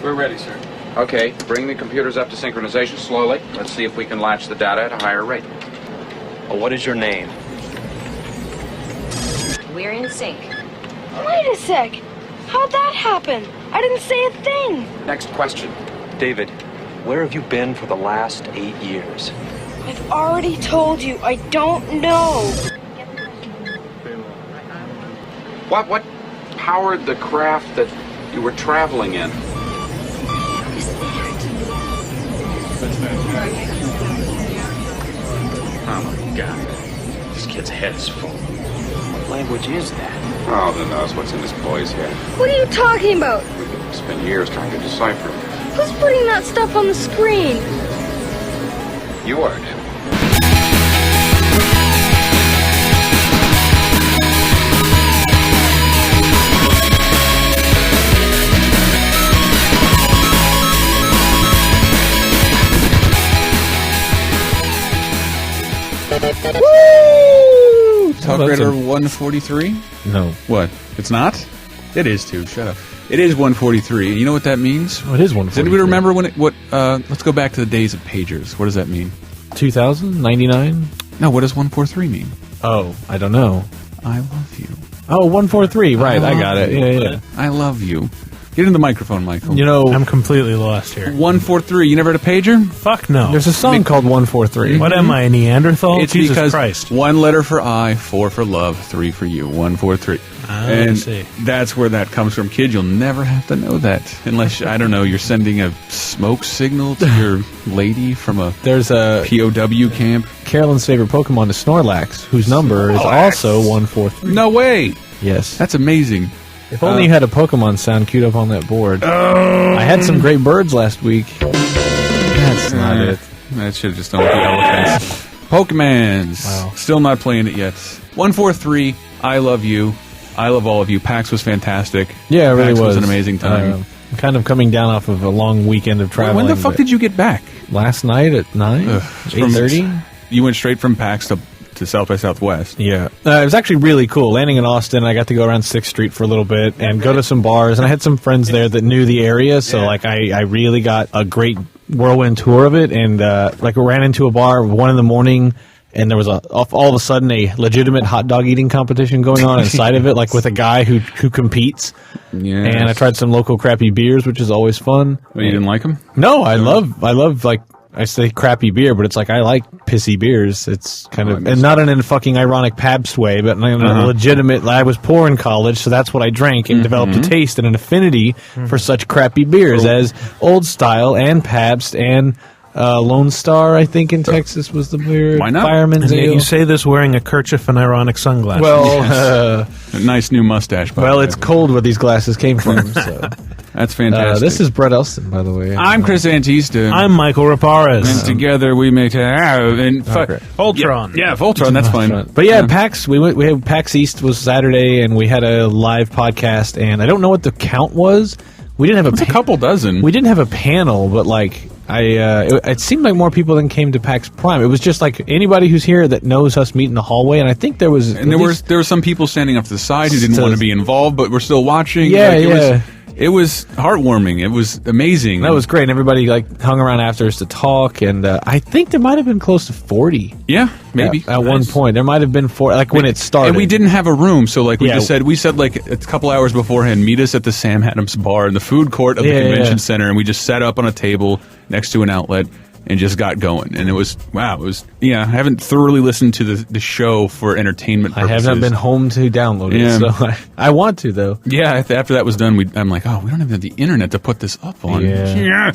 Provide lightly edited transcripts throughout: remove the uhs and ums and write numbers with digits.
We're ready, sir. Okay, bring the computers up to synchronization slowly. Let's see if we can latch the data at a higher rate. What is your name? We're in sync. Wait a sec. How'd that happen? I didn't say a thing. Next question. David, where have you been for the last 8 years? I've already told you. I don't know. What powered the craft that you were traveling in? Oh my God. This kid's head is full. What language is that? Oh, who knows what's in this boy's head? What are you talking about? We could spend years trying to decipher it. Who's putting that stuff on the screen? You are, David. Woo! TalkRadar 143? No. What? It's not? It is too. Shut up. It is 143. You know what that means? Oh, it is 143. Does anybody remember when let's go back to the days of pagers. What does that mean? 2000? 99? No, what does 143 mean? Oh, I don't know. I love you. Oh, 143. Right, I got it. Yeah. I love you. Get in the microphone, Michael. You know, I'm completely lost here. 143. You never had a pager? Fuck no. there's a song called 143. What am I, a Neanderthal? It's Jesus because Christ. 1 letter for I, 4 for love, 3 for you. 143. I see. That's where that comes from. Kid, you'll never have to know that. Unless, I don't know, you're sending a smoke signal to your lady from a There's a POW camp. Carolyn's favorite Pokemon is Snorlax, whose number is also 143. No way! Yes. That's amazing. If only you had a Pokemon sound queued up on that board. I had some great birds last week. That's not it. That should have just done with the elephants. Pokemans. Wow. Still not playing it yet. 143, I love you. I love all of you. PAX was fantastic. Yeah, it really PAX was. an amazing time. I'm kind of coming down off of a long weekend of traveling. When the fuck did you get back? Last night at 9? 8:30? You went straight from PAX to South by Southwest. Yeah. It was actually really cool. Landing in Austin, I got to go around 6th Street for a little bit and go to some bars. And I had some friends there that knew the area, so I really got a great whirlwind tour of it. And I ran into a bar 1 in the morning, and there was all of a sudden a legitimate hot dog eating competition going on inside of it, like with a guy who competes. Yes. And I tried some local crappy beers, which is always fun. Well, you didn't like them? No, I love like, I say crappy beer, but it's like I like pissy beers. It's kind of, and not in a fucking ironic Pabst way, but in a legitimate. I was poor in college, so that's what I drank and developed a taste and an affinity for such crappy beers as Old Style and Pabst and Lone Star. I think in Texas was the beer. Why not? Fireman's And yet Ale. you say this wearing a kerchief and ironic sunglasses. Well, A nice new mustache. By the way. it's cold where these glasses came from. So. That's fantastic. This is Brett Elston, by the way. I'm Chris Antista. I'm Michael Raparez. And together we make Voltron. Yeah, Voltron. That's fine. But yeah, PAX. We had PAX East was Saturday, and we had a live podcast. And I don't know what the count was. We didn't have It's a couple dozen. We didn't have a panel, but like it seemed like more people than came to PAX Prime. It was just like anybody who's here that knows us meet in the hallway, and I think there was And there were some people standing up to the side who didn't want to be involved, but were still watching. Yeah, It was heartwarming. It was amazing. That was great. And everybody like hung around after us to talk, and I think there might have been close to 40. Yeah, maybe At one point, there might have been 4. Like when it started, and we didn't have a room, so like we Yeah. just said, like a couple hours beforehand, meet us at the Sam Adams Bar in the food court of the convention center, and we just sat up on a table next to an outlet and just got going. And it was I haven't thoroughly listened to the show for entertainment purposes. I have not been home to download it, Yeah. so I want to though. Yeah, after that was done, I'm like, we don't even have the internet to put this up on. Yeah.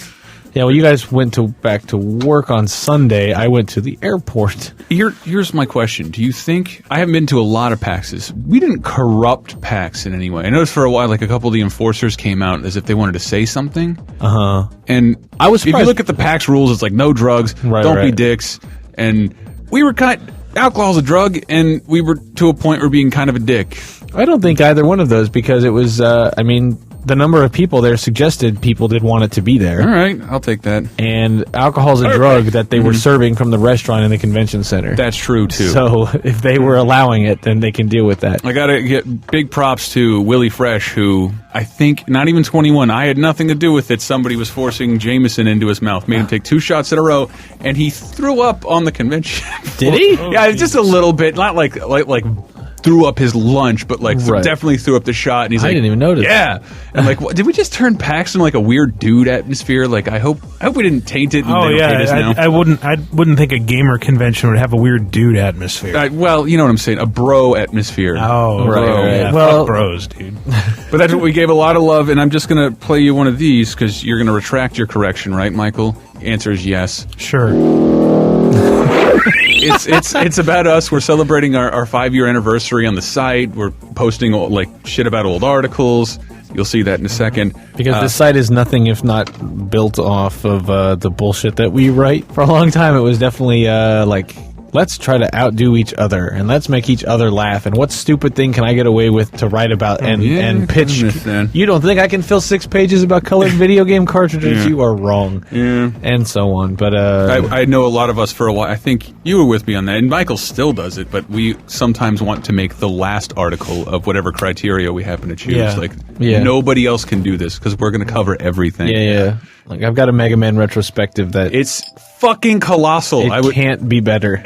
Yeah, well, you guys went back to work on Sunday. I went to the airport. Here's my question. Do you think, I haven't been to a lot of PAXs, we didn't corrupt PAX in any way? I noticed for a while, like a couple of the enforcers came out as if they wanted to say something. And I was if you surprised. look at the PAX rules, it's like no drugs, don't be dicks. And we were alcohol's a drug, and we were to a point where being kind of a dick. I don't think either one of those, because it was, the number of people there suggested people did want it to be there. All right, I'll take that. And alcohol's a drug that they were serving from the restaurant in the convention center. That's true, too. So if they were allowing it, then they can deal with that. I gotta get big props to Willie Fresh, who I think, not even 21, I had nothing to do with it. Somebody was forcing Jameson into his mouth, made him take 2 shots in a row, and he threw up on the convention. Did he? Yeah, just a little bit. Not like threw up his lunch, but definitely threw up the shot. And he's I didn't even notice. Yeah, and like, what, did we just turn PAX into like a weird dude atmosphere? Like, I hope we didn't taint it. And Oh they don't hate us now. I wouldn't think a gamer convention would have a weird dude atmosphere. Well, you know what I'm saying, a bro atmosphere. Oh, Bro. right. Yeah, Well- fuck bros, dude. But that's what we gave a lot of love, and I'm just going to play you one of these because you're going to retract your correction, right, Michael? Answer is yes. Sure. It's about us. We're celebrating our 5-year anniversary on the site. We're posting like shit about old articles. You'll see that in a second. Because this site is nothing if not built off of the bullshit that we write. For a long time, it was definitely like, let's try to outdo each other and let's make each other laugh. And what stupid thing can I get away with to write about and pitch? goodness, man. You don't think I can fill 6 pages about colored video game cartridges? Yeah. You are wrong. Yeah. And so on. But I know a lot of us for a while. I think you were with me on that, and Michael still does it. But we sometimes want to make the last article of whatever criteria we happen to choose. Yeah. Like Yeah. nobody else can do this because we're going to cover everything. yeah. Like I've got a Mega Man retrospective that It's fucking colossal. it can't be better.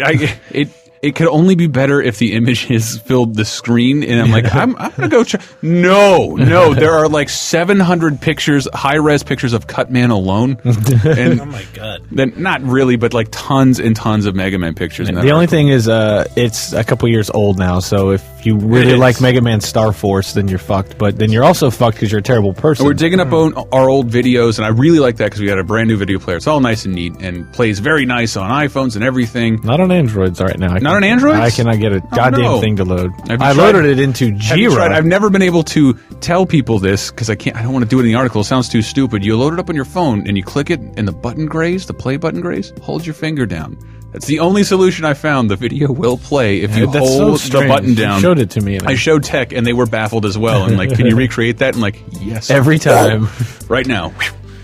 It could only be better if the images filled the screen, and I'm like, I'm gonna go. No, there are like 700 pictures, high-res pictures of Cutman alone, and Oh my god. then not really, but like tons and tons of Mega Man pictures. In that The only article. thing is, it's a couple years old now, so if you really is. like Mega Man Star Force, then you're fucked. But then you're also fucked because you're a terrible person. We're digging up our old videos, and I really like that because we got a brand new video player. It's all nice and neat and plays very nice on iPhones and everything. Not on Androids right now. Not on Androids? I cannot get a goddamn no. thing to load. Have you I tried- loaded it into Have you tried? Jira. I've never been able to tell people this because I don't want to do it in the article. It sounds too stupid. You load it up on your phone and you click it, and the button grays, the play button grays. Hold your finger down. That's the only solution I found. The video will play if you That's so hold the strange. button You down. showed it to me. And I showed tech, and they were baffled as well. And like, can you recreate that? And like, yes, every time. right now.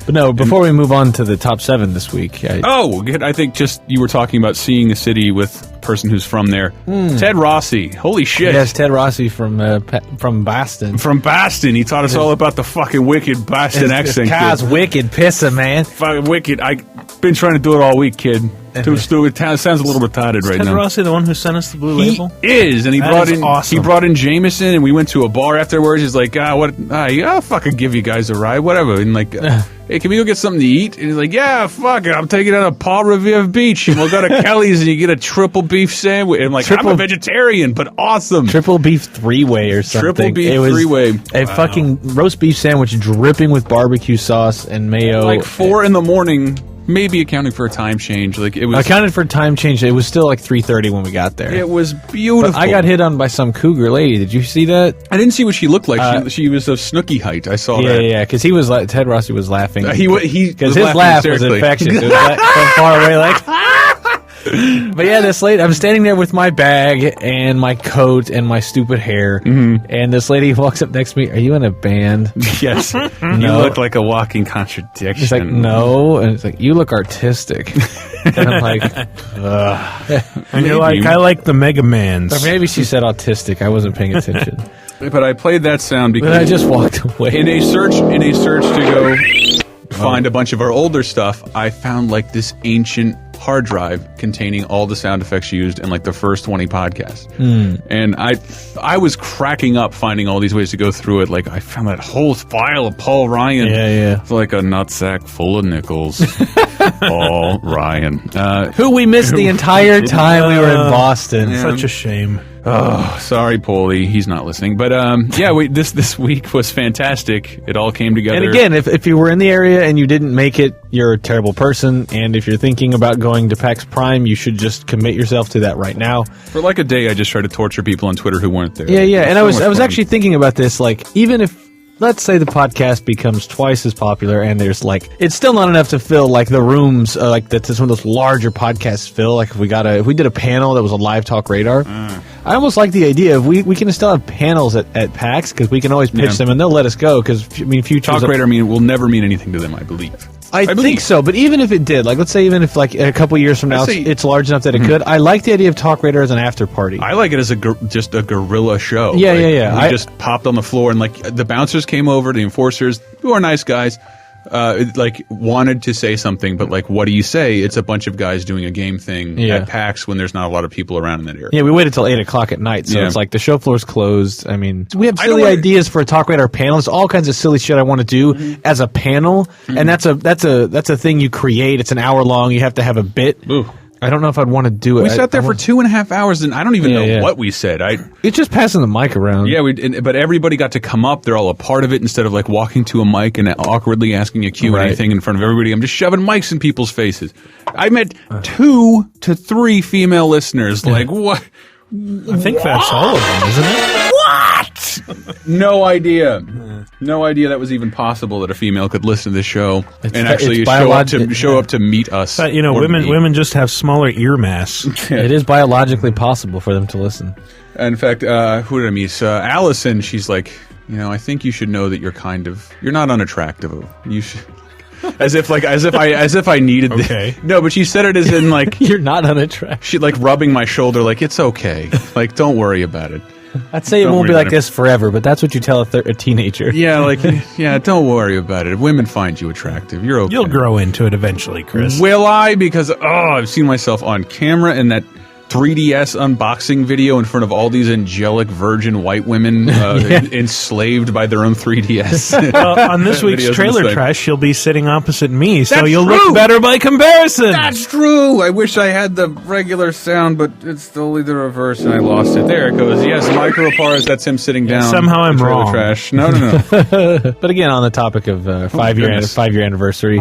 But no, before we move on to the top 7 this week, Oh, good. I think just you were talking about seeing a city with a person who's from there. Ted Rossi. Holy shit. yes, Ted Rossi from Boston. From Boston. He taught us all about the fucking wicked Boston accent. Car's kid. wicked pisser, man. Fucking wicked. I've been trying to do it all week, kid. Too stupid. It sounds a little retarded right Ted now. Rossi, the one who sent us the blue He label? is, and he That brought is in awesome. he brought in Jameson, and we went to a bar afterwards. He's like, I'll fucking give you guys a ride, whatever. And like, hey, can we go get something to eat? And he's like, yeah, fuck it, I'm taking it on to Paul Revere Beach, and we'll go to Kelly's, and you get a triple beef sandwich. And like, I'm a vegetarian, but awesome. Triple beef 3-way or something. Triple beef It was 3-way. A fucking roast beef sandwich dripping with barbecue sauce and mayo. Like 4 in the morning, maybe accounting for a time change. Like it was. Accounted for time change. It was still like 3:30 when we got there. It was beautiful. But I got hit on by some cougar lady. Did you see that? I didn't see what she looked like. She was of Snooki height. I saw that. Yeah, because he was Ted Rossi was laughing. He was because his laughing laugh was hysterically. infectious. It was from far away, like. But yeah, this lady, I'm standing there with my bag and my coat and my stupid hair, and this lady walks up next to me. Are you in a band? Yes. You No. look like a walking contradiction. She's like, no, and it's like, you look artistic, and I'm like, ugh. And you're Maybe. like, I like the Mega Mans. Or maybe she said autistic. I wasn't paying attention. But I played that sound because But I just walked away. in a search to go find a bunch of our older stuff, I found like this ancient hard drive containing all the sound effects used in like the first 20 podcasts. And I was cracking up finding all these ways to go through it. Like I found that whole file of Paul Ryan. Yeah. It's like a nutsack full of nickels. Paul Ryan. Who we missed the entire time we were in Boston. Such a shame. Oh, sorry, Paulie. He's not listening. But yeah, this week was fantastic. It all came together. And again, if you were in the area and you didn't make it, you're a terrible person. And if you're thinking about going to PAX Prime, you should just commit yourself to that right now. for like a day, I just tried to torture people on Twitter who weren't there. Yeah. And So I was much fun. actually thinking about this. Like, even if, let's say the podcast becomes twice as popular, and there's like, it's still not enough to fill like the rooms like that some of those larger podcasts fill. Like if we did a panel that was a live TalkRadar. I almost like the idea of we can still have panels at PAX because we can always pitch them and they'll let us go because future TalkRadar will never mean anything to them, I believe. I think so, but even if it did, like let's say even if like a couple years from now it's large enough that it could, I like the idea of TalkRadar as an after party. I like it as just a guerrilla show. Yeah, like, yeah. We just popped on the floor and like the bouncers came over, the enforcers, who are nice guys, like wanted to say something, but like, what do you say? It's a bunch of guys doing a game thing at PAX when there's not a lot of people around in that area. Yeah, we waited till 8 o'clock at night, so it's like the show floor's closed. I mean, we have silly ideas for a TalkRadar panel. There's all kinds of silly shit I want to do as a panel, and that's a thing you create. It's an hour long. You have to have a bit. Ooh. I don't know if I'd want to do it. We sat there for 2.5 hours, and I don't even know what we said. It's just passing the mic around. Yeah, but everybody got to come up. They're all a part of it instead of like walking to a mic and awkwardly asking a Q&A thing in front of everybody. I'm just shoving mics in people's faces. I met 2 to 3 female listeners. Like, what? I think that's all of them, isn't it? What? No idea. No idea that was even possible that a female could listen to this show and actually show up to meet us. But, women just have smaller ear mass. It is biologically possible for them to listen. In fact, who did I meet? Allison. She's like, I think you should know that you're not unattractive. You should. As if I needed okay. No, but she said it as in like you're not unattractive. She like rubbing my shoulder like it's okay. Like don't worry about it. I'd say it won't be like this forever, but that's what you tell a teenager. Yeah, don't worry about it. If women find you attractive, you're okay. You'll grow into it eventually, Chris. Will I? Because I've seen myself on camera in that 3DS unboxing video in front of all these angelic virgin white women enslaved by their own 3DS. Well, on this week's trailer trash, you'll be sitting opposite me, so you'll true. Look better by comparison. That's true. I wish I had the regular sound, but it's totally the reverse, and I lost it. There it goes. Yes, micropars. That's him sitting down. Somehow I'm wrong. Trash. No. But again, on the topic of 5 year anniversary.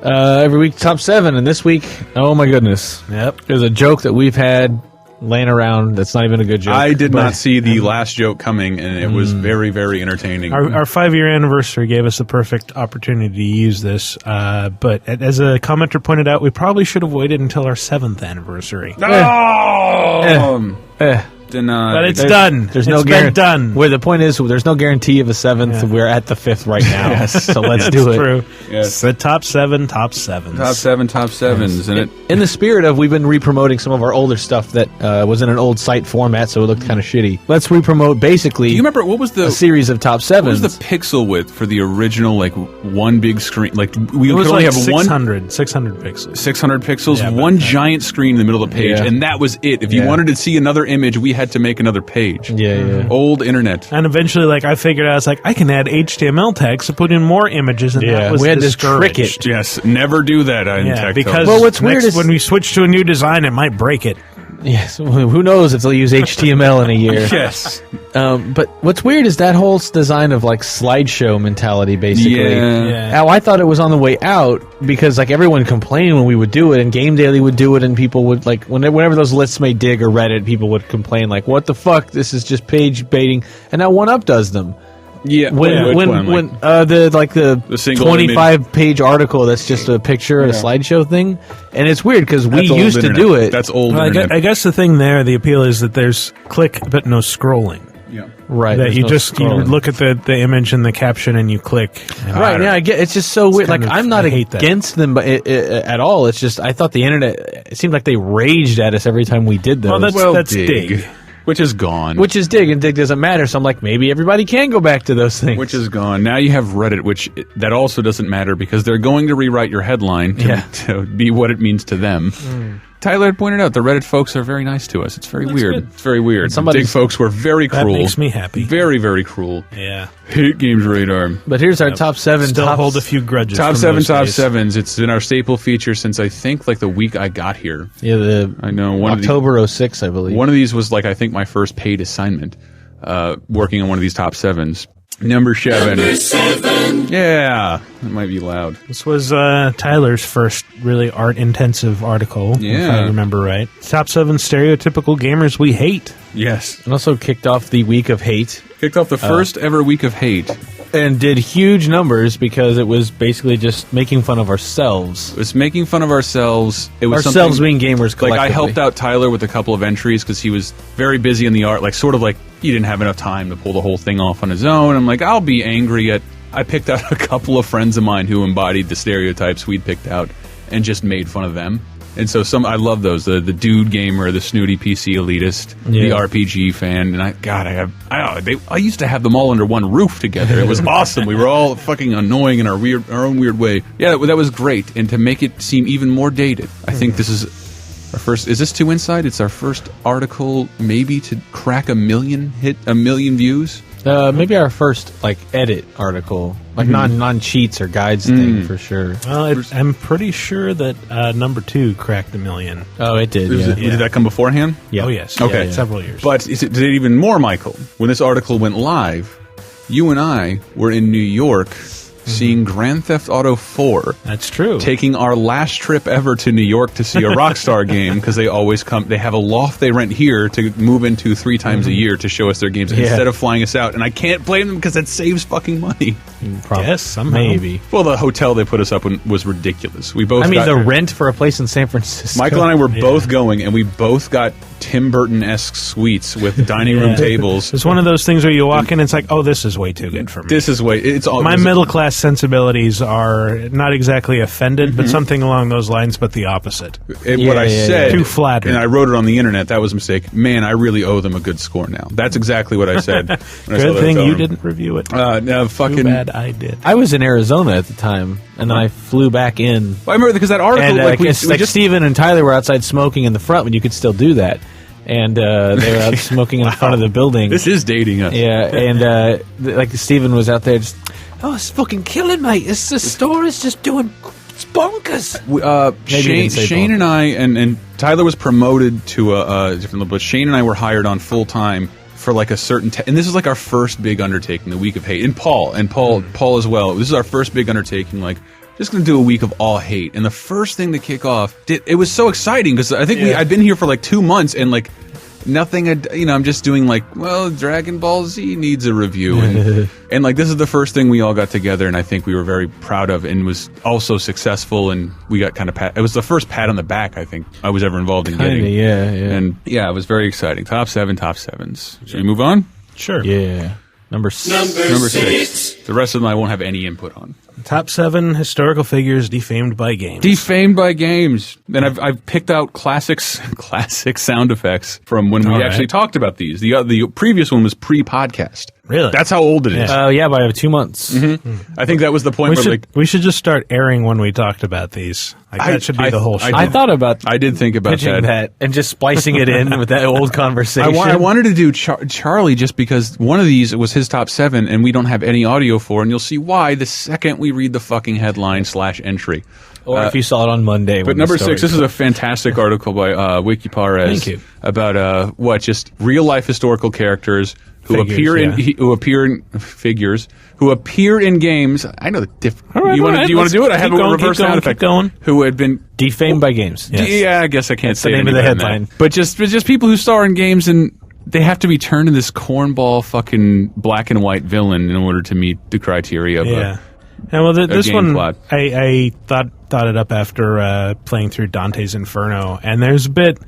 Every week top 7, and this week, oh my goodness. Yep. There's a joke that we've had laying around that's not even a good joke. I did not see the last joke coming, and it was very, very entertaining. Our 5-year anniversary gave us the perfect opportunity to use this, but as a commenter pointed out, we probably should have waited until our 7th anniversary. But it's done. There's no been done. Where the point is, there's no guarantee of a 7th. Yeah. We're at the 5th right now. So let's do it. True. Yes. It's the top 7 top 7s. Top 7s, isn't it? In the spirit of, we've been re-promoting some of our older stuff that was in an old site format, so it looked kind of shitty. Let's re-promote basically. Do you remember what was a series of top 7s? What was the pixel width for the original, like one big screen? Like we could only have 600 pixels. 600 pixels, one giant screen in the middle of the page, and that was it. If you wanted to see another image, we had to make another page. Yeah. Old internet. And eventually, I figured out, I was like, I can add HTML tags to put in more images, and that was we had discouraged. To trick it. Yes, never do that in tech. Because what's weird is when we switch to a new design, it might break it. Yes, who knows if they'll use HTML in a year. Yes. But what's weird is that whole design of slideshow mentality, basically. Yeah. How I thought it was on the way out because everyone complained when we would do it, and Game Daily would do it, and people would whenever those lists may dig or Reddit, people would complain what the fuck, this is just page baiting, and now 1UP does them. Yeah, when the single 25-page article that's just a picture and a slideshow thing, and it's weird because we used to do it. That's old. I guess the thing there, the appeal is that there's click but no scrolling. Yeah, right. That you look at the image and the caption and you click. Right. Yeah, I get. It's just so weird. I'm not against them at all. It's just I thought the internet. It seemed like they raged at us every time we did those. Well, that's Dig. Which is gone. Which is Dig, and Dig doesn't matter, so I'm like, maybe everybody can go back to those things. Which is gone. Now you have Reddit, which that also doesn't matter because they're going to rewrite your headline to be what it means to them. Tyler had pointed out the Reddit folks are very nice to us. It's very weird. Good. It's very weird. The Dig folks were very cruel. That makes me happy. Very, very cruel. Yeah. Hate Games Radar. But here's our top 7. Still hold a few grudges. Top 7 top 7s. It's been our staple feature since I think the week I got here. Yeah, I know October 06, I believe. One of these was I think my first paid assignment, working on one of these top 7s. Number 7. Yeah, it might be loud. This was Tyler's first really art-intensive article, if I remember right. Top 7 stereotypical gamers we hate. Yes. And also kicked off the week of hate. Kicked off the first ever week of hate. and did huge numbers because it was basically just making fun of ourselves. It was making fun of ourselves. It was Ourselves being gamers collectively. Like I helped out Tyler with a couple of entries because he was very busy in the art, like sort of like he didn't have enough time to pull the whole thing off on his own. I'm like, I'll be angry at. I picked out a couple of friends of mine who embodied the stereotypes we'd picked out and just made fun of them. And so I love those, the dude gamer, the snooty PC elitist, the RPG fan, and I used to have them all under one roof together. It was awesome. We were all fucking annoying in our own weird way. Yeah, that was great. And to make it seem even more dated, I think this is our first. Is this too inside? It's our first article, maybe to crack a million views. Maybe our first edit article, non cheats or guides thing for sure. Well, I'm pretty sure that number 2 cracked 1 million. Oh, it did. Did that come beforehand? Yeah. Oh yes. Okay, several years. But did it even more, Michael? When this article went live, you and I were in New York. Seeing Grand Theft Auto 4. That's true. Taking our last trip ever to New York to see a Rockstar game because they always come. They have a loft they rent here to move into 3 times a year to show us their games instead of flying us out. And I can't blame them because that saves fucking money. Yes, somehow. Maybe. Well, the hotel they put us up in was ridiculous. We both. the rent for a place in San Francisco. Michael and I were both going, and we both got Tim Burton-esque suites with dining room tables. It's one of those things where you walk in and it's like, oh, this is way too good for me. This is way. It's all my middle class sensibilities are not exactly offended, but something along those lines, but the opposite. What I said, too flattered, and I wrote it on the internet. That was a mistake. Man, I really owe them a good score now. That's exactly what I said. Good thing you didn't review it. No, fucking too bad I did. I was in Arizona at the time, and then I flew back in. Well, I remember because that article, and Steven and Tyler were outside smoking in the front when you could still do that. And they were out smoking in front of the building. This is dating us. Yeah, and Steven was out there just, it's fucking killing me. The store is just doing, it's bonkers. Shane and I, and Tyler was promoted to a different level, but Shane and I were hired on full time for like a certain, and this is like our first big undertaking, the Week of Hate. And Paul as well. This is our first big undertaking, like, just going to do a week of all hate. And the first thing to kick off, it was so exciting because I think I'd been here for like 2 months and like nothing had, I'm just doing like, well, Dragon Ball Z needs a review. And like this is the first thing we all got together and I think we were very proud of and was also successful. And we got kind of it was the first pat on the back I think I was ever involved in getting. Yeah. And yeah, it was very exciting. Top 7s. Should we move on? Sure. Yeah. Number 6. Number 6. The rest of them I won't have any input on. Top 7 historical figures defamed by games. Defamed by games. And I've picked out classic sound effects from when we actually talked about these. The previous one was pre-podcast. Really? That's how old it is. By 2 months. I think that was the point we should just start airing when we talked about these. That should be the whole show. I did think about pitching that and just splicing it in with that old conversation. I wanted to do Charlie just because one of these was his top 7 and we don't have any audio for, and you'll see why the second we read the fucking headline / entry. Or if you saw it on Monday. But number 6, this is a fantastic article by Wikiparez about just real life historical characters who appear in games. I know the difference. Right, you want to do it? I have a reverse sound effect. Going. Who had been defamed by games. Yes. Yeah, I guess I can't say the name of the headline. But just people who star in games and they have to be turned into this cornball fucking black and white villain in order to meet the criteria of this one plot. I thought it up after playing through Dante's Inferno, and there's a bit,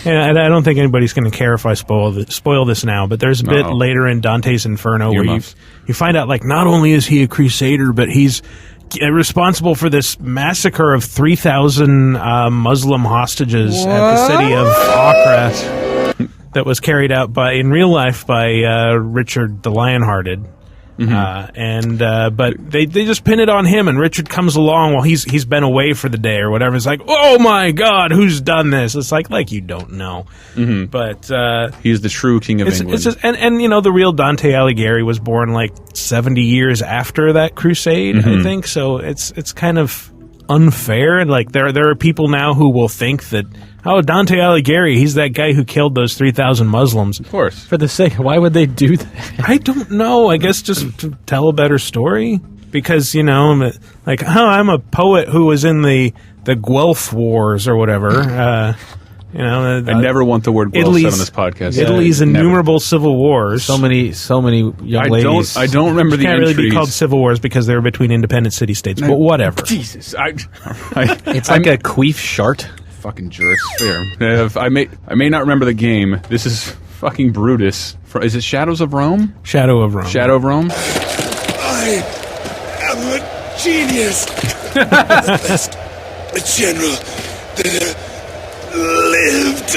and I don't think anybody's going to care if I spoil this now, but there's a bit later in Dante's Inferno where you find out like not only is he a crusader, but he's responsible for this massacre of 3,000 Muslim hostages at the city of Acre that was carried out in real life by Richard the Lionhearted. But they just pin it on him, and Richard comes along while he's been away for the day or whatever. It's like, oh my God, who's done this? It's like you don't know, but he's the true king of England. It's just, and the real Dante Alighieri was born like 70 years after that crusade, I think. So it's kind of unfair, and like there are people now who will think that, oh, Dante Alighieri, he's that guy who killed those 3,000 Muslims. Of course. For the sake, why would they do that? I don't know. I guess just to tell a better story. Because, I'm a poet who was in the Guelph Wars or whatever. You know, I never want the word well said on this podcast. Italy's innumerable civil wars. So many young ladies. I don't remember the can't entries. really be called civil wars because they were between independent city-states, but whatever. Jesus. It's like a queef shart. Fucking jerks. Fair. I may not remember the game. This is fucking Brutus. Is it Shadows of Rome? Shadow of Rome. Shadow of Rome? I am a genius. A general that lived.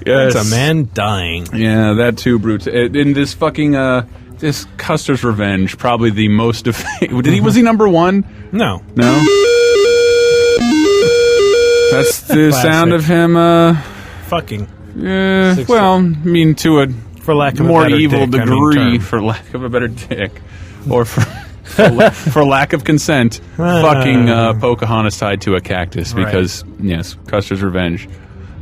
Yes. It's a man dying. Yeah, that too, Brutus. In this fucking this Custer's Revenge, probably the most. Was he number one? No. No. That's the Classic. sound of him. Fucking. Well, I mean, to a For lack of more a better evil dick, degree, for lack of a better dick, or for lack of consent, fucking Pocahontas tied to a cactus because yes, Custer's Revenge.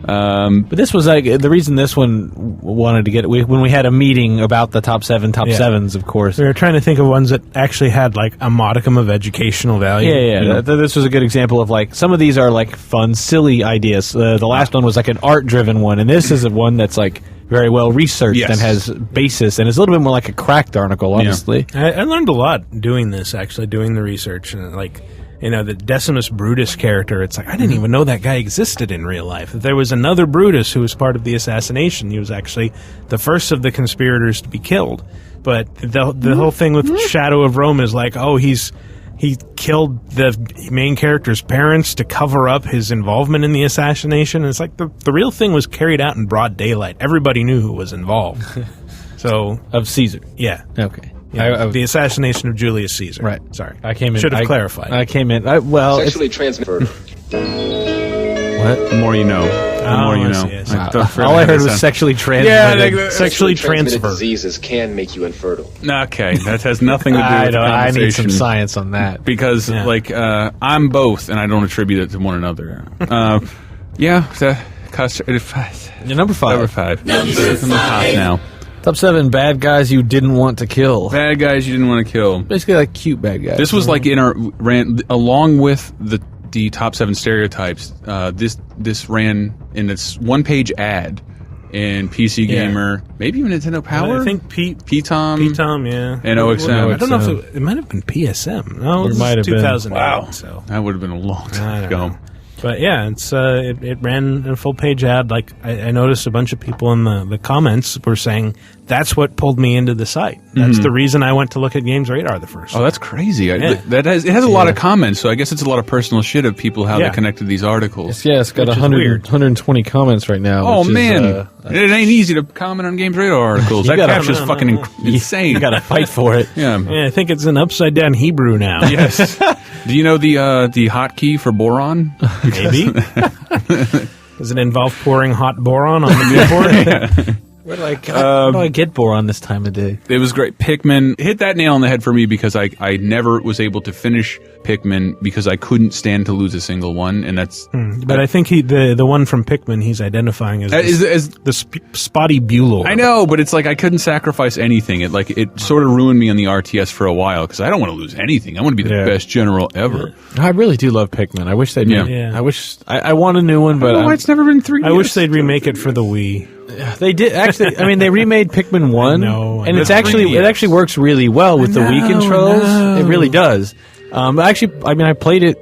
But this was like the reason this one wanted to get when we had a meeting about the top sevens, of course. We were trying to think of ones that actually had like a modicum of educational value. Yeah. This was a good example of like some of these are like fun, silly ideas. The last one was like an art-driven one, and this is one that's like very well researched and has basis, and it's a little bit more like a cracked article, honestly. I learned a lot doing this, actually, doing the research. And like, you know, the Decimus Brutus character, it's like, I didn't even know that guy existed in real life. There was another Brutus who was part of the assassination. He was actually the first of the conspirators to be killed. But the whole thing with Shadow of Rome is like, oh, he killed the main character's parents to cover up his involvement in the assassination. And it's like the real thing was carried out in broad daylight. Everybody knew who was involved. So Of Caesar. Yeah. Okay. Yeah, the assassination of Julius Caesar. Right. Sorry. I came in. Should have clarified. I came in. Well, Sexually transmitted. What? The more you know. The more you know. Yes. all I heard was sexually transmitted. Yeah, Sexually transmitted transferred. diseases can make you infertile. Okay, that has nothing to do with the I need conversation. some science on that. Because, I'm both, and I don't attribute it to one another. Custer. Number 5. Number 5. I'm hot now. Top 7 bad guys you didn't want to kill. Bad guys you didn't want to kill. Basically, like cute bad guys. This was like in our along with the top 7 stereotypes. This ran in its one-page ad in PC Gamer, maybe even Nintendo Power. I think P-Tom, yeah, and OXM. I don't know if it might have been PSM. No, It might have been. 2008. Wow, So. that would have been a long time ago. But yeah, it ran a full page ad. Like I noticed a bunch of people in the comments were saying that's what pulled me into the site. That's the reason I went to look at Games Radar the first. Oh, that's crazy. Yeah. It has a lot of comments, so I guess it's a lot of personal shit of people how they Yeah. connected these articles. Yeah, it's got Which is 120 comments right now. Oh which is, man, it ain't easy to comment on Games Radar articles. That captures fucking insane. You got to fight for it. Yeah. Yeah, I think it's an upside down Hebrew now. Yes. Do you know the hotkey for boron? Maybe. Does it involve pouring hot boron on the keyboard? Where do I get boron this time of day? It was great. Pikmin hit that nail on the head for me because I never was able to finish Pikmin because I couldn't stand to lose a single one, and that's. But I think the one from Pikmin he's identifying as the Spotty Bueller. I know, but it's like I couldn't sacrifice anything. It sort of ruined me on the RTS for a while because I don't want to lose anything. I want to be the best general ever. I really do love Pikmin. I wish they'd. Yeah. I wish I want a new one, but it's never been 3D. I wish they'd remake it for the Wii. They did actually. I mean, they remade Pikmin 1, I and know. it actually works really well with the Wii controls. It really does. Actually, I mean, I played it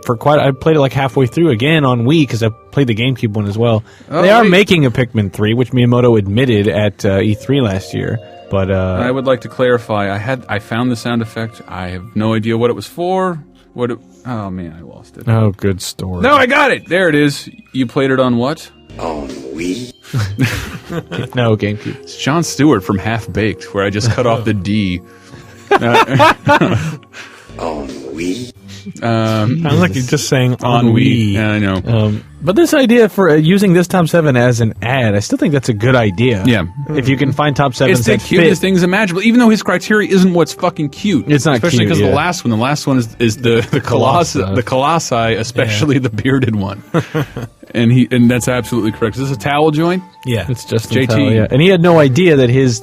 like halfway through again on Wii because I played the GameCube one as well. They are making a Pikmin 3, which Miyamoto admitted at E3 last year. But I would like to clarify. I found the sound effect. I have no idea what it was for. Oh man, I lost it. Oh, good story. No, I got it. There it is. You played it on what? On Wii. No, GameCube. It's Jon Stewart from Half Baked, where I just cut off the D. On Wii. Sounds like you're just saying on Wii. Yeah, I know. But this idea for using this top 7 as an ad, I still think that's a good idea. Yeah. If you can find top 7s It's the that cutest fit. things imaginable, even though his criteria isn't what's fucking cute. It's not especially cute, because yeah. the last one is the Colossi, Colossi. the Colossi, especially the bearded one. And that's absolutely correct. Is this a towel joint? Yeah. It's just JT. yeah. And he had no idea that his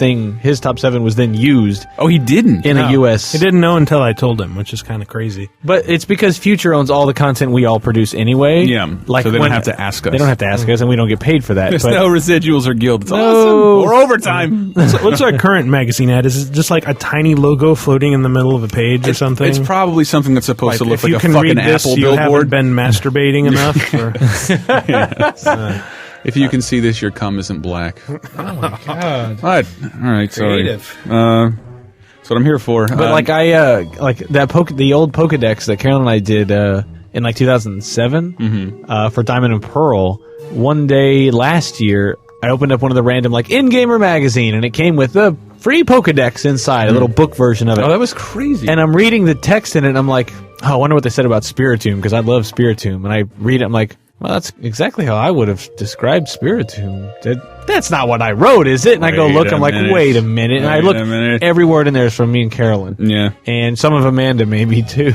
top 7 was then used Oh, he didn't. in a U.S. He didn't know until I told him, which is kind of crazy. But it's because Future owns all the content we all produce anyway. Yeah, so they don't have to ask us. They don't have to ask us, and we don't get paid for that. There's but no residuals or guild. It's No. awesome. Or overtime. What's our current magazine ad? Is it just like a tiny logo floating in the middle of a page or something? It's probably something that's supposed to look if like you a can fucking read this, Apple you haven't billboard. been masturbating enough. Or, If you can see this, your cum isn't black. oh my god! What? All right, sorry. Creative. That's what I'm here for. But like the old Pokedex that Carol and I did in like 2007 for Diamond and Pearl. One day last year, I opened up one of the random like in-gamer magazine, and it came with a free Pokedex inside, a little book version of it. Oh, that was crazy. And I'm reading the text in it, and I'm like, oh, I wonder what they said about Spiritomb, because I love Spiritomb. And I read it, I'm like, well, that's exactly how I would have described Spiritomb. That's not what I wrote, is it? And I go look, I'm like, wait a minute. And I look, every word in there is from me and Carolyn. Yeah. And some of Amanda, maybe, too.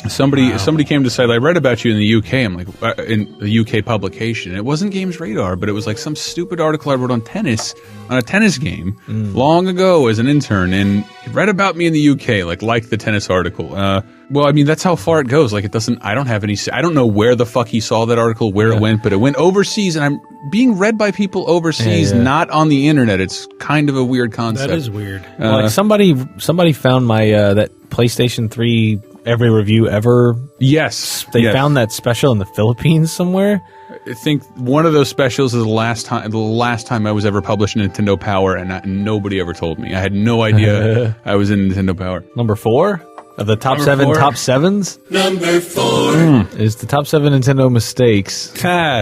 Somebody came to say, I read about you in the UK. I'm like, in the UK publication. It wasn't Games Radar, but it was like some stupid article I wrote on a tennis game long ago as an intern, and he read about me in the UK, like the tennis article. Well, I mean, that's how far it goes. Like, I don't know where the fuck he saw that article, where it went, but it went overseas, and I'm being read by people overseas, not on the internet. It's kind of a weird concept. that is weird. Like somebody found my that PlayStation 3 every review ever. Yes. They found that special in the Philippines somewhere. I think one of those specials is the last time I was ever published in Nintendo Power, and nobody ever told me. I had no idea I was in Nintendo Power. Number 4 of the top Number 7 4? top 7s Number 4. is the top 7 Nintendo mistakes.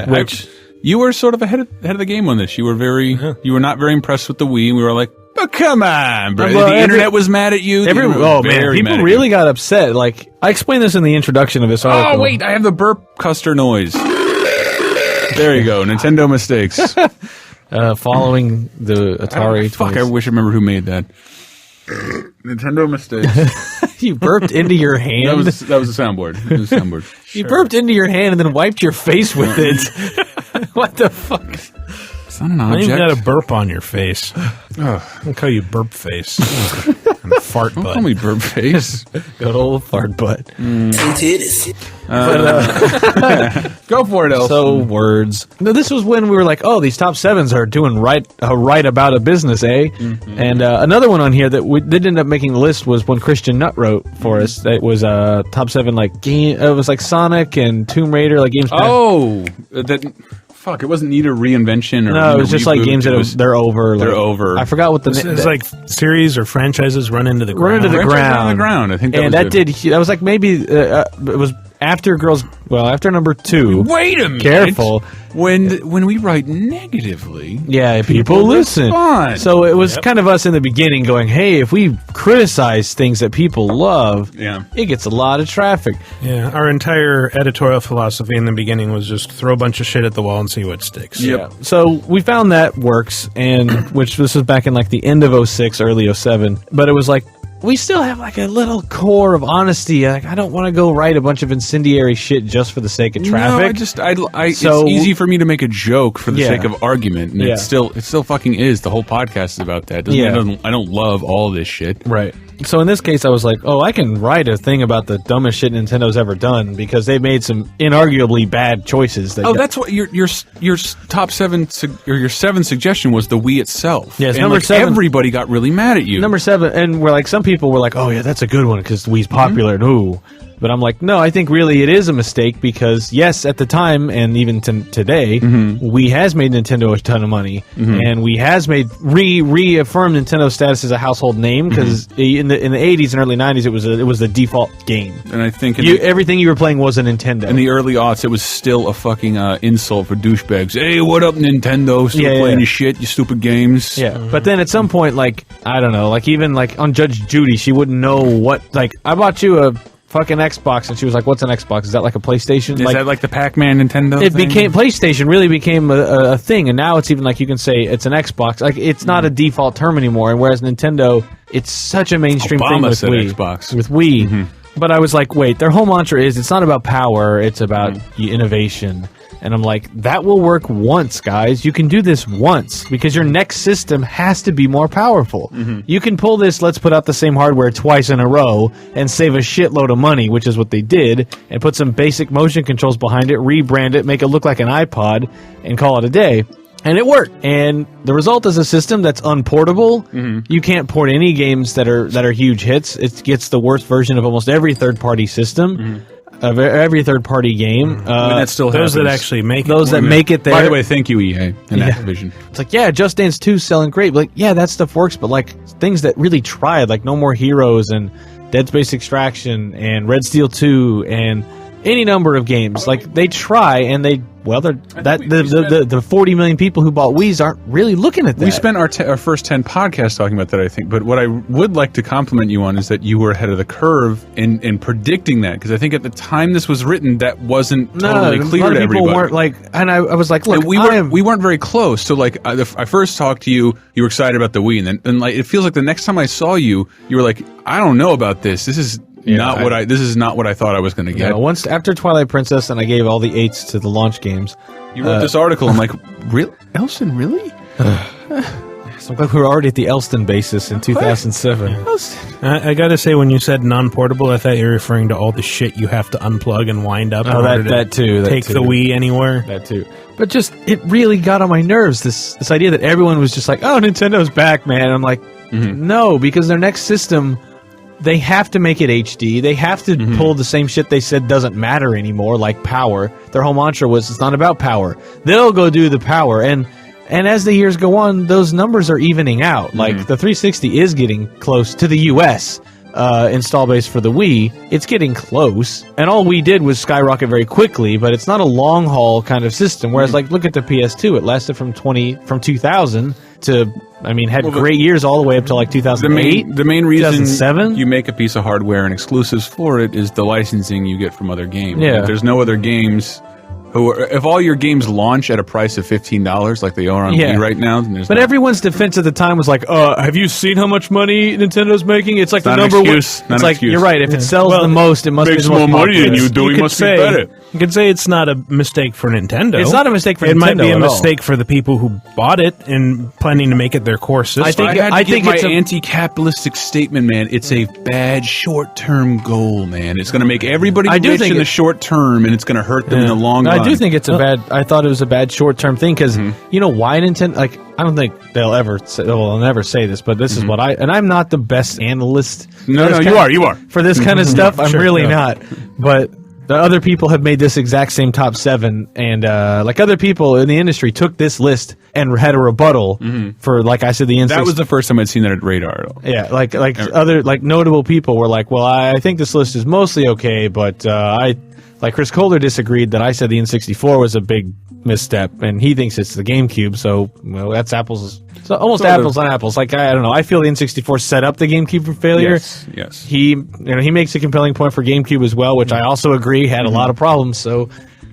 Which you were sort of ahead of the game on this. You were you were not very impressed with the Wii. We were like, oh, come on, bro. Well, the internet was mad at you. Man, people really got upset. Like, I explained this in the introduction of this article. Oh, wait, I have the burp custer noise. There you go, Nintendo mistakes. Following the Atari. Fuck, I wish I remember who made that. Nintendo mistakes. You burped into your hand. That was a soundboard. It was a soundboard. You burped into your hand and then wiped your face with it. What the fuck? It's not an Why object. you got a burp on your face? I'll call you burp face. And fart Don't butt. call me burp face. Good old fart butt. Titties. Go for it, Elson. So words. No, this was when we were like, oh, these top 7s are doing right about a business, eh? And another one on here that didn't end up making the list was one Christian Nutt wrote for us. It was top 7 like game. It was like Sonic and Tomb Raider, like games. Oh, that. Fuck! It wasn't need a reinvention or No, it was just like reboot. games that they're over. They're like, over. I forgot what the It's like series or franchises run into the ground. Run into the Franchise ground. on the ground. I think that and was that was like maybe it was after after number 2. Wait a minute. Careful. When we write negatively, Yeah, people listen. respond. So it was kind of us in the beginning going, hey, if we criticize things that people love, it gets a lot of traffic. Yeah, our entire editorial philosophy in the beginning was just throw a bunch of shit at the wall and see what sticks. Yep. Yeah. So we found that works, and which this was back in like the end of 06, early 07. But it was like, we still have like a little core of honesty. Like, I don't want to go write a bunch of incendiary shit just for the sake of traffic. No, it's easy for me to make a joke for the sake of argument, and it still fucking is. The whole podcast is about that. Doesn't mean I don't love all this shit. Right. So in this case, I was like, oh, I can write a thing about the dumbest shit Nintendo's ever done because they made some inarguably bad choices. That's what your top 7 or your 7 suggestion was the Wii itself. Yes, and number 7. Everybody got really mad at you. Number 7, and we're like, some people were like, oh yeah, that's a good one because Wii's popular and ooh. But I'm like, no, I think really it is a mistake because, yes, at the time and even today, Wii has made Nintendo a ton of money, and Wii has made reaffirmed Nintendo's status as a household name because in the 80s and early 90s it was the default game. And I think everything you were playing was a Nintendo. In the early aughts, it was still a fucking insult for douchebags. Hey, what up, Nintendo? Still playing your shit, you stupid games. Yeah, but then at some point, like, I don't know, like even like on Judge Judy, she wouldn't know what, like, I bought you a fucking Xbox, and she was like, what's an Xbox? Is that like a PlayStation? Is that like the Pac-Man Nintendo thing? PlayStation really became a thing, and now it's even like you can say it's an Xbox. Like, it's not a default term anymore, and whereas Nintendo, it's such a mainstream thing with said Wii. Xbox. With Wii. But I was like, wait, their whole mantra is it's not about power, it's about innovation. And I'm like, that will work once, guys. You can do this once because your next system has to be more powerful. You can pull this, let's put out the same hardware twice in a row and save a shitload of money, which is what they did, and put some basic motion controls behind it, rebrand it, make it look like an iPod, and call it a day. And it worked. And the result is a system that's unportable. You can't port any games that are huge hits. It gets the worst version of almost every third-party system. Of every third-party game. That still those happens. that actually make it. Those that make it there. By the way, thank you, EA, and Activision. It's like, yeah, Just Dance 2's selling great. But like, yeah, that stuff works, but like things that really tried, like No More Heroes and Dead Space Extraction and Red Steel 2 and any number of games, like they try and they the 40 million people who bought Wii's aren't really looking at that. We spent our first 10 podcasts talking about that, I think. But what I would like to compliment you on is that you were ahead of the curve in predicting that, because I think at the time this was written, that wasn't totally clear to everybody. Weren't like, and I was like, look, and we weren't very close. So like, I first talked to you, you were excited about the Wii, and then like it feels like the next time I saw you, you were like, I don't know about this. This is not what I thought I was going to get. Once after Twilight Princess, and I gave all the 8s to the launch games. You wrote this article. I'm like, really, Elston, really? So I'm glad we were already at the Elston basis in 2007. I got to say, when you said non-portable, I thought you were referring to all the shit you have to unplug and wind up. Oh, that too. Take the Wii anywhere. That too. But just, it really got on my nerves. This idea that everyone was just like, oh, Nintendo's back, man. I'm like, no, because their next system, they have to make it HD. They have to pull the same shit they said doesn't matter anymore, like power. Their whole mantra was, it's not about power. They'll go do the power. And as the years go on, those numbers are evening out. Like, the 360 is getting close to the US install base for the Wii. It's getting close. And all we did was skyrocket very quickly, but it's not a long-haul kind of system. Whereas, like, look at the PS2. It lasted from 2000 to, I mean, had great years all the way up to like 2008. The main reason 2007? you make a piece of hardware and exclusives for it is the licensing you get from other games. Yeah. If there's no other games. If all your games launch at a price of $15 like they are on Wii right now, then there's everyone's defense at the time was like, have you seen how much money Nintendo's making? It's like the not an number excuse. one. Not It's an like, excuse. you're right. If it sells the most, it must makes be the most more money popular. than you do. You He could must be say- better. You could say it's not a mistake for Nintendo. It's not a mistake for Nintendo. It might be a at all. mistake for the people who bought it and planning to make it their core system. I think it's my anti-capitalistic statement, man. It's a bad short-term goal, man. It's going to make everybody rich in the short term, and it's going to hurt them in the long run. I do think it's a bad. I thought it was a bad short-term thing because you know why Nintendo? Like, I don't think they'll never say this, but this is what and I'm not the best analyst. No, you are for this kind of stuff. I'm really not, but. The other people have made this exact same top 7, and like other people in the industry took this list and had a rebuttal for, like I said, the N64. That was the first time I'd seen that at Radar at all. Yeah, like other notable people were like, well, I think this list is mostly okay, but like Chris Kohler disagreed that I said the N64 was a big misstep, and he thinks it's the GameCube. So that's apples. So almost apples on apples. Like I don't know. I feel the N64 set up the GameCube for failure. Yes. He makes a compelling point for GameCube as well, which I also agree had a lot of problems. So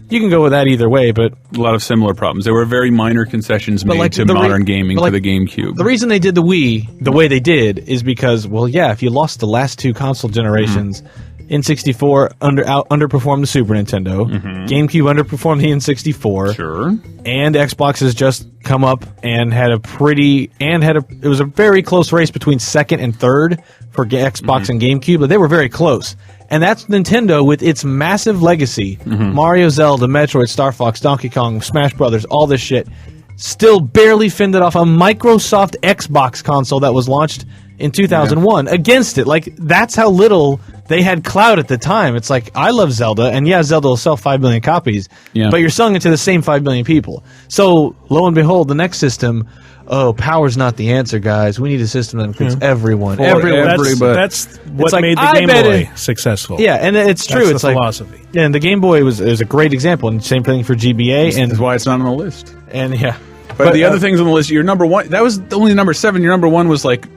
you can go with that either way. But a lot of similar problems. There were very minor concessions made to modern gaming for the GameCube. The reason they did the Wii the way they did is because, well, yeah, if you lost the last 2 console generations. N64 underperformed the Super Nintendo. GameCube underperformed the N64. Sure. And Xbox has just come up and it was a very close race between second and third for Xbox and GameCube, but they were very close. And that's Nintendo with its massive legacy. Mario, Zelda, Metroid, Star Fox, Donkey Kong, Smash Brothers, all this shit. Still barely fended off a Microsoft Xbox console that was launched in 2001 against it. Like, that's how little they had clout at the time. It's like, I love Zelda, and yeah, Zelda will sell 5 million copies, but you're selling it to the same 5 million people. So, lo and behold, the next system, power's not the answer, guys. We need a system that includes everyone. That's what made the Game Boy successful. Yeah, and it's true. That's the philosophy. Yeah, and the Game Boy was a great example, and same thing for GBA. That's why it's not on the list. And yeah. But the other things on the list, your number 1, that was only number 7. Your number 1 was like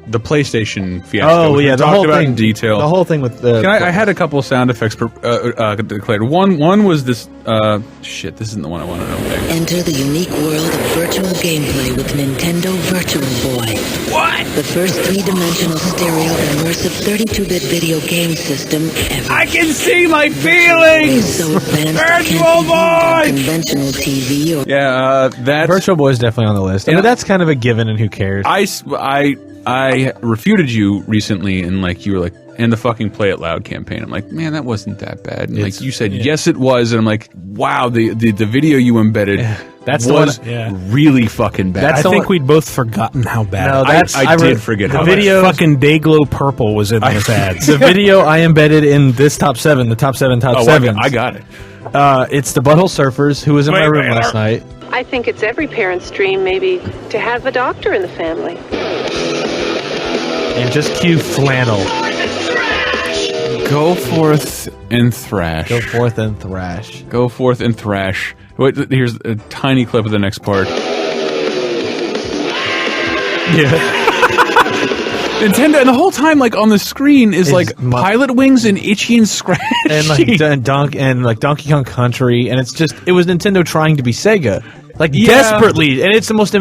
the PlayStation fiasco. Oh which yeah, we the talked whole about thing in detail. The whole thing with the. I had a couple of sound effects declared. One was this. Shit, this isn't the one I wanted to pick. Enter the unique world of virtual gameplay with Nintendo Virtual Boy. What? The first three-dimensional stereo immersive 32-bit video game system ever. I can see my feelings! It's so advanced it Virtual can't be viewed on Boy! conventional TV or Yeah, that Virtual Boy is definitely on the list. I Yeah. mean, that's kind of a given, and who cares? I refuted you recently, and like you were like, and the fucking Play It Loud campaign. I'm like, man, that wasn't that bad. And like you said, yes, it was, and I'm like, wow, the video you embedded That's the was one- really fucking bad. I the think one- we'd both forgotten how bad. No, it that's- was. I I did forget How how much video- fucking Dayglow purple was in those ads. the video I embedded in this top 7, the top 7 top Oh, 7. I got it. It's the Butthole Surfers, who was in my room last night. I think it's every parent's dream, maybe, to have a doctor in the family. And just cue flannel. Go forth and thrash. Go forth and thrash. Go forth and thrash. Wait, here's a tiny clip of the next part. Yeah. Nintendo, and the whole time, like on the screen, is like my- Pilot Wings and Itchy and Scratchy. and like Donkey Kong Country, and it's just, it was Nintendo trying to be Sega. Like desperately, and it's the most.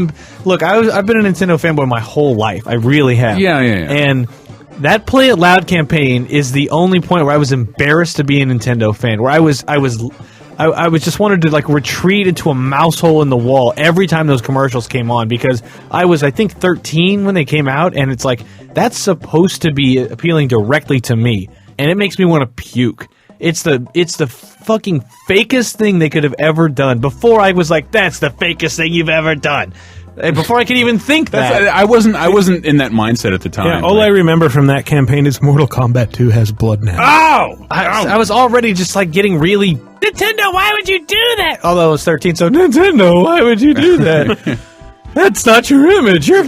Look, I've been a Nintendo fanboy my whole life. I really have. Yeah. And that Play It Loud campaign is the only point where I was embarrassed to be a Nintendo fan. Where I was just wanted to like retreat into a mouse hole in the wall every time those commercials came on, because I was, I think, 13 when they came out, and it's like that's supposed to be appealing directly to me, and it makes me want to puke. It's the fucking fakest thing they could have ever done. Before I was like, that's the fakest thing you've ever done. Before I could even think that. I wasn't in that mindset at the time. Yeah, all I remember from that campaign is Mortal Kombat 2 has blood now. Oh! I was already just like getting really, Nintendo, why would you do that? Although I was 13, so Nintendo, why would you do that? That's not your image. They're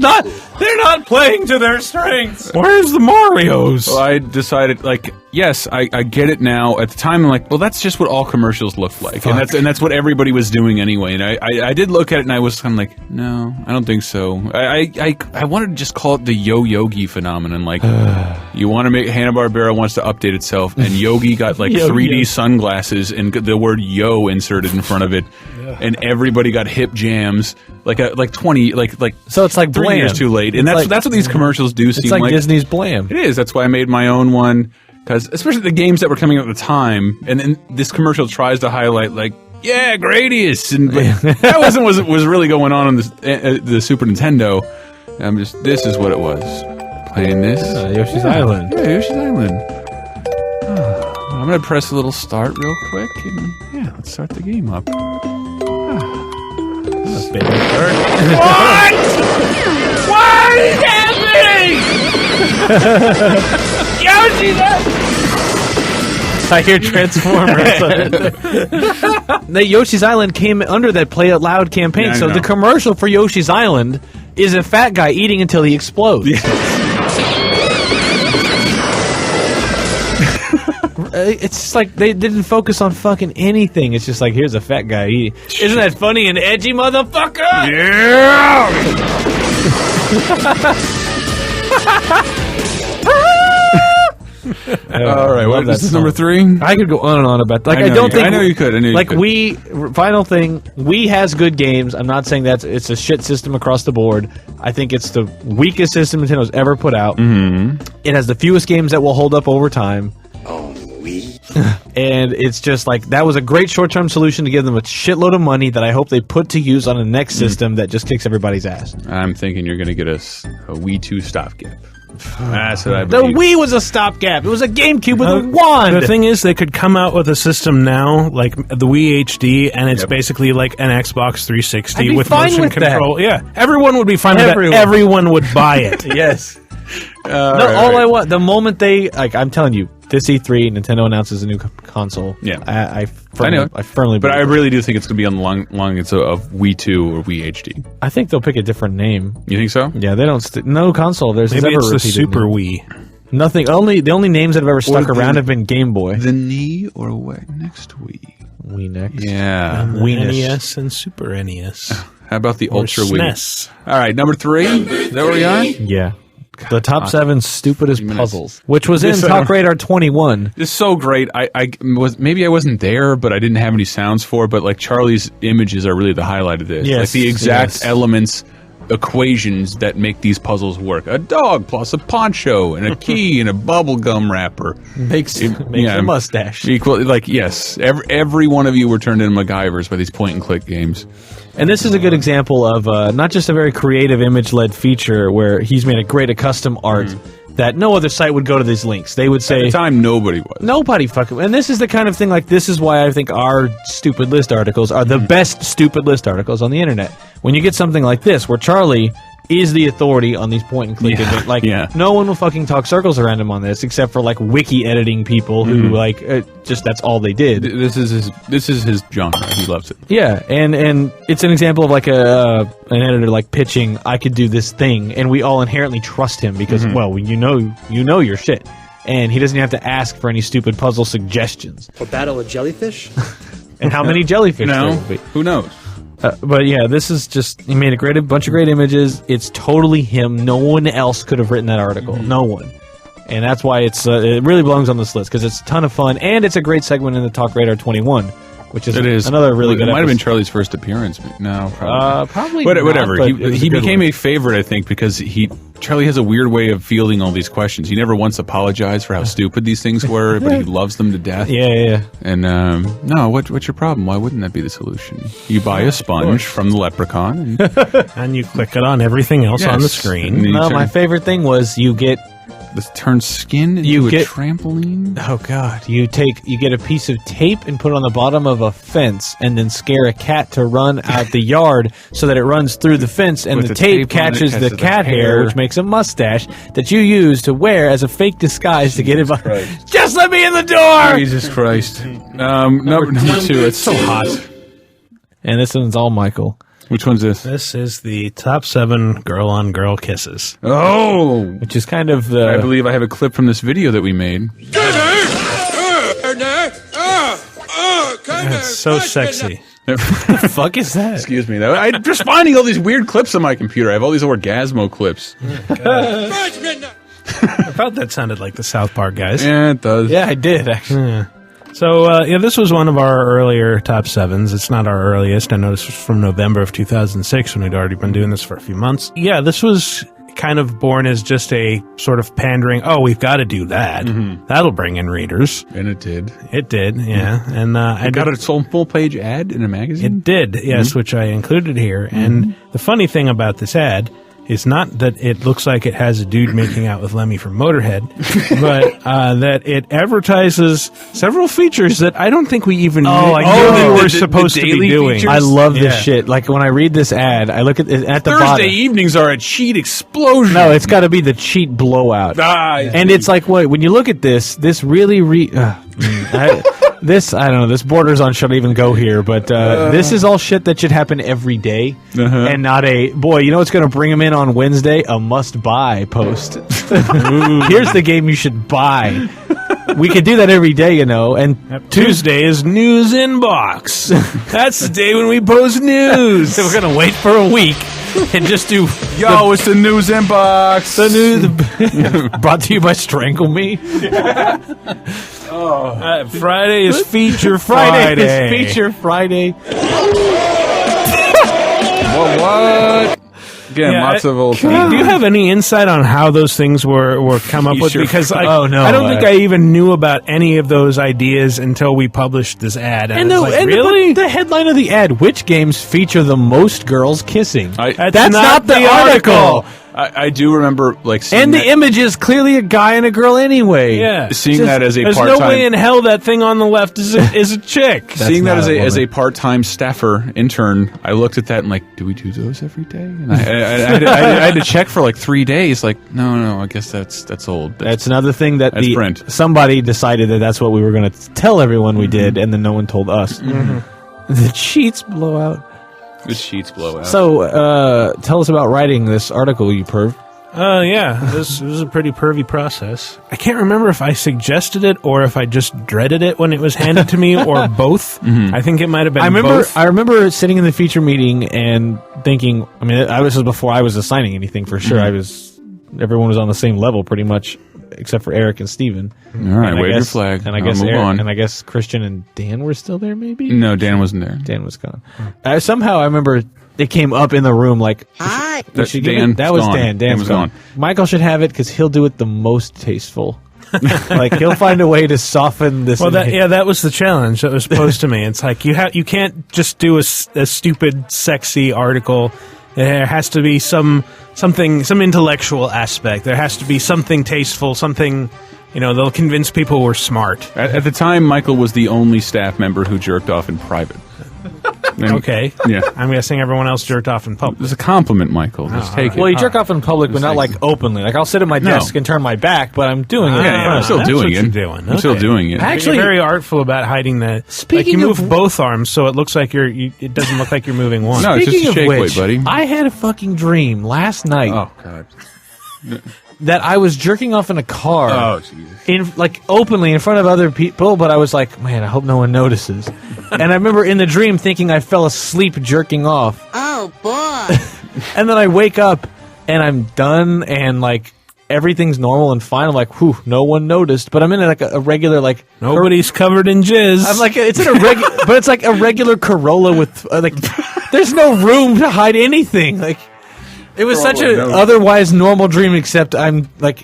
not playing to their strengths. Where's the Marios? Well, I decided, like, yes, I get it now. At the time, I'm like, well, that's just what all commercials look like, and that's what everybody was doing anyway. And I did look at it, and I was kind of like, no, I don't think so. I wanted to just call it the Yo Yogi phenomenon. Like, you want to make Hanna-Barbera wants to update itself, and Yogi got like 3D sunglasses and the word Yo inserted in front of it, and everybody got hip jams. Like 20, So it's like 3 Blam. years too late, and It's that's what these commercials do seem It's like Disney's Blam. It is. That's why I made my own one, because especially the games that were coming out at the time, and then this commercial tries to highlight like, yeah, Gradius, and that wasn't was really going on the Super Nintendo. This is what it was. Playing this. Yoshi's Island. Yeah, Yoshi's Island. I'm gonna press a little start real quick, and yeah, let's start the game up. What? What is happening? Yoshi, I hear Transformers. The Yoshi's Island came under that Play It Loud campaign, Yeah, I so know. the commercial for Yoshi's Island is a fat guy eating until he explodes. It's just like they didn't focus on fucking anything. It's just like, here's a fat guy eating. Isn't that funny and edgy, motherfucker? Yeah. All right, what is this, number 3? I could go on and on about that. Like, I know don't you- think I know you could. I know you like could. final thing. Wii has good games. I'm not saying it's a shit system across the board. I think it's the weakest system Nintendo's ever put out. Mm-hmm. It has the fewest games that will hold up over time. And it's just like, that was a great short-term solution to give them a shitload of money that I hope they put to use on a next system that just kicks everybody's ass. I'm thinking you're going to get a Wii 2 stopgap. That's what I The believe. Wii was a stopgap. It was a GameCube with a wand. The thing is, they could come out with a system now, like the Wii HD, and it's basically like an Xbox 360 I'd be with fine motion with that. control. Yeah, everyone would be fine with Everyone. that. Everyone would buy it. Yes. I want, the moment they, like, I'm telling you, this E3, Nintendo announces a new console. Yeah. I know. firmly But I believe it. really do think it's going to be on the long lines of Wii 2 or Wii HD. I think they'll pick a different name. You think so? Yeah, they don't. No console of theirs has Maybe ever it's the repeated Super name. Wii. Nothing. The only names that have ever stuck the- around have been Game Boy. The knee or what? Next Wii? Wii next. Yeah. The Weenus. NES and Super NES. How about the Or Ultra Wii? SNES. All right, number 3. Is that where we are? Yeah. The top 7 stupidest 3 minutes. puzzles, which was in TalkRadar 21. It's so great. I wasn't there, but I didn't have any sounds for it. But like Charlie's images are really the highlight of this. Yes, like the exact yes. elements, equations that make these puzzles work. A dog plus a poncho and a key and a bubble gum wrapper Makes a mustache. Equal, like yes, every one of you were turned into MacGyvers by these point and click games. And this is a good example of not just a very creative image-led feature where he's made a great custom art that no other site would go to these links. They would say... At the time, nobody was. Nobody fucking... And this is the kind of thing, like, this is why I think our stupid list articles are the best stupid list articles on the internet. When you get something like this, where Charlie is the authority on this point and click event. Like, no one will fucking talk circles around him on this, except for, like, wiki editing people who, like, just that's all they did. This is his genre. He loves it. Yeah, and it's an example of, like, an editor, like, pitching, I could do this thing, and we all inherently trust him because, well, you know your shit. And he doesn't have to ask for any stupid puzzle suggestions. For battle of jellyfish? And how many jellyfish there will be. Who knows? But yeah, this is just, he made a bunch of great images. It's totally him. No one else could have written that article. No one. And that's why it really belongs on this list, because it's a ton of fun, and it's a great segment in the TalkRadar 21, which is another really good It might have been episode. Charlie's first appearance. No, probably whatever. not, but He became a favorite, I think, because Charlie has a weird way of fielding all these questions. He never once apologized for how stupid these things were, but he loves them to death. Yeah. And no, what's your problem? Why wouldn't that be the solution? You buy a sponge from the leprechaun, and you click it on everything else on the screen. No, my favorite thing was you get turn skin into a trampoline. Oh god! You get a piece of tape and put it on the bottom of a fence, and then scare a cat to run out the yard so that it runs through the fence, and With the the tape tape on it, catches the catches cat the hair, hair. which makes a mustache that you use to wear as a fake disguise to get it. Just let me in the door. Jesus Christ! Number 2. It's so hot. And this one's all Michael. Which one's this? This is the top 7 girl-on-girl kisses. Oh! Which is kind of I believe I have a clip from this video that we made. It's so sexy. What the fuck is that? Excuse me. I'm just finding all these weird clips on my computer. I have all these Orgasmo clips. I thought that sounded like the South Park guys. Yeah, it does. Yeah, I did, actually. Yeah. So, this was one of our earlier top 7s. It's not our earliest. I know this was from November of 2006 when we'd already been doing this for a few months. Yeah, this was kind of born as just a sort of pandering, we've got to do that. That'll bring in readers. And it did. It did, yeah. And I got a full-page ad in a magazine? It did, yes, which I included here. And the funny thing about this ad is not that it looks like it has a dude making out with Lemmy from Motorhead, but that it advertises several features that I don't think we even knew we were supposed to be doing. Features? I love this shit. Like, when I read this ad, I look at the Thursday bottom. evenings are a cheat explosion. No, it's got to be the cheat blowout. And it's like, when you look at this really I don't know, this borders on should I even go here, but this is all shit that should happen every day, and not boy, you know what's going to bring him in on Wednesday? A must-buy post. Here's the game you should buy. We could do that every day, and Tuesday is news inbox. That's the day when we post news. So we're going to wait for a week and just do... it's the news inbox. The news... brought to you by Strangle Me. Friday is Feature Friday Friday. is Feature Friday. What? Again, lots of old Do you have any insight on how those things were come up with? Because I don't think I even knew about any of those ideas until we published this ad. And really? the headline of the ad, which games feature the most girls kissing? That's not the article. I do remember, seeing and the image is clearly a guy and a girl anyway. Yeah, seeing that as a there's part-time. no way in hell that thing on the left is a chick. Seeing that as a part-time staffer intern, I looked at that and do we do those every day? And I had to check for 3 days. No, I guess that's old. That's another thing that Brent. Somebody decided that's what we were going to tell everyone we did, and then no one told us. The sheets blow out. The sheets blow out. So, tell us about writing this article, you perv. Yeah, this was a pretty pervy process. I can't remember if I suggested it or if I just dreaded it when it was handed to me, or both. I think it might have been both. I remember sitting in the feature meeting and thinking, this was before I was assigning anything for sure. I was everyone was on the same level pretty much, except for Eric and Steven. All right, And I wave your guess- flag. And I I'll guess move Eric, on. and I guess Christian and Dan were still there. Maybe No, Dan wasn't there. Dan was gone. Somehow I remember they came up in the room like. That's Should give Dan. it- that was gone. Dan. Dan's was gone. Michael should have it because he'll do it the most tasteful. Like he'll find a way to soften this. Well, that was the challenge that was posed to me. It's like you can't just do a stupid, sexy article. There has to be some intellectual aspect. There has to be something tasteful, something, they'll convince people we're smart. At the time, Michael was the only staff member who jerked off in private. And- Okay. Yeah. I'm guessing everyone else jerked off in It public. was a compliment, Michael. Just take it. Well, you jerk off in public, but not like openly. Like I'll sit at my desk and turn my back, but I'm doing it. Yeah, I'm still That's doing what it. you're doing. I'm still Okay. doing it. Actually, you're very artful about hiding the. Speaking you of- move both arms, so it looks like it doesn't look like you're moving one. No, it's just Speaking a of shake which, weight, buddy. I had a fucking dream last night Oh God. that I was jerking off in a car. Oh Jesus. Openly in front of other people, but I was like, man, I hope no one notices. And I remember in the dream thinking I fell asleep jerking off. Oh, boy. And then I wake up and I'm done and like everything's normal and fine. I'm like, whew, no one noticed. But I'm in like a regular like Nobody's covered in jizz. I'm like it's in a but it's like a regular Corolla with like there's no room to hide anything. Like it was such a otherwise normal dream, except I'm like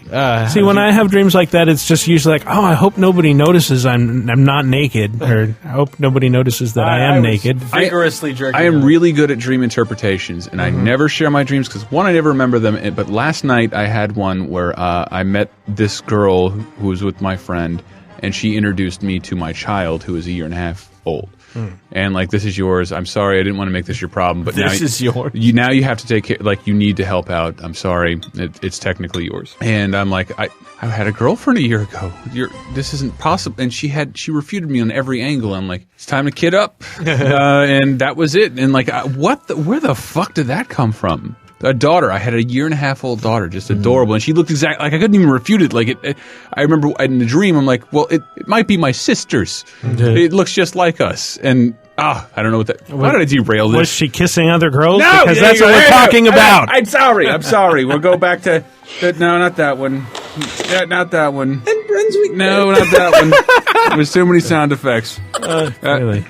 See, when I have dreams like that, it's just usually like, oh, I hope nobody notices I'm not naked, or I hope nobody notices that I am naked. vigorously jerking. I am really good at dream interpretations, and I never share my dreams because one, I never remember them. But last night I had one where I met this girl who was with my friend, and she introduced me to my child who is a year and a half old. And like, this is yours. I'm sorry, I didn't want to make this your problem, but This is yours. Now you have to take care. Like, you need to help out. I'm sorry, it's technically yours. And I'm like, I had a girlfriend a year ago. This isn't possible. And she refuted me on every angle. I'm like, it's time to kid up. And that was it. And like, where the fuck did that come from? A daughter. I had a year and a half old daughter, just adorable, and she looked exactly like I couldn't even refute it. Like I remember in the dream, I'm like, well, it might be my sister's. It looks just like us, and I don't know what that. Why did I derail this? Was she kissing other girls? No, because that's what we're talking about. I'm sorry. We'll go back to. No, not that one. Not that one. And Brunswick. No, not that one. There's too many sound effects. Really?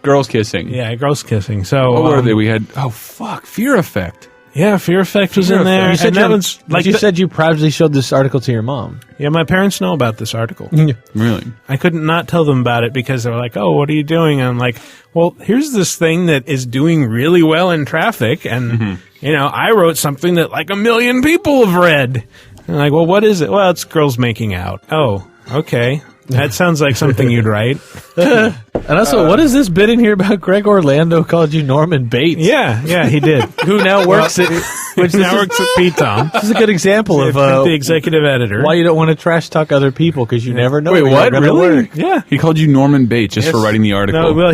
Girls kissing. Yeah, girls kissing. So What were they? We had Fear Effect. Yeah, Fear Effect was in there. You said and that was like you said you proudly showed this article to your mom. Yeah, my parents know about this article. Really? I couldn't not tell them about it because they were like, "Oh, what are you doing?" And I'm like, "Well, here's this thing that is doing really well in traffic, and I wrote something that like 1 million people have read." And I'm like, "Well, what is it?" "Well, it's girls making out." "Oh, okay." That sounds like something you'd write. And also, what is this bit in here about Greg Orlando called you Norman Bates? Yeah, he did. Who now works at Which now works at P-Tom. This is a good example of the executive editor. why you don't want to trash talk other people because you never know. Wait, where you're what? gonna Really? work. Yeah. He called you Norman Bates just for writing the article. No, well,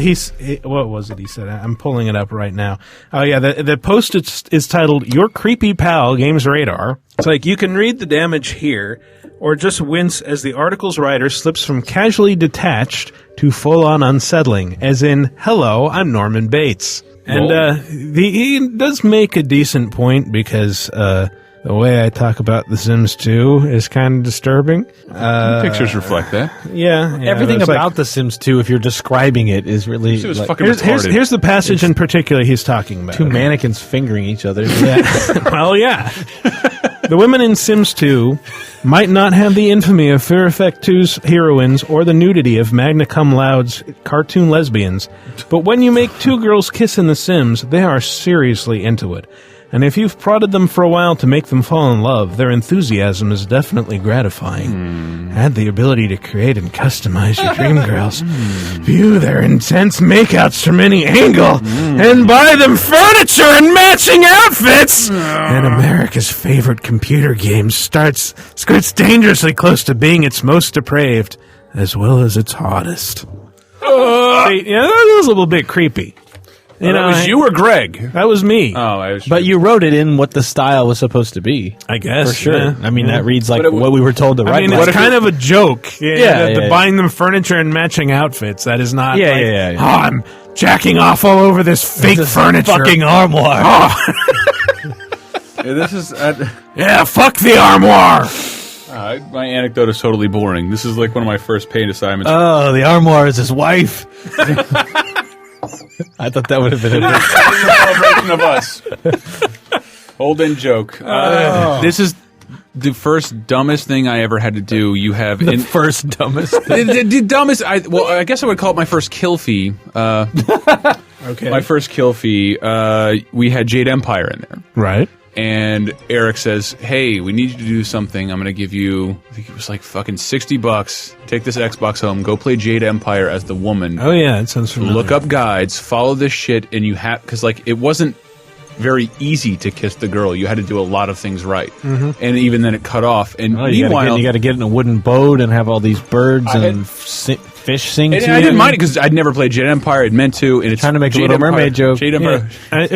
what was it he said? I'm pulling it up right now. Oh, yeah, the post is titled, Your Creepy Pal Games Radar. It's like, you can read the damage here, or just wince as the article's writer slips from casually detached to full-on unsettling, as in, hello, I'm Norman Bates. And he does make a decent point, because the way I talk about The Sims 2 is kind of disturbing. Pictures reflect that. Yeah. Everything it's about like, The Sims 2, if you're describing it, is really It was like, fucking here's retarded. the passage in particular he's talking about. two mannequins fingering each other. Well, yeah. The women in Sims 2 might not have the infamy of Fear Effect 2's heroines or the nudity of Magna Cum Laude's cartoon lesbians, but when you make two girls kiss in The Sims, they are seriously into it. And if you've prodded them for a while to make them fall in love, their enthusiasm is definitely gratifying. Add the ability to create and customize your dream girls, view their intense makeouts from any angle, and buy them furniture and matching outfits, and America's favorite computer game skirts dangerously close to being its most depraved, as well as its hottest. See, that was a little bit creepy. That was you or Greg? That was me. Oh, But you wrote it in what the style was supposed to be. I guess. For sure. Yeah. I mean, that reads like But what we were told to write. I mean, it's kind of a joke. Yeah, buying them furniture and matching outfits. That is not Yeah, like, yeah. oh, I'm jacking off all over this fake furniture. fucking armoire. This is Yeah, fuck the armoire. my anecdote is totally boring. This is like one of my first paid assignments. Oh, the armoire is his wife. I thought that would have been a celebration of us. Hold in joke. This is the first dumbest thing I ever had to do. You have the first dumbest. The dumbest. I guess I would call it my first kill fee. Okay. My first kill fee. We had Jade Empire in there, Right. and Eric says, "Hey, we need you to do something. I'm going to give you. I think it was like fucking $60. Take this Xbox home. Go play Jade Empire as the woman. Oh yeah, it sounds familiar. Look up guides. Follow this shit, and you have because like it wasn't." Very easy to kiss the girl. You had to do a lot of things right, and even then it cut off. And meanwhile, you got to get in a wooden boat and have all these birds and fish sing to you. I didn't mind it because I'd never played Jade Empire. I'd meant to, and it's trying to make a Jade Little Empire, Mermaid joke. Jade Empire. Yeah.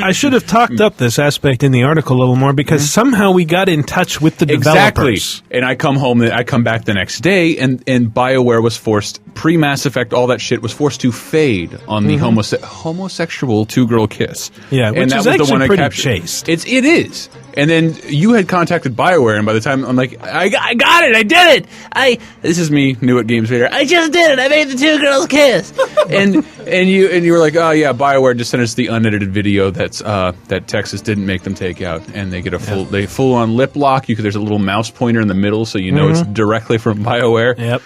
I should have talked up this aspect in the article a little more because somehow we got in touch with the developers. Exactly. And I come back the next day, and BioWare was forced, pre-Mass Effect, all that shit was forced to fade on the homosexual two-girl kiss. Yeah, and which that is was the actually one I pretty captured. chaste. It is. And then you had contacted BioWare, and by the time I'm like, I got it, I did it. This is me, new at Games Radar. I just did it. I made the two girls kiss. and you were like, oh yeah, BioWare just sent us the unedited video that Texas didn't make them take out, and they get a full on lip lock. There's a little mouse pointer in the middle, so you know it's directly from BioWare. Yep.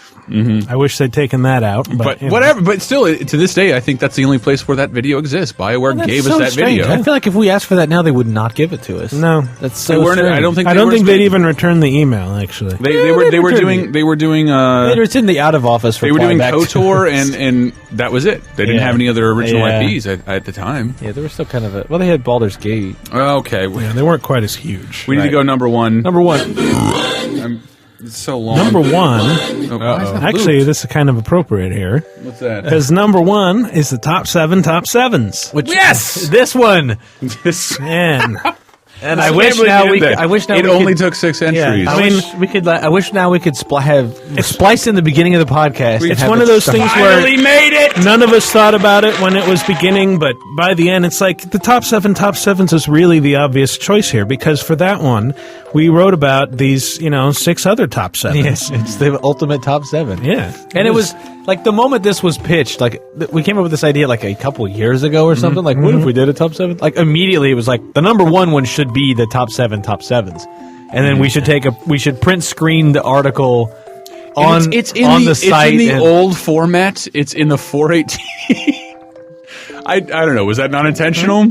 I wish they'd taken that out, but whatever. But still, to this day, I think that's the only place where that video exists. BioWare gave us that video. I feel like if we asked for that now, they would not give it to us. No, that's so strange. I don't think they'd even return the email. Actually, they were doing. It's in the out of office. They were doing KOTOR, and that was it. They didn't have any other original IPs at the time. Yeah, they were still kind of well, they had Baldur's Gate. Okay, they weren't quite as huge. We need to go number one. Number one. It's so long. Number one. Actually, this is kind of appropriate here. What's that? Because number one is the top sevens. Which yes, this one. Man. And I wish now we it only took 6 entries. Yeah, I wish now we could have spliced in the beginning of the podcast. It's one of those things where made it. None of us thought about it when it was beginning, but by the end, it's like the top sevens is really the obvious choice here because for that one, we wrote about these, 6 other top sevens. Yes, it's the ultimate top 7. Yeah, and it was like the moment this was pitched, like we came up with this idea like a couple years ago or something. Like, what if we did a top 7? Like immediately, it was like the number one should be the top 7 top sevens, and then we should print screen the article on the site. It's in the old format. It's in the 418. I don't know. Was that not intentional?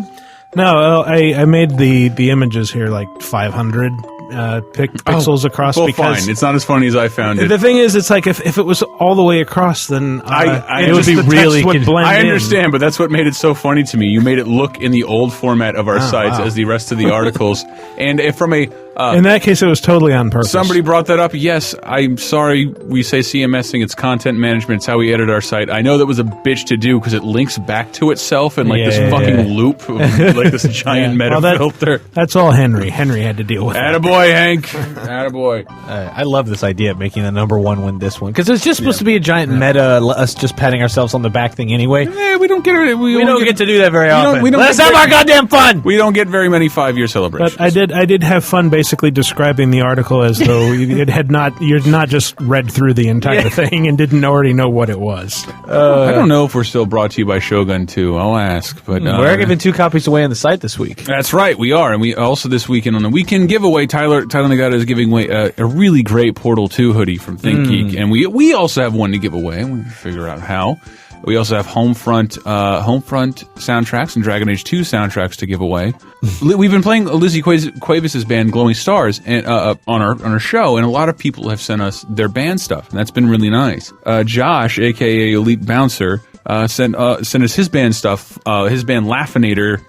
No, I made the images here like 500 pixels across. Well, because fine. It's not as funny as I found it. The thing is, it's like if it was all the way across, then it would be really. I understand, but that's what made it so funny to me. You made it look in the old format of our sites as the rest of the articles, and from a. In that case, it was totally on purpose. Somebody brought that up. Yes, I'm sorry. We say CMSing. It's content management. It's how we edit our site. I know that was a bitch to do because it links back to itself in this fucking loop, of, like this giant meta filter. That's all Henry. Henry had to deal with. Attaboy, Hank. Attaboy. I love this idea of making the number one win this one because it's just supposed to be a giant meta. Us just patting ourselves on the back thing anyway. Yeah, we don't get it. We don't get to do that very often. Let's have our goddamn fun. We don't get very many 5-year celebrations. But I did have fun basically describing the article as though you'd not just read through the entire thing and didn't already know what it was. I don't know if we're still brought to you by Shogun 2. I'll ask, but we're giving 2 copies away on the site this week. That's right, we are, and we also this weekend on the weekend giveaway. Tyler Nagata is giving away a really great Portal 2 hoodie from ThinkGeek, and we also have one to give away. We figure out how. We also have Homefront soundtracks and Dragon Age 2 soundtracks to give away. We've been playing Lizzie Cuevas' band Glowing Stars and, on our show, and a lot of people have sent us their band stuff, and that's been really nice. Josh, aka Elite Bouncer, sent us his band stuff. His band Laughinator,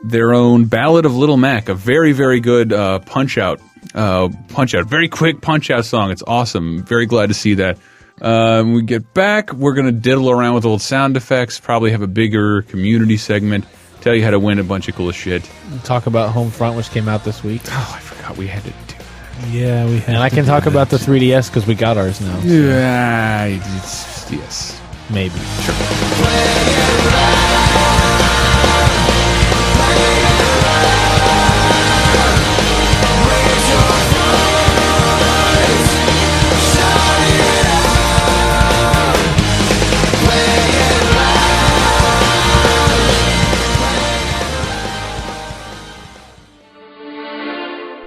their own Ballad of Little Mac, a very, very good punch-out, very quick punch-out song. It's awesome. Very glad to see that. When we get back, we're going to diddle around with old sound effects, probably have a bigger community segment, tell you how to win a bunch of cool shit. Talk about Homefront, which came out this week. Oh, I forgot we had to do that. Yeah, we had And I can talk about the 3DS because we got ours now. So. Yeah, yes. Maybe. Sure.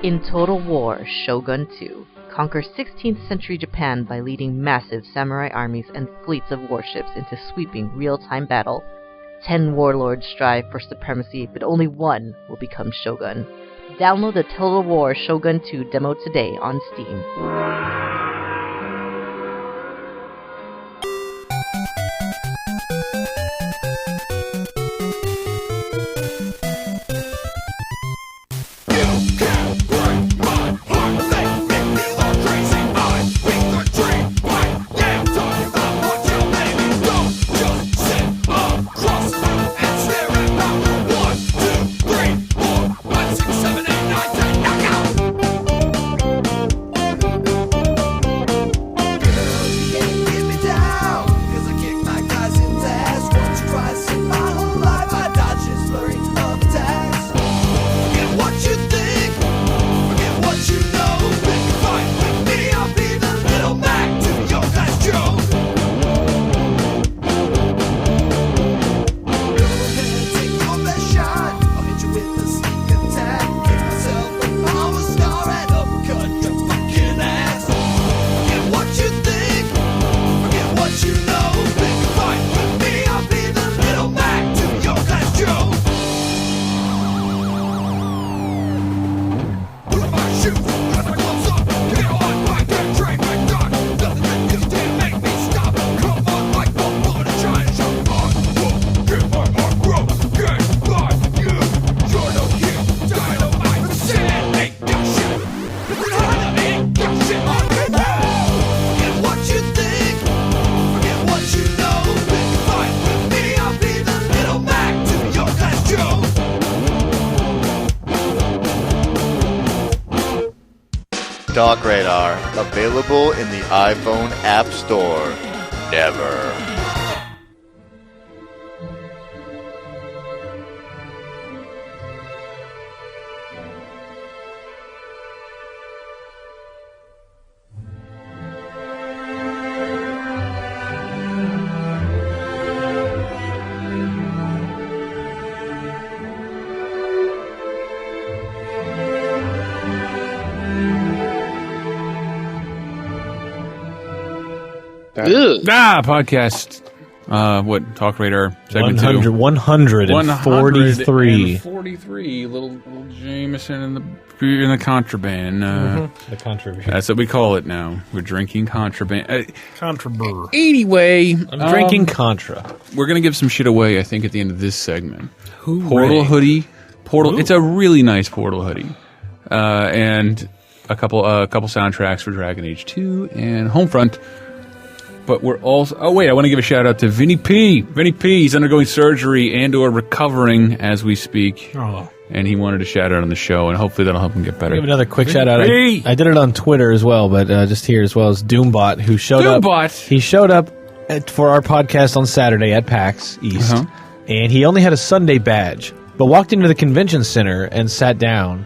In Total War Shogun 2, conquer 16th century Japan by leading massive samurai armies and fleets of warships into sweeping real-time battle. 10 warlords strive for supremacy, but only one will become shogun. Download the Total War Shogun 2 demo today on Steam. TalkRadar, available in the iPhone App Store. Never. Podcast. What? TalkRadar segment 2. 143. 143. Little Jameson in the contraband. The contraband. That's what we call it now. We're drinking contraband. Contraband. Anyway, I'm drinking Contra. We're gonna give some shit away, I think, at the end of this segment. Hooray. Portal hoodie. Portal. Ooh. It's a really nice Portal hoodie, and a couple soundtracks for Dragon Age 2 and Homefront. But we're also... Oh, wait, I want to give a shout-out to Vinny P. Vinny P. He's undergoing surgery and or recovering as we speak. Oh. And he wanted a shout-out on the show, and hopefully that'll help him get better. Give another quick shout-out. I did it on Twitter as well, but just here as well as Doombot, who showed up. He showed up for our podcast on Saturday at PAX East, and he only had a Sunday badge, but walked into the convention center and sat down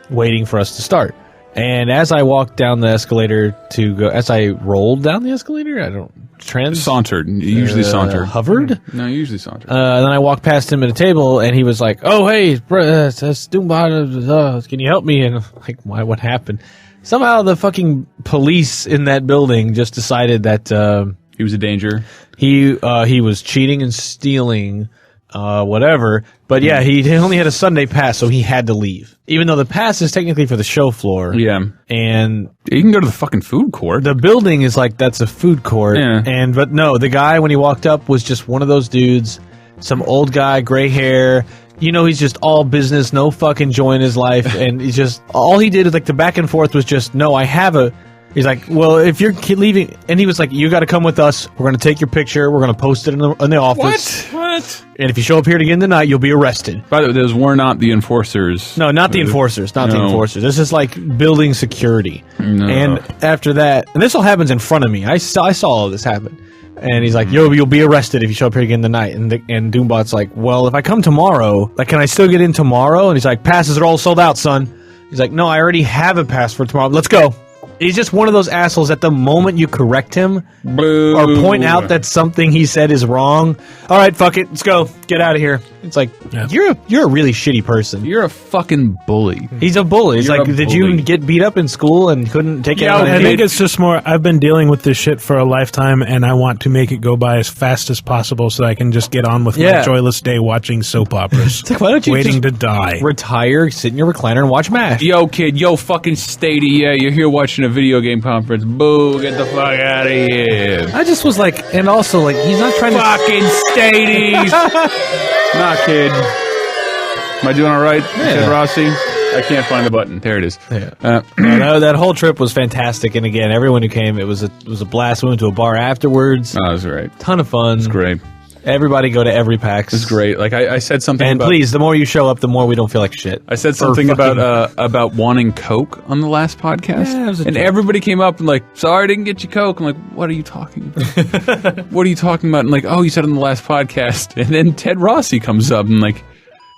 waiting for us to start. And as I walked down the escalator to go, as I rolled down the escalator, sauntered. Usually sauntered. Hovered? No, usually sauntered. Then I walked past him at a table, and he was like, "Oh, hey, that's Doombot, can you help me?" And I'm like, "Why? What happened?" Somehow the fucking police in that building just decided that he was a danger. He was cheating and stealing. Whatever. But yeah, he only had a Sunday pass, so he had to leave. Even though the pass is technically for the show floor. Yeah. And you can go to the fucking food court. The building is like, that's a food court. Yeah. But no, the guy, when he walked up, was just one of those dudes, some old guy, gray hair. You know, he's just all business, no fucking joy in his life. And he's just, all he did is like the back and forth was just, no, I have a... He's like, well, if you're leaving, and he was like, you got to come with us. We're going to take your picture. We're going to post it in the office. What? And if you show up here again tonight, you'll be arrested. By the way, those were not the enforcers. No, not the enforcers. Not the enforcers. This is like building security. No. And after that, and this all happens in front of me. I saw all of this happen. And he's like, yo, you'll be arrested if you show up here again tonight. And Doombot's like, well, if I come tomorrow, like, can I still get in tomorrow? And he's like, passes are all sold out, son. He's like, no, I already have a pass for tomorrow. Let's go. He's just one of those assholes that the moment you correct him Boo. or point out that something he said is wrong, all right, fuck it, let's go, get out of here. It's like, you're a really shitty person. You're a fucking bully. He's a bully. It's You're like, a did bully. you get beat up in school and couldn't take it out? I think it's just more, I've been dealing with this shit for a lifetime, and I want to make it go by as fast as possible so I can just get on with my joyless day watching soap operas. It's like, why don't you waiting just to die? Retire, sit in your recliner, and watch MASH. Yo, kid, yo, fucking Stadia, you're here watching a video game conference. Boo, get the fuck out of here. I just was like, and also, like, he's not trying fucking Stadies. Nah, kid. Am I doing all right, Ted Rossi? I can't find the button. There it is. Yeah. That whole trip was fantastic, and again, everyone who came, it was a blast. We went to a bar afterwards. Oh, that was great. Ton of fun. It's great. Everybody go to every PAX. It's great. Like I said something, and about, please, the more you show up, the more we don't feel like shit. I said something about wanting Coke on the last podcast, and everybody came up and like, sorry, I didn't get you Coke. I'm like, what are you talking about? What are you talking about? And like, oh, you said on the last podcast, and then Ted Rossi comes up and like,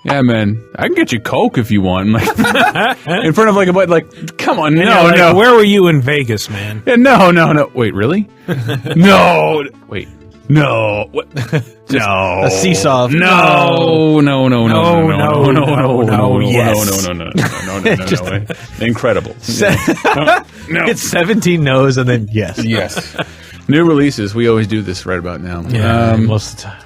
yeah, man, I can get you Coke if you want. Like, in front of like a butt, like, come on, no. Where were you in Vegas, man? Yeah, no. Wait, really? No. Wait. No. What? No. A seesaw. No. Yes. No. Incredible. No. It's 17 no's and then yes. Yes. New releases. We always do this right about now. Yeah, most of the time.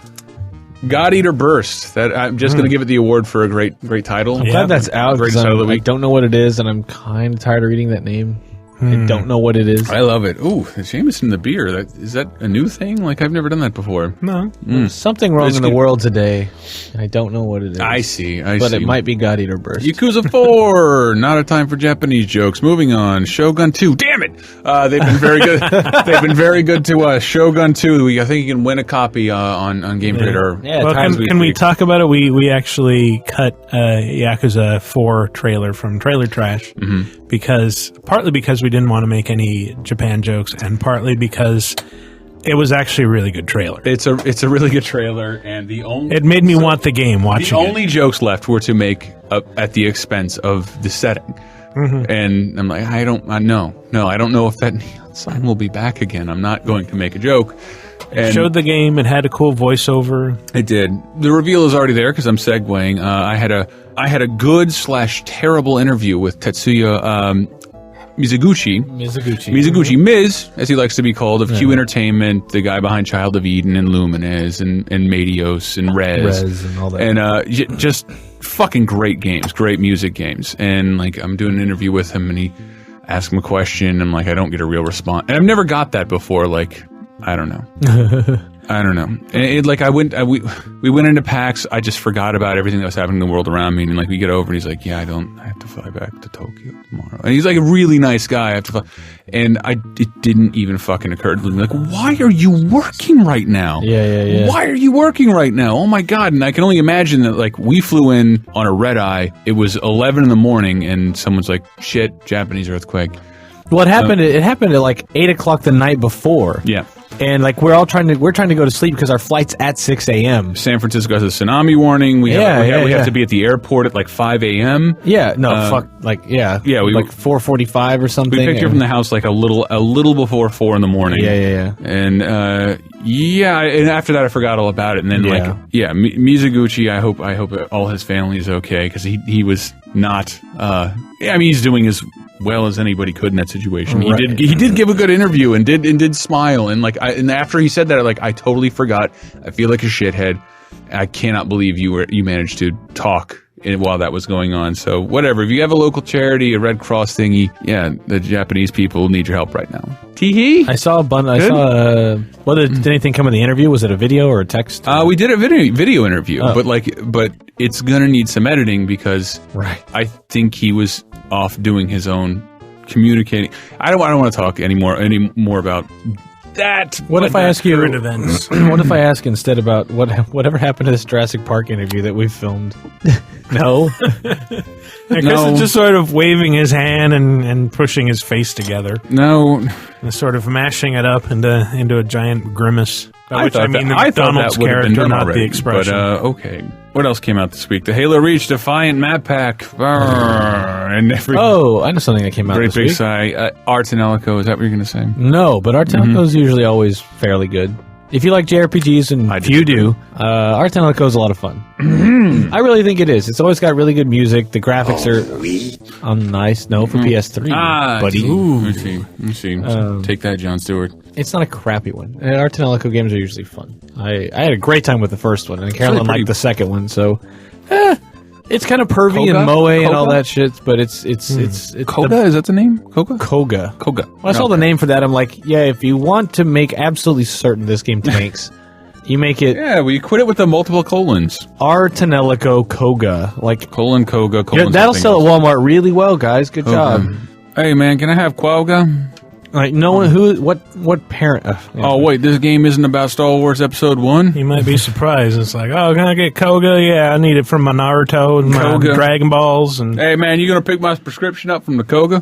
God Eater Burst. That I'm just going to give it the award for a great title. I'm glad that's out. Great title of the I week. don't know what it is, and I'm kind of tired of reading that name. I don't know what it is. I love it. Ooh, Jameson the beer. Is that a new thing? Like, I've never done that before. No. There's something wrong in the world today, and I don't know what it is. I see. But it might be God Eater Burst. Yakuza 4. Not a time for Japanese jokes. Moving on. Shogun 2. Damn it! They've been very good. They've been very good to us. Shogun 2. I think you can win a copy on GameTrader. Yeah. Well, can we talk about it? We actually cut Yakuza 4 trailer from Trailer Trash partly because we didn't want to make any Japan jokes, and partly because it was actually a really good trailer. It's a really good trailer, and it made me want the game watching. The only jokes left were to make at the expense of the setting. And I'm like, I don't know if that neon sign will be back again. I'm not going to make a joke. It showed the game. It had a cool voiceover. It did. The reveal is already there because I'm segueing. I had a good / terrible interview with Tetsuya Mizuguchi, Miz, as he likes to be called, of Q Entertainment, the guy behind Child of Eden and Lumines and Medios and Rez and all that. And just fucking great games, great music games. And like, I'm doing an interview with him, and he asks him a question, and like, I don't get a real response. And I've never got that before. Like, I don't know. And we went into PAX. I just forgot about everything that was happening in the world around me. And like, we get over, and he's like, yeah, I have to fly back to Tokyo tomorrow. And he's like a really nice guy. I have to fly. And it didn't even fucking occur to me. Like, why are you working right now? Yeah. Why are you working right now? Oh my God. And I can only imagine that, like, we flew in on a red eye. It was 11 in the morning, and someone's like, shit, Japanese earthquake. Well, it happened at like 8 o'clock the night before. Yeah. And like, we're trying to go to sleep because our flight's at 6 a.m. San Francisco has a tsunami warning. We have to be at the airport at like 5 a.m. Yeah, no, Yeah, we like 4:45 or something. We picked her from the house like a little before 4 in the morning. Yeah. And and after that I forgot all about it. And then Mizuguchi, I hope all his family is okay, because he was not. He's doing as well as anybody could in that situation. Right. He did give a good interview and did smile, and like and after he said that, I totally forgot. I feel like a shithead. I cannot believe you managed to talk while that was going on. So whatever. If you have a local charity, a Red Cross thingy, the Japanese people need your help right now. Tee-hee. I saw did anything come in the interview? Was it a video or a text? We did a video interview, but it's gonna need some editing because I think he was off doing his own communicating. I don't want to talk any more about that. What if I ask you? Current events. What if I ask instead about whatever happened to this Jurassic Park interview that we filmed? No. Chris is just sort of waving his hand and pushing his face together. No. And sort of mashing it up into a giant grimace. By which I mean the McDonald's character, not already, the expression. But okay. What else came out this week? The Halo Reach Defiant Map Pack. And every I know something that came out great this big week. sigh. Art and Elko, is that what you're going to say? No, but Art and Elko is usually always fairly good. If you like JRPGs, and if you do, Art and Elko is a lot of fun. I really think it is. It's always got really good music. The graphics are nice. No, for PS3, buddy. Let's see. Take that, Jon Stewart. It's not a crappy one. And Art and Elko games are usually fun. I had a great time with the first one, and Carolyn liked the second one, so... it's kind of pervy and moe and all that shit, but it's Koga, is that the name? Koga. When I saw the name for that, I'm like, yeah, if you want to make absolutely certain this game tanks, you make it... Yeah, we quit it with the multiple colons. Artanelico Koga. Like, colon Koga, colon that'll sell at Walmart really well, guys. Good job. Hey, man, can I have Quagga? Like, no one what parent... Oh, wait, this game isn't about Star Wars Episode 1? You might be surprised. It's like, oh, can I get Koga? Yeah, I need it from my Naruto and my Dragon Balls. And hey, man, you going to pick my prescription up from the Koga?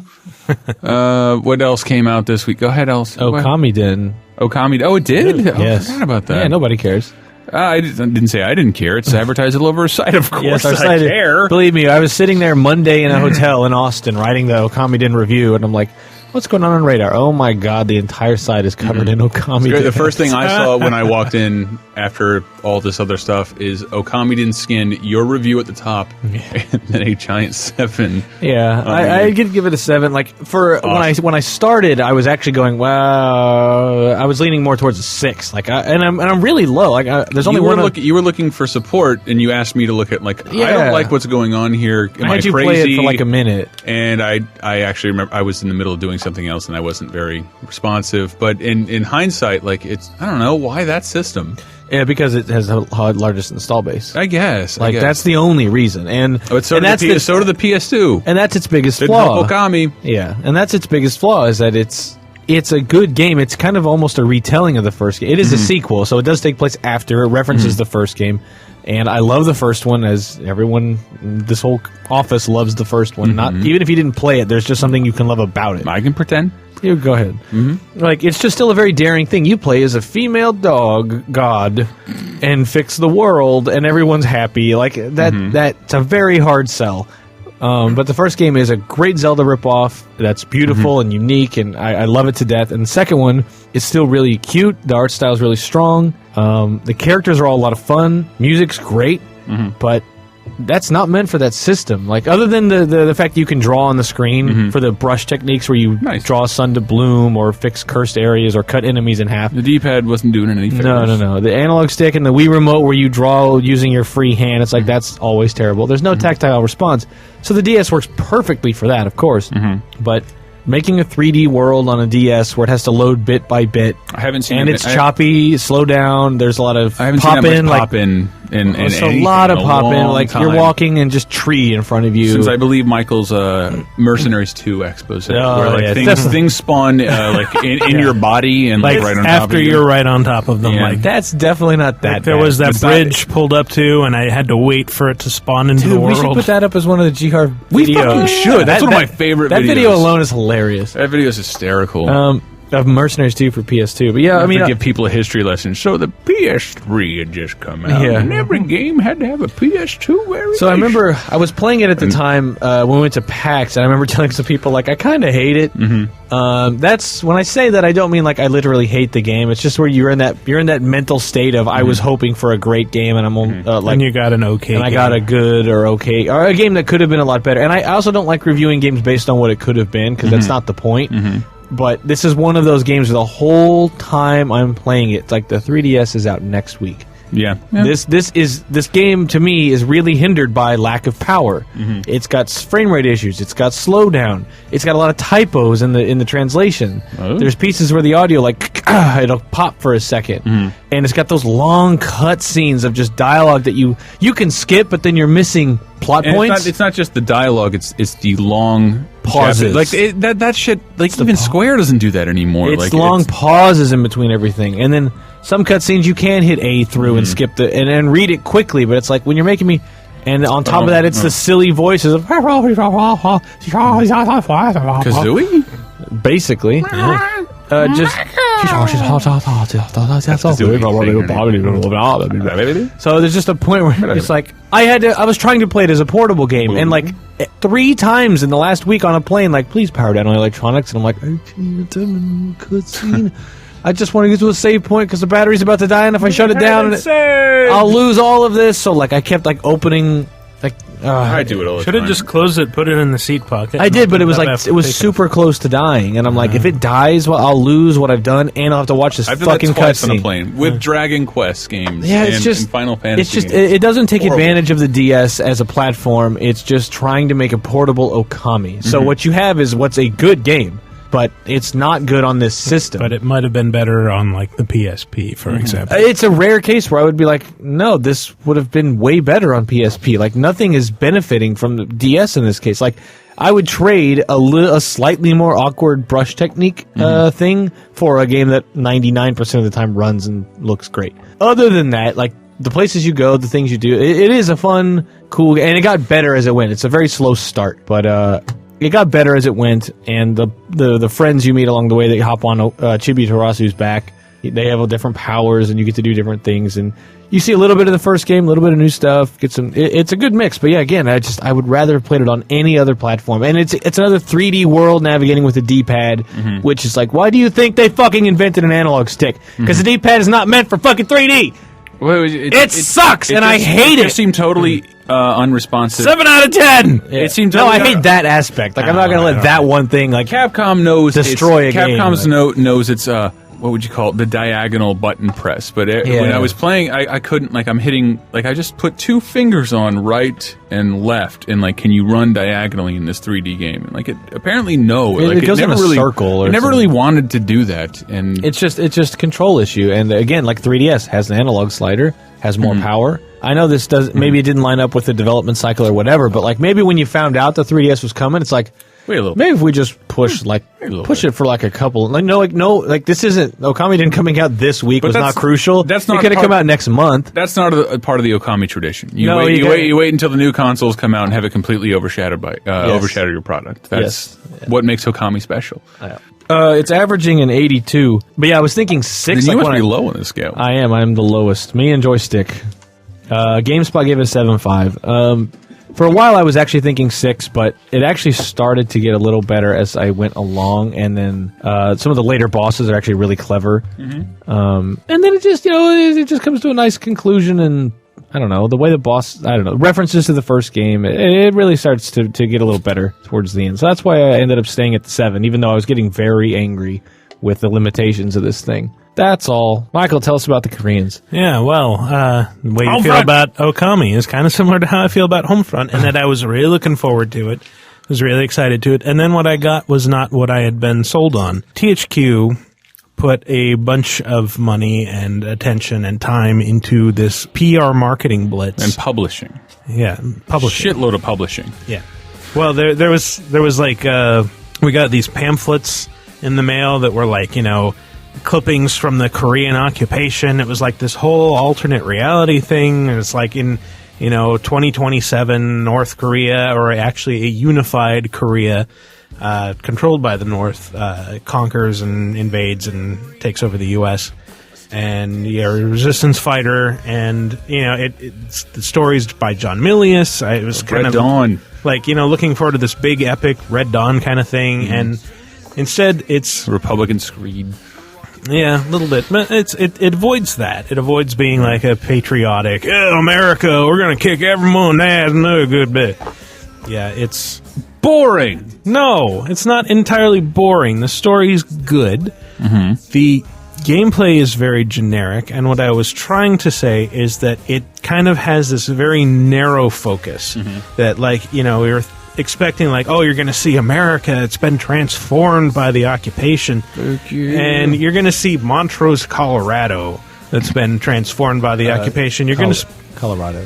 What else came out this week? Go ahead, Elsa. Okami did. Okami. Oh, it did? Yes. I forgot about that. Yeah, nobody cares. I didn't say I didn't care. It's advertised all over our site, of course. Yes, our I site care. Believe me, I was sitting there Monday in a hotel in Austin writing the Okami Den review, and I'm like, what's going on Radar? Oh my god, the entire site is covered in Okami Den. The first thing I saw when I walked in after all this other stuff is Okami Den skinned, your review at the top, and then a giant 7. Yeah, I could give it a 7. Like for when I started, I was actually going, wow. I was leaning more towards a 6. Like, I'm really low. Like, there's only one. You were looking for support, and you asked me to look at I don't like what's going on here. Am I had you crazy? play it for like a minute, and I actually remember I was in the middle of doing something else, and I wasn't very responsive. But in hindsight, like I don't know why that system. Yeah, because it has the largest install base. I guess. That's the only reason. And so did the PS2. And that's its biggest flaw. Okami. Yeah, and that's its biggest flaw is that it's a good game. It's kind of almost a retelling of the first game. It is a sequel, so it does take place after. It references the first game. And I love the first one, as everyone, this whole office loves the first one. Not even if you didn't play it, there's just something you can love about it. I can pretend. You go ahead. Like, it's just still a very daring thing. You play as a female dog god and fix the world, and everyone's happy. Like that's a very hard sell. But the first game is a great Zelda ripoff that's beautiful and unique, and I love it to death. And the second one is still really cute. The art style is really strong. The characters are all a lot of fun. Music's great, but that's not meant for that system. Like, other than the fact that you can draw on the screen for the brush techniques where you draw sun to bloom or fix cursed areas or cut enemies in half. The D-pad wasn't doing any favors. No. The analog stick and the Wii remote where you draw using your free hand, it's like that's always terrible. There's no tactile response. So the DS works perfectly for that, of course. But making a 3D world on a DS where it has to load bit by bit, I haven't seen and it's choppy, slow down. There's a lot of pop-in. It's a lot of pop-in. Like, you're walking and just tree in front of you. Since I believe Michael's Mercenaries 2 expos, where things spawn in your body and right on top of you. After you're right on top of them. Yeah. Like, that's definitely not that. There was that bridge pulled up to, and I had to wait for it to spawn into the world. We should put that up as one of the GR videos. We fucking should. That's one of my favorite videos. That video alone is hilarious. That video is hysterical. Of Mercenaries 2 for PS2. But yeah, I mean, give people a history lesson. So the PS3 had just come out, and every game had to have a PS2 variation. So I remember I was playing it at the time when we went to PAX, and I remember telling some people, like, I kind of hate it. That's when I say that, I don't mean like I literally hate the game. It's just where you're in that mental state of I was hoping for a great game, and I'm and you got an okay, and I got a good or okay, or a game that could have been a lot better. And I also don't like reviewing games based on what it could have been, because that's not the point. But this is one of those games where the whole time I'm playing it, it's like the 3DS is out next week. Yeah. This game to me is really hindered by lack of power. It's got frame rate issues. It's got slowdown. It's got a lot of typos in the translation. There's pieces where the audio it'll pop for a second, and it's got those long cut scenes of just dialogue that you can skip, but then you're missing plot points. It's not just the dialogue. It's the long pauses. That shit. Like, even Square doesn't do that anymore. It's long pauses in between everything, and then some cutscenes you can hit A through and skip and read it quickly. But it's like when you're making me, and on top of that, it's the silly voices of Kazooie, basically. So there's just a point where it's like I was trying to play it as a portable game, and like 3 times in the last week on a plane, like, please power down all electronics, and I'm like, cutscene. I just want to get to a save point because the battery's about to die, and if I shut it down, I'll lose all of this. So like I kept like opening. I do it all the Should time. have just closed it, put it in the seat pocket. I did, but it was super close to dying, and I'm like, if it dies, well, I'll lose what I've done, and I'll have to watch this I've done fucking that twice on a cutscene. plane with Dragon Quest games. Yeah, it's and, just and Final Fantasy. It's just games. it doesn't take Horrible. advantage of the DS as a platform. It's just trying to make a portable Okami. So what you have is what's a good game, but it's not good on this system. But it might have been better on like the PSP, for example. It's a rare case where I would be like, no, this would have been way better on PSP. Like, nothing is benefiting from the DS in this case. Like, I would trade a slightly more awkward brush technique thing for a game that 99% of the time runs and looks great. Other than that, like, the places you go, the things you do, it is a fun, cool, and it got better as it went. It's a very slow start, but it got better as it went, and the friends you meet along the way that you hop on Chibi Tarasu's back, they have different powers, and you get to do different things, and you see a little bit of the first game, a little bit of new stuff. It's a good mix, but yeah, again, I would rather have played it on any other platform, and it's another 3D world navigating with a D-pad, which is like, why do you think they fucking invented an analog stick? Because the D-pad is not meant for fucking 3D. It sucks, and I hate it. It seemed totally unresponsive. 7 out of 10. Yeah. It seemed No, totally I hate that aspect. Like, I'm not going to let that one thing like Capcom knows destroy a game. Capcom's knows it's what would you call it? The diagonal button press. But when I was playing, I couldn't, like, I'm hitting, like, I just put 2 fingers on right and left, and like, can you run diagonally in this 3D game? And like, it apparently no. Like, it goes in a circle. It never really wanted to do that, and it's just a control issue. And again, like 3DS has an analog slider, has more power. I know this does maybe it didn't line up with the development cycle or whatever, but like maybe when you found out the 3DS was coming, it's like, wait a little. Maybe if we just push it for like a couple. Like this isn't Okami didn't coming out this week, but was not crucial. That's not. It could have come out next month. That's not a part of the Okami tradition. You wait until the new consoles come out and have it completely overshadowed by overshadow your product. That's what makes Okami special. It's averaging an 82. But yeah, I was thinking 6. Then you must be low on this scale. I am. I'm the lowest. Me and Joystick. GameSpot gave it a 7.5. For a while, I was actually thinking 6, but it actually started to get a little better as I went along, and then some of the later bosses are actually really clever. And then it just, it just comes to a nice conclusion, and I don't know, the way references to the first game, it really starts to get a little better towards the end. So that's why I ended up staying at the 7, even though I was getting very angry with the limitations of this thing. That's all. Michael, tell us about the Koreans. Yeah, well, the way you feel about Okami is kind of similar to how I feel about Homefront, in that I was really looking forward to it, was really excited to it, and then what I got was not what I had been sold on. THQ put a bunch of money and attention and time into this PR marketing blitz. And publishing. Yeah, publishing. Shitload of publishing. Yeah. Well, there was like, we got these pamphlets in the mail that were like, clippings from the Korean occupation. It was like this whole alternate reality thing. It's like in 2027 North Korea, or actually a unified Korea, controlled by the North, conquers and invades and takes over the U.S. And you're a resistance fighter, and it's the stories by John Milius. It was kind Red of Dawn, like looking forward to this big epic Red Dawn kind of thing, and instead it's Republican Screed. Yeah, a little bit. But it avoids that. It avoids being like a patriotic, America, we're going to kick everyone ass another good bit. Yeah, it's boring. No, it's not entirely boring. The story's good. The gameplay is very generic, and what I was trying to say is that it kind of has this very narrow focus that, like, you're expecting, like, oh, you're going to see America, it's been transformed by the occupation, and you're going to see Montrose, Colorado, that's been transformed by the occupation. You're going to Colorado.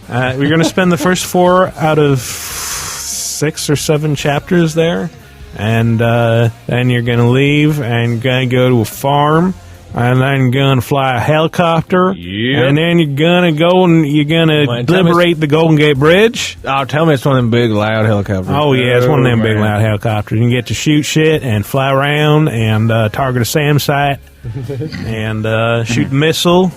We're going to spend the first 4 out of 6 or 7 chapters there, and then you're going to leave and going to go to a farm and then you're gonna fly a helicopter, Yep. and then you're gonna go and you're gonna liberate the Golden Gate Bridge. Oh, tell me it's one of them big, loud helicopters. Oh yeah, it's one of them big man. loud helicopters. You can get to shoot shit and fly around and target a SAM site and shoot a missile.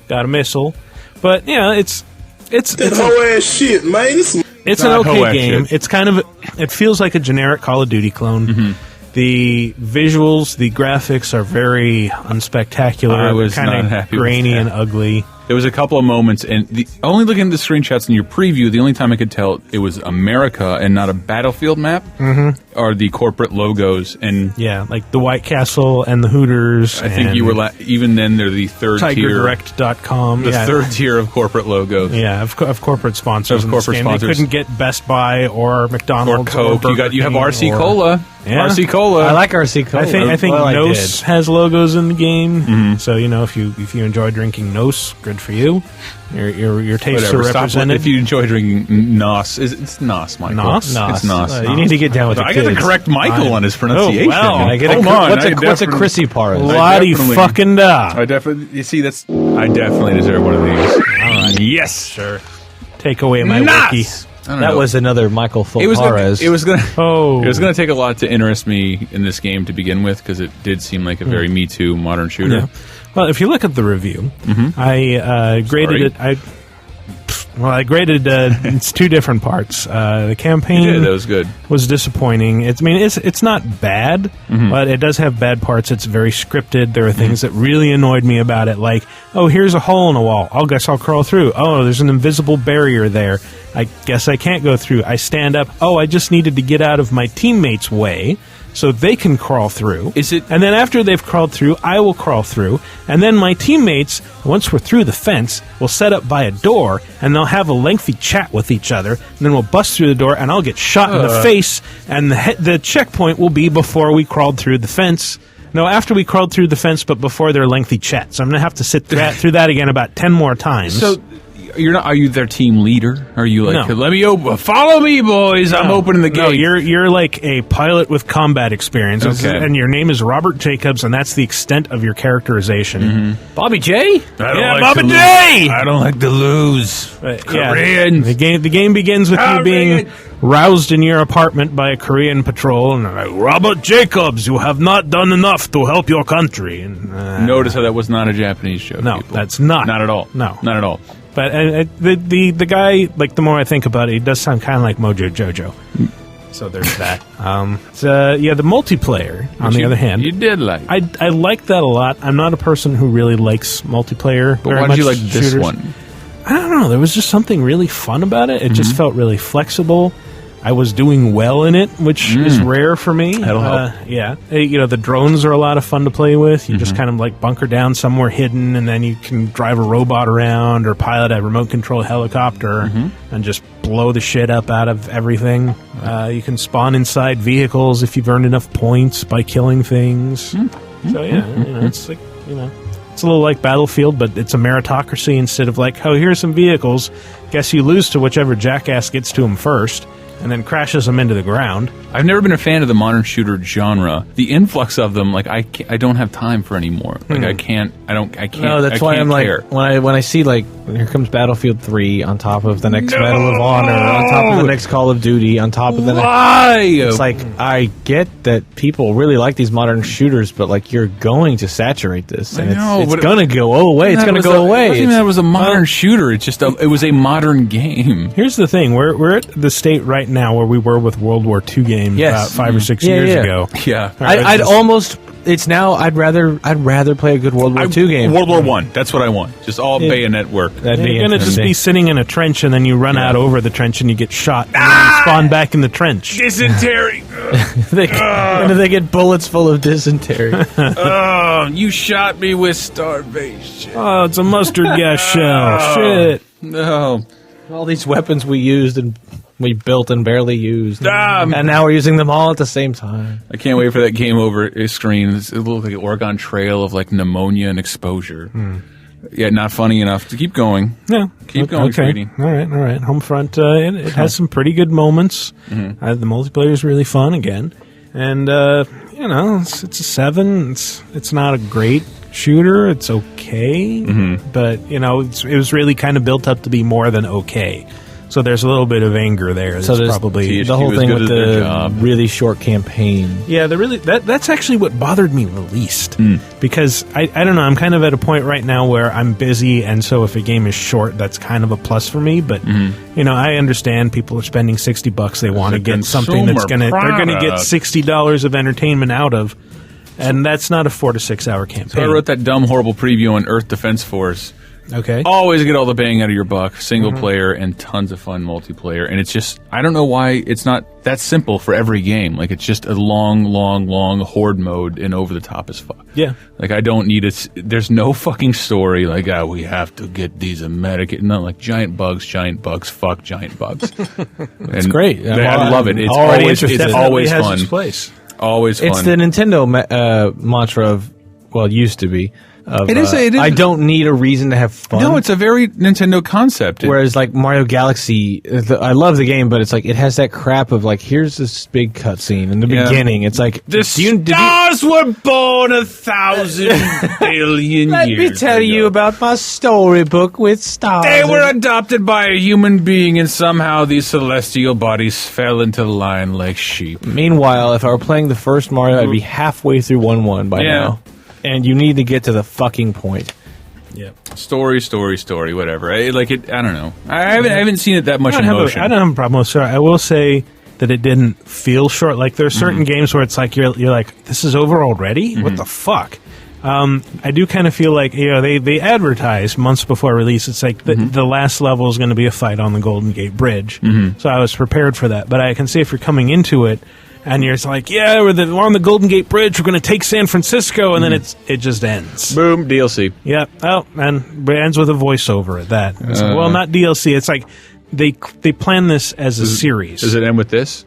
Got a missile, but yeah, it's That whole ass shit, man. it's an Not okay hoe-ass game. shit. It's kind of it feels like a generic Call of Duty clone. The visuals, the graphics are very unspectacular. I was kind not of happy with grainy that. and ugly. There was a couple of moments, and only looking at the screenshots in your preview, the only time I could tell it was America and not a battlefield map are the corporate logos. And Yeah, like the White Castle and the Hooters. I think you were even then they're the third tier, TigerDirect.com. the third tier of corporate logos. Yeah, of corporate sponsors. Of in this corporate game. sponsors. They couldn't get Best Buy or Or McDonald's Coke. Burger You have King RC or- Cola. Yeah. RC Cola. I like RC Cola. I think Well, I Nos did. has logos in the game, so if you enjoy drinking Nos, good for you. Your tastes Whatever. are Stop represented. if you enjoy drinking Nos. It's Nos, Michael. Nos? It's Nos. You need to get down with the I kids. got to correct Michael on his pronunciation. Oh, well. I get Hold on. What's I a definitely- Chrissy Paras? Bloody definitely- fucking da. I definitely. You see, I definitely deserve one of these. All right. Yes. Sure. Take away my Nos! wiki. I don't That know. was another Michael It was gonna, Paras. it was gonna Oh. it was gonna take a lot to interest me in this game to begin with because it did seem like a very Me Too modern shooter. Yeah. Well, if you look at the review, I graded Sorry. it. I graded it's two different parts. The campaign Yeah, that was good. was disappointing. It's not bad, but it does have bad parts. It's very scripted. There are things that really annoyed me about it, like, oh, here's a hole in a wall. I guess I'll crawl through. Oh, there's an invisible barrier there. I guess I can't go through. I stand up. Oh, I just needed to get out of my teammates' way so they can crawl through. And then after they've crawled through, I will crawl through. And then my teammates, once we're through the fence, will set up by a door, and they'll have a lengthy chat with each other. And then we'll bust through the door, and I'll get shot in the face, and the checkpoint will be before we crawled through the fence. No, after we crawled through the fence, but before their lengthy chat. So I'm going to have to sit through that again about 10 more times. So you're not? Are you their team leader? Are you like, No. let me follow me, boys? I'm opening the gate. No, you're like a pilot with combat experience, Okay. and your name is Robert Jacobs, and that's the extent of your characterization. Bobby J? I don't Yeah, like Baba to J! I don't like to lose. Koreans. The game begins with you being roused in your apartment by a Korean patrol, and they're like, Robert Jacobs, you have not done enough to help your country. And, Notice how that was not a Japanese joke. No, people. that's not. Not at all. No. Not at all. But the guy, like, the more I think about it, he does sound kind of like Mojo Jojo. So there's that. The multiplayer, on the other hand, you did like. I like that a lot. I'm not a person who really likes multiplayer. But very why did much, you like this shooters. one? I don't know. There was just something really fun about it. It just felt really flexible. I was doing well in it, which is rare for me. That'll help. Yeah. The drones are a lot of fun to play with. You just kind of like bunker down somewhere hidden, and then you can drive a robot around or pilot a remote control helicopter and just blow the shit up out of everything. You can spawn inside vehicles if you've earned enough points by killing things. So yeah, it's like, it's a little like Battlefield, but it's a meritocracy instead of like, oh, here's some vehicles. Guess you lose to whichever jackass gets to them first, and then crashes them into the ground. I've never been a fan of the modern shooter genre. The influx of them, like I don't have time for anymore. Like I can't. No, that's why I'm like, when I see like, here comes Battlefield 3 on top of the next Medal of Honor, on top of the next Call of Duty, on top of the Why? next... It's like, I get that people really like these modern shooters, but like, you're going to saturate this, and it's going to go away. It's going to go away. It wasn't even that it was a modern shooter. It's just it was a modern game. Here's the thing: we're at the state right now where we were with World War II games about 5 or 6 years ago. Yeah, I'd almost. It's now. I'd rather play a good World War II game. World War I. That's what I want. Just all bayonet work. That'd be You're going to just be sitting in a trench, and then you run out over the trench, and you get shot, and then you spawn back in the trench. Dysentery. When do they get bullets full of dysentery? Oh, you shot me with starvation. Oh, it's a mustard gas shell. Shit. No. All these weapons we used and we built and barely used, Damn. and now we're using them all at the same time. I can't wait for that game over screen. It looks like an Oregon Trail of like pneummonia and exposure. Yeah, not funny enough to keep going. Yeah, keep going, sweetie. All right. Homefront, it has some pretty good moments. The multiplayer is really fun again, and you know, it's a 7. It's not a great shooter. It's okay, but you know, it was really kind of built up to be more than okay. So there's a little bit of anger there. So there's probably the whole thing with the really short campaign. Yeah, that's actually what bothered me the least. Because I don't know, I'm kind of at a point right now where I'm busy, and so if a game is short, that's kind of a plus for me. But you know, I understand people are spending $60. They want to get something they're gonna get $60 of entertainment out of, and that's not a 4 to 6 hour campaign. So I wrote that dumb, horrible preview on Earth Defense Force. Okay. Always get all the bang out of your buck, single player and tons of fun multiplayer. And it's just, I don't know why it's not that simple for every game. Like, it's just a long horde mode and over the top as fuck. Yeah. Like, I don't need it. There's no fucking story like, we have to get these American, not like giant bugs, fuck giant bugs. It's great. I love it. It's always fun. Its place. Always fun. It's the Nintendo mantra of, well, it used to be. It is. I don't need a reason to have fun. No, it's a very Nintendo concept. Whereas, like, Mario Galaxy, I love the game, but it's like, it has that crap of, like, here's this big cutscene in the beginning. It's like, the stars were born 1,000 billion Let years me tell you about my storybook with stars. They were adopted by a human being, and somehow these celestial bodies fell into line like sheep. Meanwhile, if I were playing the first Mario, I'd be halfway through 1-1 by now. And you need to get to the fucking point. Yeah. Story, whatever. I don't know. I haven't seen it that much in motion. I don't have a problem with it. I will say that it didn't feel short. Like, there are certain games where it's like, you're like, this is over already? What the fuck? I do kind of feel like, you know, they advertised months before release. It's like the last level is going to be a fight on the Golden Gate Bridge. So I was prepared for that. But I can see if you're coming into it, and you're like, yeah, we're on the Golden Gate Bridge. We're going to take San Francisco, and then it just ends. Boom, DLC. Yeah. Oh, and it ends with a voiceover at that. It's like, well, not DLC. It's like they plan this as a series. Does it end with this?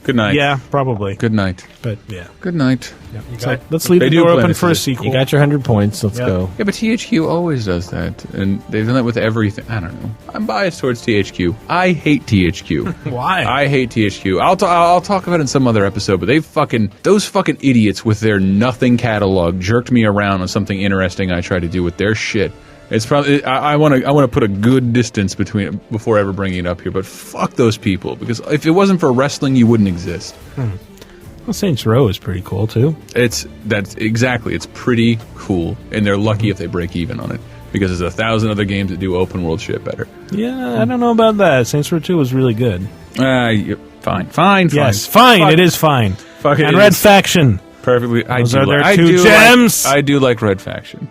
Good night. Yeah, probably. Good night. But yeah. Good night. Yeah. Let's leave the door open for a sequel. You got your 100 points. Let's go. Yeah, but THQ always does that, and they've done that with everything. I don't know. I'm biased towards THQ. I hate THQ. Why? I hate THQ. I'll talk about it in some other episode, but those fucking idiots with their nothing catalog jerked me around on something interesting I tried to do with their shit. It's probably I want to put a good distance between it before ever bringing it up here, but fuck those people, because if it wasn't for wrestling, you wouldn't exist. Well, Saints Row is pretty cool too. It's pretty cool, and they're lucky if they break even on it, because there's 1,000 other games that do open world shit better. Yeah, I don't know about that. Saints Row 2 was really good. Fine. Yes, fine. It is fine. And Red Faction. Perfectly. Those are their two gems. I do like Red Faction.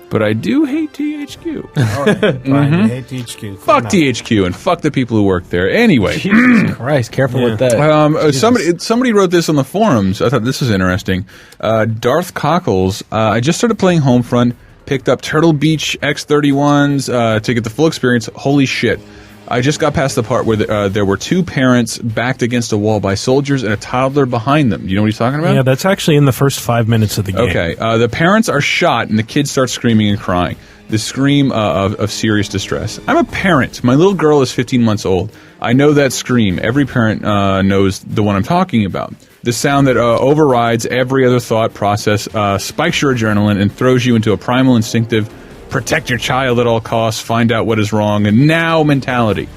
But I do hate THQ. All right, fine. I hate THQ. Fuck THQ and fuck the people who work there. Anyway, Jesus Christ, careful with that. Somebody wrote this on the forums. I thought this was interesting. Darth Cockles. I just started playing Homefront. Picked up Turtle Beach X31s to get the full experience. Holy shit! I just got past the part where there were two parents backed against a wall by soldiers and a toddler behind them. Do you know what he's talking about? Yeah, that's actually in the first 5 minutes of the game. Okay. The parents are shot and the kids start screaming and crying. The scream of serious distress. I'm a parent. My little girl is 15 months old. I know that scream. Every parent knows the one I'm talking about. The sound that overrides every other thought process, spikes your adrenaline, and throws you into a primal instinctive protect your child at all costs, find out what is wrong, and now mentality.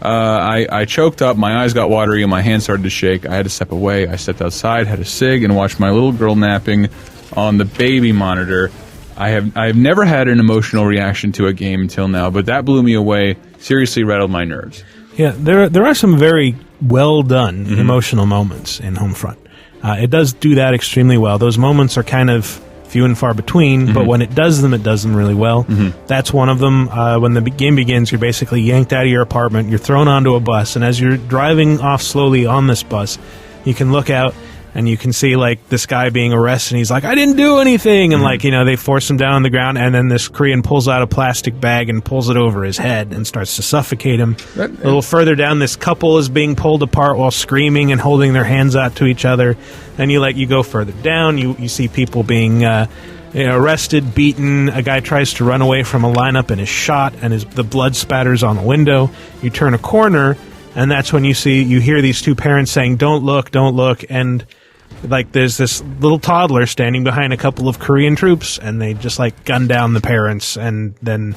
I choked up, my eyes got watery, and my hands started to shake. I had to step away. I stepped outside, had a cig, and watched my little girl napping on the baby monitor. I have never had an emotional reaction to a game until now, but that blew me away. Seriously rattled my nerves. Yeah, there are some very well done emotional moments in Homefront. It does do that extremely well. Those moments are kind of few and far between, but when it does them really well. That's one of them. When the game begins, you're basically yanked out of your apartment, you're thrown onto a bus, and as you're driving off slowly on this bus, you can look out and you can see, like, this guy being arrested, and he's like, I didn't do anything, and like, you know, they force him down on the ground, and then this Korean pulls out a plastic bag and pulls it over his head and starts to suffocate him. A little further down, this couple is being pulled apart while screaming and holding their hands out to each other. Then you go further down, you see people being arrested, beaten. A guy tries to run away from a lineup and is shot, and the blood spatters on the window. You turn a corner, and that's when you hear these two parents saying, don't look, and like there's this little toddler standing behind a couple of Korean troops, and they just like gun down the parents, and then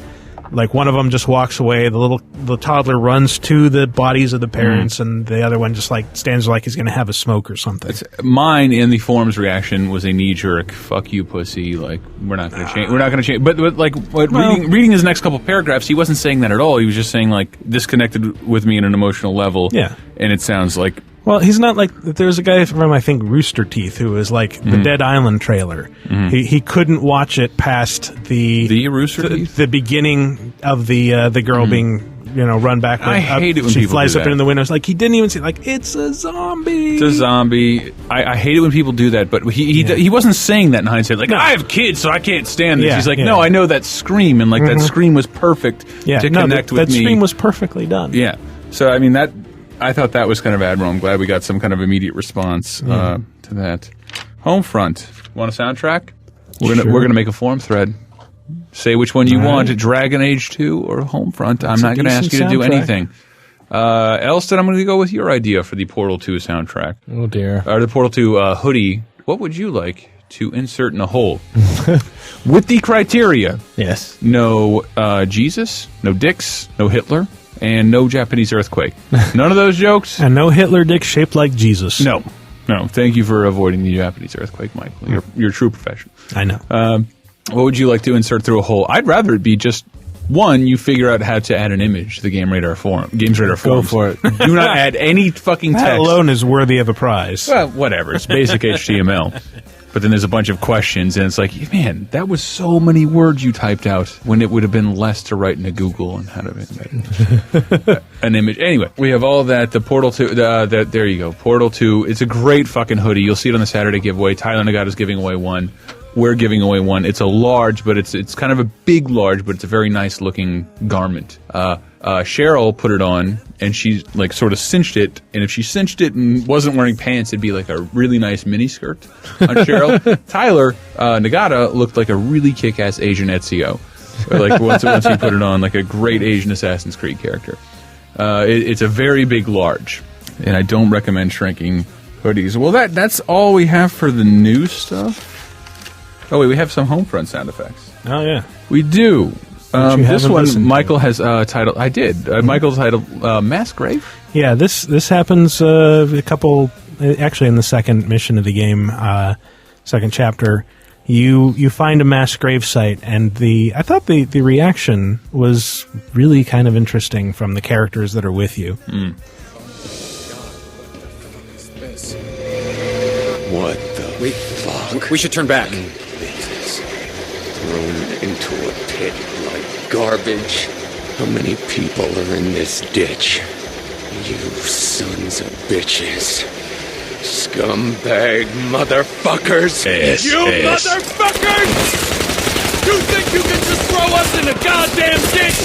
like one of them just walks away. The toddler runs to the bodies of the parents, and the other one just like stands like he's going to have a smoke or something. Mine in the forum's reaction was a knee jerk "fuck you, pussy." Like we're not going to change. We're not going to change. But reading his next couple paragraphs, he wasn't saying that at all. He was just saying like disconnected with me on an emotional level. Yeah, and it sounds like. Well, he's not like... There's a guy from, I think, Rooster Teeth, who was like the Dead Island trailer. He couldn't watch it past the Rooster Teeth? The beginning of the girl being, run back. I hate it when she people flies do up that. in the windows. Like, he didn't even say, like, it's a zombie. It's a zombie. I hate it when people do that, but he wasn't saying that in hindsight. Like, I have kids, so I can't stand this. Yeah, He's like, yeah. no, I know that scream, and like that scream was perfect to connect with that me. scream was perfectly done. Yeah. So, I mean, I thought that was kind of admirable. I'm glad we got some kind of immediate response to that. Homefront. Want a soundtrack? We're gonna make a forum thread. Say which one you want, Dragon Age 2 or Homefront. I'm not going to ask you to do anything. Elston, I'm going to go with your idea for the Portal 2 soundtrack. Oh, dear. Or the Portal 2 hoodie. What would you like to insert in a hole? With the criteria. Yes. No Jesus, no dicks, no Hitler, and no Japanese earthquake. None of those jokes. And no Hitler dick shaped like Jesus. No. Thank you for avoiding the Japanese earthquake, Michael. You're a true professional. I know. What would you like to insert through a hole? I'd rather it be just one. You figure out how to add an image to the Games Radar forums. Go for it. Do not add any fucking text. That alone is worthy of a prize. Well, whatever. It's basic HTML. But then there's a bunch of questions, and it's like, man, that was so many words you typed out when it would have been less to write into Google on how to make an image. Anyway, we have all that. The Portal 2, there you go. Portal 2. It's a great fucking hoodie. You'll see it on the Saturday giveaway. Tyler Nagata's giving away one. We're giving away one. It's a large, but it's kind of a big large, but it's a very nice looking garment. Cheryl put it on, and she like sort of cinched it. And if she cinched it and wasn't wearing pants, it'd be like a really nice mini skirt on Cheryl. Tyler Nagata looked like a really kick-ass Asian Ezio. Like once he put it on, like a great Asian Assassin's Creed character. It's a very big large, and I don't recommend shrinking hoodies. Well, that's all we have for the new stuff. Oh wait, we have some Homefront sound effects. Oh yeah, we do. This one, Michael has titled. I did. Michael's titled Mass Grave. Yeah, this happens a couple. Actually, in the second mission of the game, second chapter, you find a mass grave site, and I thought the reaction was really kind of interesting from the characters that are with you. What the fuck? We should turn back. Thrown into a pit like garbage. How many people are in this ditch? You sons of bitches. Scumbag motherfuckers. Motherfuckers! You think you can just throw us in a goddamn ditch?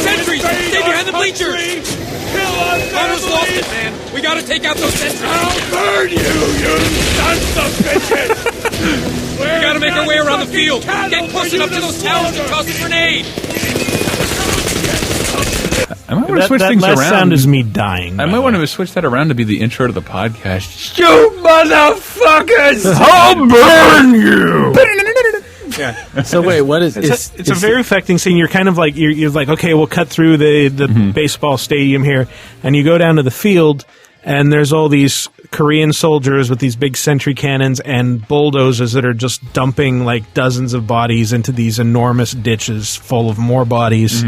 Sentries! Stay behind the bleachers! Almost lost it, man. We gotta take out those sentries. I'll burn you sons of bitches! We gotta make our way around the field. Get close enough to those towers and toss a grenade. I might want to switch things that around. Sound is me dying. I might want to switch that around to be the intro to the podcast. You motherfuckers! I'll burn you! Yeah. So wait, what is it's a very affecting scene. You're kind of like you're like, okay, we'll cut through the baseball stadium here, and you go down to the field, and there's all these Korean soldiers with these big sentry cannons and bulldozers that are just dumping like dozens of bodies into these enormous ditches full of more bodies.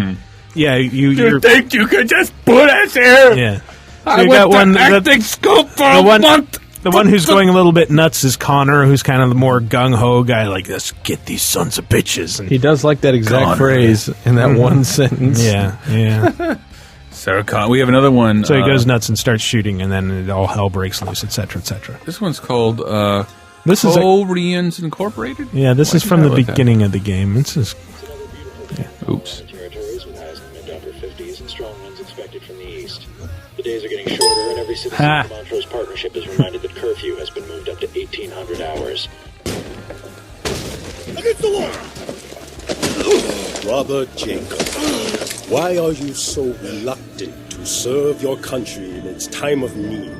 Yeah, you think you could just put us here? Yeah. So I you went got one to acting school for a one, month. The one who's going a little bit nuts is Connor, who's kind of the more gung-ho guy, like, let's get these sons of bitches. And he does like that exact phrase in that one sentence. Yeah. So we have another one. So he goes nuts and starts shooting, and then all hell breaks loose, etc., etc. This one's called this is Koreans Incorporated? Yeah, this is from the beginning of the game. This is... Yeah. Oops. The days are getting shorter, and every citizen of Montrose Partnership is reminded that curfew has been moved up to 1,800 hours. Against the wall! Brother Jacob, why are you so reluctant to serve your country in its time of need?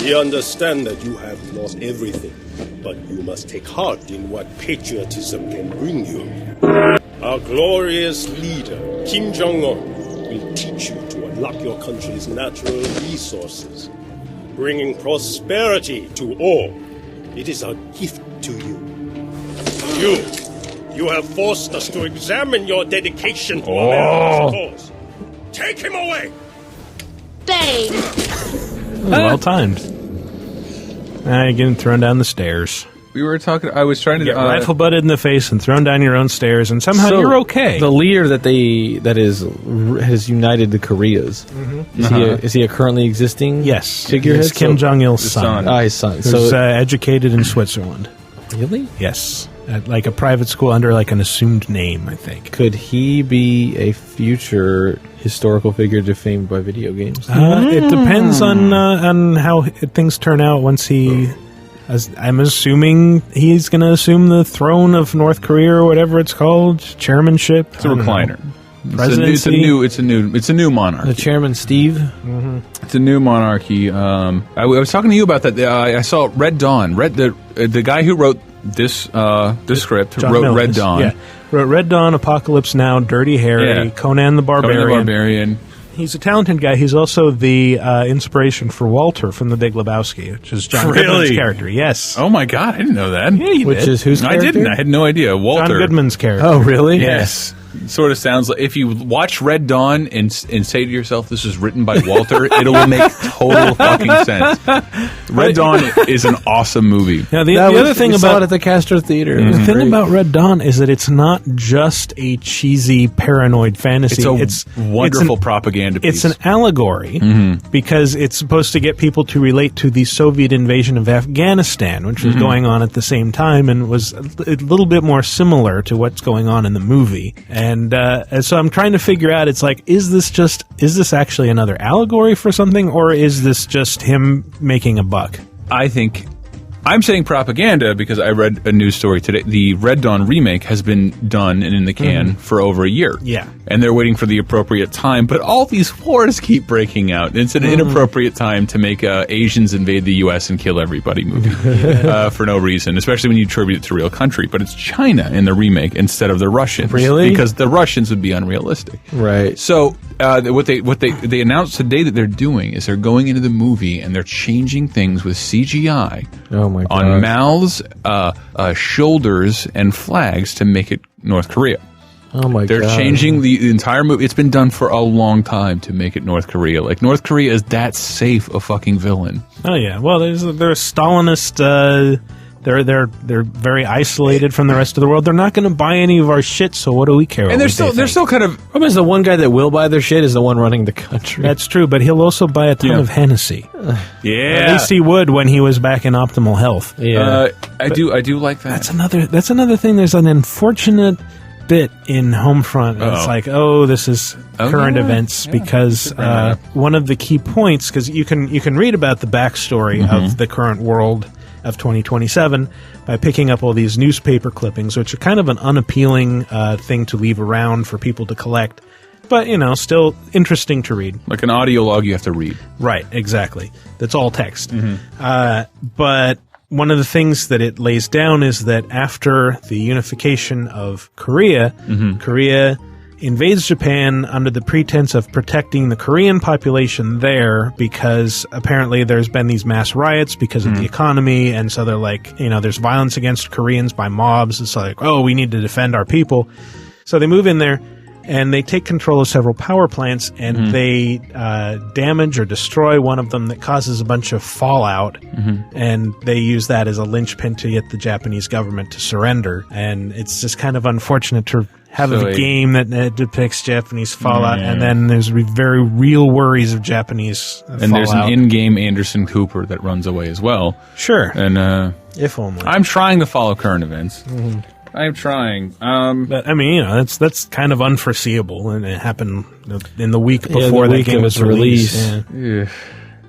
We understand that you have lost everything, but you must take heart in what patriotism can bring you. Our glorious leader, Kim Jong-un, will teach you to unlock your country's natural resources, bringing prosperity to all. It is a gift to you. You have forced us to examine your dedication to America's cause. Take him away! Bang! Well timed. Getting thrown down the stairs. We were talking. I was trying to get rifle butted in the face and thrown down your own stairs, and somehow you're okay. The leader has united the Koreas. Is he a currently existing? Yes, figurehead? It's Kim Jong Il's son. His son. Who's educated in Switzerland. Really? Yes, at like a private school under like an assumed name, I think. Could he be a future historical figure defamed by video games? It depends on how things turn out once he. I'm assuming he's going to assume the throne of North Korea or whatever it's called, chairmanship. It's a recliner. Presidency. It's a new monarchy. The chairman, Steve. It's a new monarchy. I was talking to you about that. I saw Red Dawn. The guy who wrote this script John wrote Mills. Red Dawn. Yeah. Wrote Red Dawn, Apocalypse Now, Dirty Harry, Conan the Barbarian. He's a talented guy. He's also the inspiration for Walter from The Big Lebowski, which is John Goodman's character. Yes. Oh my God, I didn't know that. Yeah, you Which did. is whose character? I didn't. I had no idea. Walter. John Goodman's character. Oh, really? Yes. Sort of sounds like if you watch Red Dawn and say to yourself, "This is written by Walter," it will make total fucking sense. Red Dawn is an awesome movie. Now, the other thing about it at the Castro Theater. The thing about Red Dawn is that it's not just a cheesy paranoid fantasy. It's a wonderful propaganda piece. It's an allegory because it's supposed to get people to relate to the Soviet invasion of Afghanistan, which was going on at the same time and was a little bit more similar to what's going on in the movie. And so I'm trying to figure out, it's like, is this actually another allegory for something, or is this just him making a buck? I think I'm saying propaganda because I read a news story today. The Red Dawn remake has been done and in the can for over a year. Yeah. And they're waiting for the appropriate time, but all these wars keep breaking out. It's an inappropriate time to make Asians invade the U.S. and kill everybody movie for no reason, especially when you attribute it to a real country. But it's China in the remake instead of the Russians. Really? Because the Russians would be unrealistic. Right. So what they announced today that they're doing is they're going into the movie and they're changing things with CGI. Oh my God. On mouths, shoulders, and flags to make it North Korea. Oh my God. They're changing the entire movie. It's been done for a long time to make it North Korea. Like, North Korea is that safe a fucking villain. Oh yeah. Well, they're Stalinist. They're very isolated from the rest of the world. They're not going to buy any of our shit. So what do we care? And they're still kind of. Problem is, the one guy that will buy their shit is the one running the country. That's true, but he'll also buy a ton of Hennessy. Yeah, at least he would when he was back in optimal health. Yeah, I do like that. That's another thing. There's an unfortunate bit in Homefront. It's like, this is current events because one of the key points, because you can read about the backstory of the current world of 2027 by picking up all these newspaper clippings, which are kind of an unappealing thing to leave around for people to collect, but still interesting to read. Like an audio log you have to read. Right, exactly. That's all text. But one of the things that it lays down is that after the unification of Korea, Korea invades Japan under the pretense of protecting the Korean population there, because apparently there's been these mass riots because of the economy, and so they're like, there's violence against Koreans by mobs. It's like, we need to defend our people. So they move in there, and they take control of several power plants, and they damage or destroy one of them that causes a bunch of fallout, and they use that as a linchpin to get the Japanese government to surrender. And it's just kind of unfortunate to have a game that depicts Japanese fallout, and then there's very real worries of Japanese fallout. And there's an in-game Anderson Cooper that runs away as well. Sure. And if only. I'm trying to follow current events. I'm trying. But I mean, that's kind of unforeseeable, and it happened in the week before the game was released. Yeah.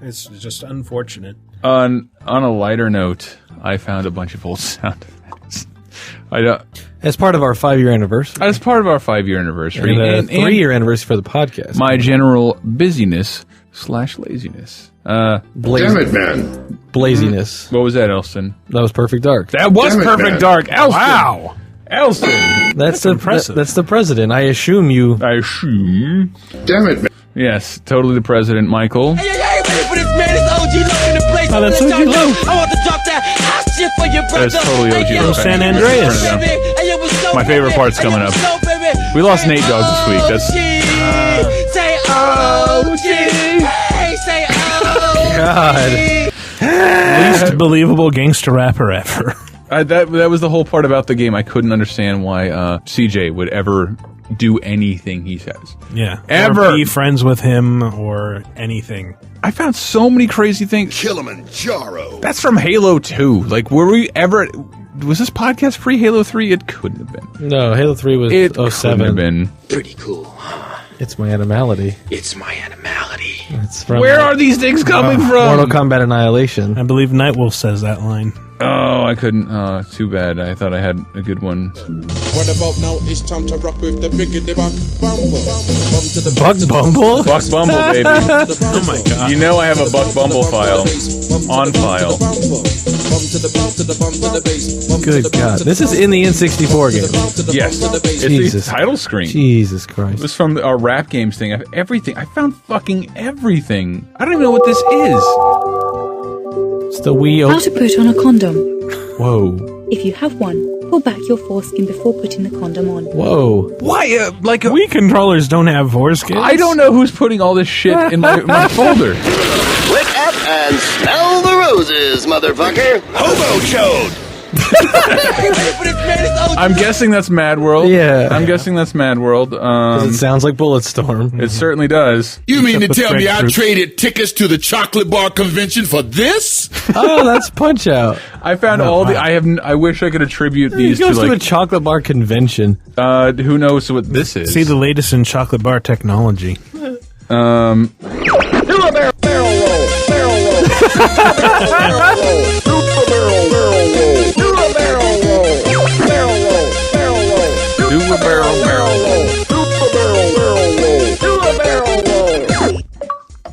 It's just unfortunate. On a lighter note, I found a bunch of old sound effects. As part of our 5-year anniversary. As part of our 5-year anniversary. And a 3-year anniversary for the podcast. My general busyness /laziness. Damn it, man. Blaziness. What was that, Elston? That was Perfect Dark. That was Perfect Dark. Elston. Wow. Elston. That's impressive. That's the president. I assume. Damn it, man. Yes, totally the president, Michael. Hey, ready for this, man? It's OG Low in the place. Oh, that's OG Low. I want to drop that hot shit for your brother. That's totally OG Low. San Andreas. My favorite part's coming up. We lost Nate Dogg this week. That's say OG. Hey, say OG. God. Least believable gangster rapper ever. that was the whole part about the game. I couldn't understand why CJ would ever do anything he says. Yeah. Ever. Or be friends with him or anything. I found so many crazy things. Kilimanjaro. That's from Halo 2. Like, were we ever... Was this podcast pre-Halo 3? It couldn't have been. No, Halo 3 was 07. Couldn't have been. Pretty cool. It's my animality. It's my animality. It's from Where are these things coming from? Mortal Kombat Annihilation. I believe Nightwolf says that line. Oh, I couldn't. Too bad. I thought I had a good one. What about now? It's time to rock with the biggity Buck Bumble. Buck Bumble? Buck Bumble, baby. Oh my god. You know I have a Buck Bumble file. On file. Good God. This is in the N64 game. Yes. It's Jesus. the title screen. Jesus It Christ. was from our rap games thing. Everything. I found fucking everything. I don't even know what this is. It's the Wii. How to put on a condom. Whoa. If you have one, pull back your foreskin before putting the condom on. Whoa. Why? Wii controllers don't have foreskins. I don't know who's putting all this shit in my folder. Click up and smell the roses, motherfucker. Hobo chode. I'm guessing that's Mad World. Yeah. I'm guessing that's Mad World. It sounds like Bulletstorm. It certainly does. You mean to Except with tell me I grapefruit. traded tickets to the chocolate bar convention for this? Oh, that's Punch Out. I found I wish I could attribute He these goes to to a like. chocolate bar convention. Who knows what this is? See the latest in chocolate bar technology. Do a barrel roll. Barrel roll. Barrel roll. Do a barrel roll. Do a barrel roll. Barrel roll. Barrel roll. Do a barrel roll. Do a barrel roll. Do a barrel roll.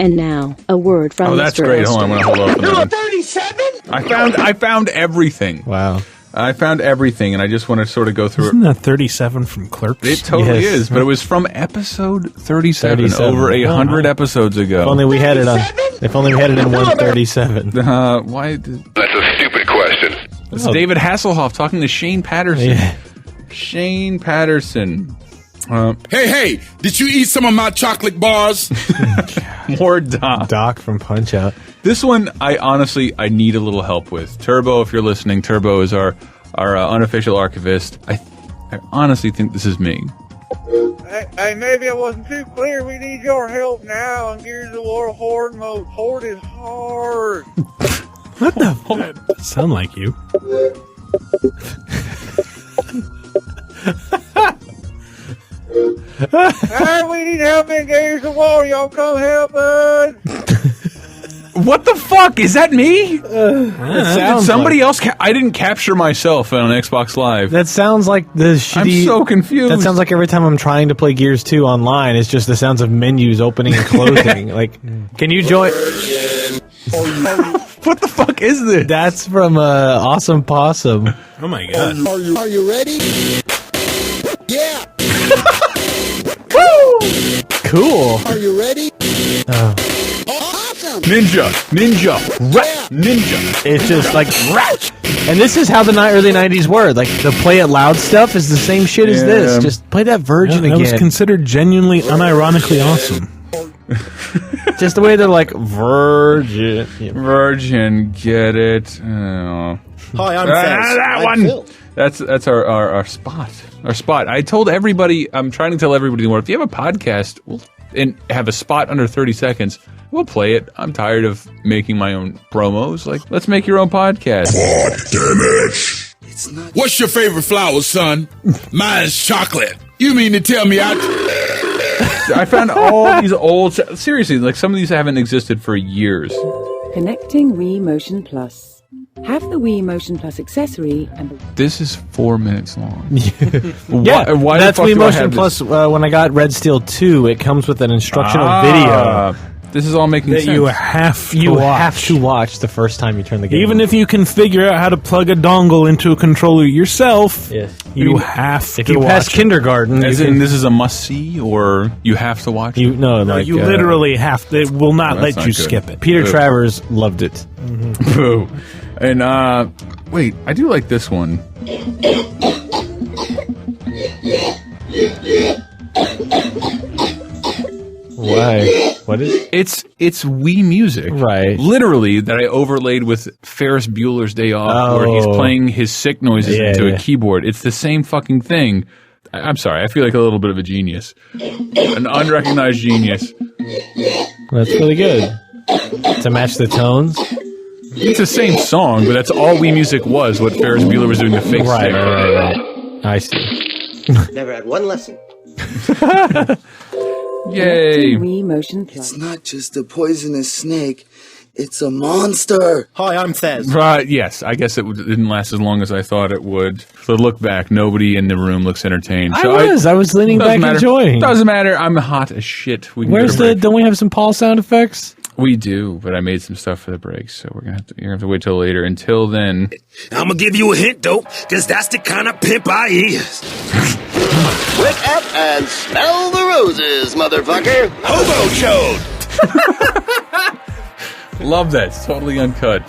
And now, a word from Oh, that's Mr. great. Hold on, I'm gonna hold up. Do a 37? I found everything. Wow. I found everything, and I just want to sort of go through Isn't that 37 from Clerks? it. It totally Yes. is, but it was from episode 37, 37. over 100 episodes ago. If only we had it on. If only we had it in 137. Why? That's a stupid question. It's David Hasselhoff talking to Shane Patterson. Yeah. Shane Patterson. Hey, did you eat some of my chocolate bars? More Doc. Doc from Punch Out. This one, I need a little help with. Turbo, if you're listening, Turbo is our unofficial archivist. I honestly think this is me. Hey, maybe I wasn't too clear. We need your help now on Gears of War Horde mode. Horde is hard. What the fuck? Sound like you. Hey, we need help in Gears of War. Y'all come help us. What the fuck? Is that me? sounds Did somebody else? I didn't capture myself on Xbox Live. That sounds like the shitty... I'm so confused. That sounds like every time I'm trying to play Gears 2 online, it's just the sounds of menus opening and closing. Like, can you join... What the fuck is this? That's from Awesome Possum. Oh my god. Are you ready? Yeah. Woo! Cool. Are you ready? Awesome. Ninja. Rat. Ninja. It's just like... Rat. And this is how the early 90s were. Like, the play it loud stuff is the same shit as this. Just play that Virgin That again. was considered genuinely, unironically awesome. Just the way they're like, Virgin. Virgin, get it? Oh. Hi, I'm Fez. That I'm one. Phil. That's our spot. Our spot. I told everybody. I'm trying to tell everybody more. If you have a podcast and have a spot under 30 seconds, we'll play it. I'm tired of making my own promos. Like, let's make your own podcast. Damn it. What's your favorite flower, son? Mine's chocolate. You mean to tell me I found all these old. Seriously, like some of these haven't existed for years. Connecting Wii Motion Plus. Have the Wii Motion Plus accessory and This is 4 minutes long. Yeah, why that's the fuck Wii do I Motion have Plus. this? When I got Red Steel 2, it comes with an instructional video. This is all making that sense. you have to You watch. have to watch the first time you turn the game Even on. if you can figure out how to plug a dongle into a controller yourself, you have if to you watch pass it. kindergarten, As you in, can, this is a must-see, or you have to watch you it? no, No, like you literally have to. It will not that's let not you good. skip it. Peter Boo. Travers loved it. Boo. And, wait, I do like this one. Why? What is? It's Wii music, Right. Literally, that I overlaid with Ferris Bueller's Day Off, where he's Oh. playing his sick noises Yeah, into yeah. a keyboard. It's the same fucking thing. I'm sorry, I feel like a little bit of a genius, an unrecognized genius. That's really good. To match the tones. It's the same song, but that's all Wii music was. What Ferris Bueller was doing to fix Right, it. right. I see. Never had one lesson. Yay! Wii Motion Plus. It's not just a poisonous snake. It's a monster. Hi, I'm Thez. Right, yes. I guess it didn't last as long as I thought it would. So look back, nobody in the room looks entertained. So I was leaning doesn't back matter. enjoying. Doesn't matter. I'm hot as shit. We can Where's go to the? break. Don't we have some Paul sound effects? We do, but I made some stuff for the break, so you're gonna have to wait till later. Until then, I'm gonna give you a hint, though, because that's the kind of pimp I is. Wake up and smell the roses, motherfucker. Hobo chode. love that. It's totally uncut.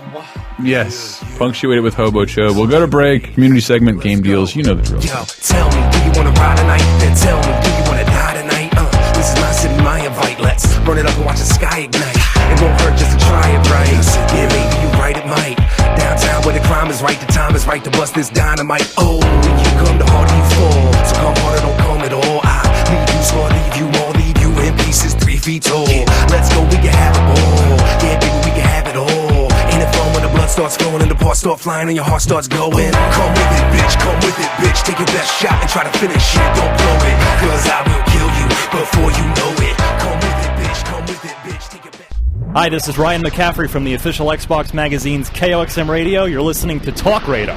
Yes, punctuated with hobo show. We'll go to break. Community segment, game deals. You know the drill. Yo, tell me, do you wanna ride tonight? Then tell me, do you wanna die tonight? This is my city, my invite. Let's burn it up and watch the sky ignite. It won't hurt just to try it right. Yeah, maybe you're right, it might. Downtown where the crime is right, the time is right to bust this dynamite. Oh, when you come, the harder you fall. So come harder, don't come at all. I leave you small, leave you more, leave you in pieces 3 feet tall. Let's go, we can have it all. Yeah, baby, we can have it all. Ain't it fun when the blood starts flowing and the parts start flying and your heart starts going? Come with it, bitch, come with it, bitch. Take your best shot and try to finish it. Don't blow it, cause I will kill you before you know it. Come with it, bitch, come with it, bitch. Take your best. Hi, this is Ryan McCaffrey from the official Xbox magazine's KOXM Radio. You're listening to TalkRadar.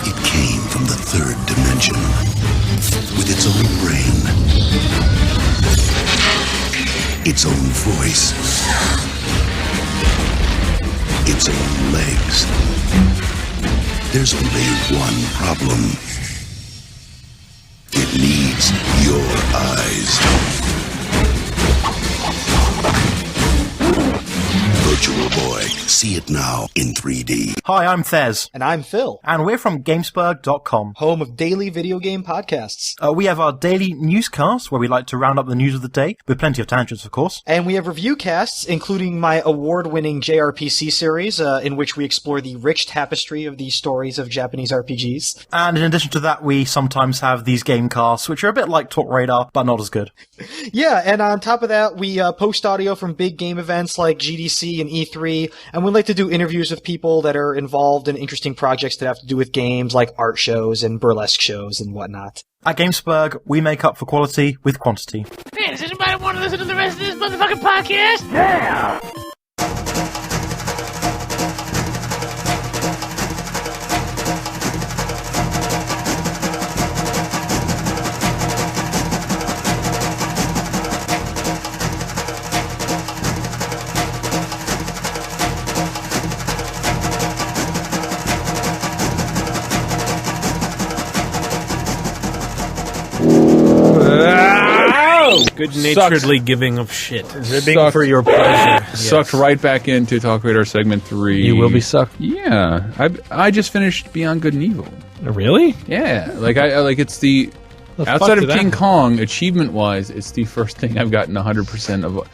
It came from the third dimension with its own brain, its own voice, its own legs. There's only one problem. It needs your eyes. Virtual Boy. See it now in 3D. Hi, I'm Thez. And I'm Phil. And we're from Gamesburg.com, home of daily video game podcasts. We have our daily newscast, where we like to round up the news of the day, with plenty of tangents, of course. And we have review casts, including my award-winning JRPC series, in which we explore the rich tapestry of the stories of Japanese RPGs. And in addition to that, we sometimes have these game casts, which are a bit like TalkRadar, but not as good. Yeah, and on top of that, we post audio from big game events like GDC and E3, and we like to do interviews with people that are involved in interesting projects that have to do with games, like art shows and burlesque shows and whatnot. At Gamesburg, we make up for quality with quantity. Hey, does anybody want to listen to the rest of this motherfucking podcast? Yeah! Good-naturedly giving of shit. Ribbing for your pleasure. Sucked right back into TalkRadar segment 3. You will be sucked. Yeah, I just finished Beyond Good and Evil. Really? Yeah, like it's the outside of King Kong, achievement wise, it's the first thing I've gotten 100% of.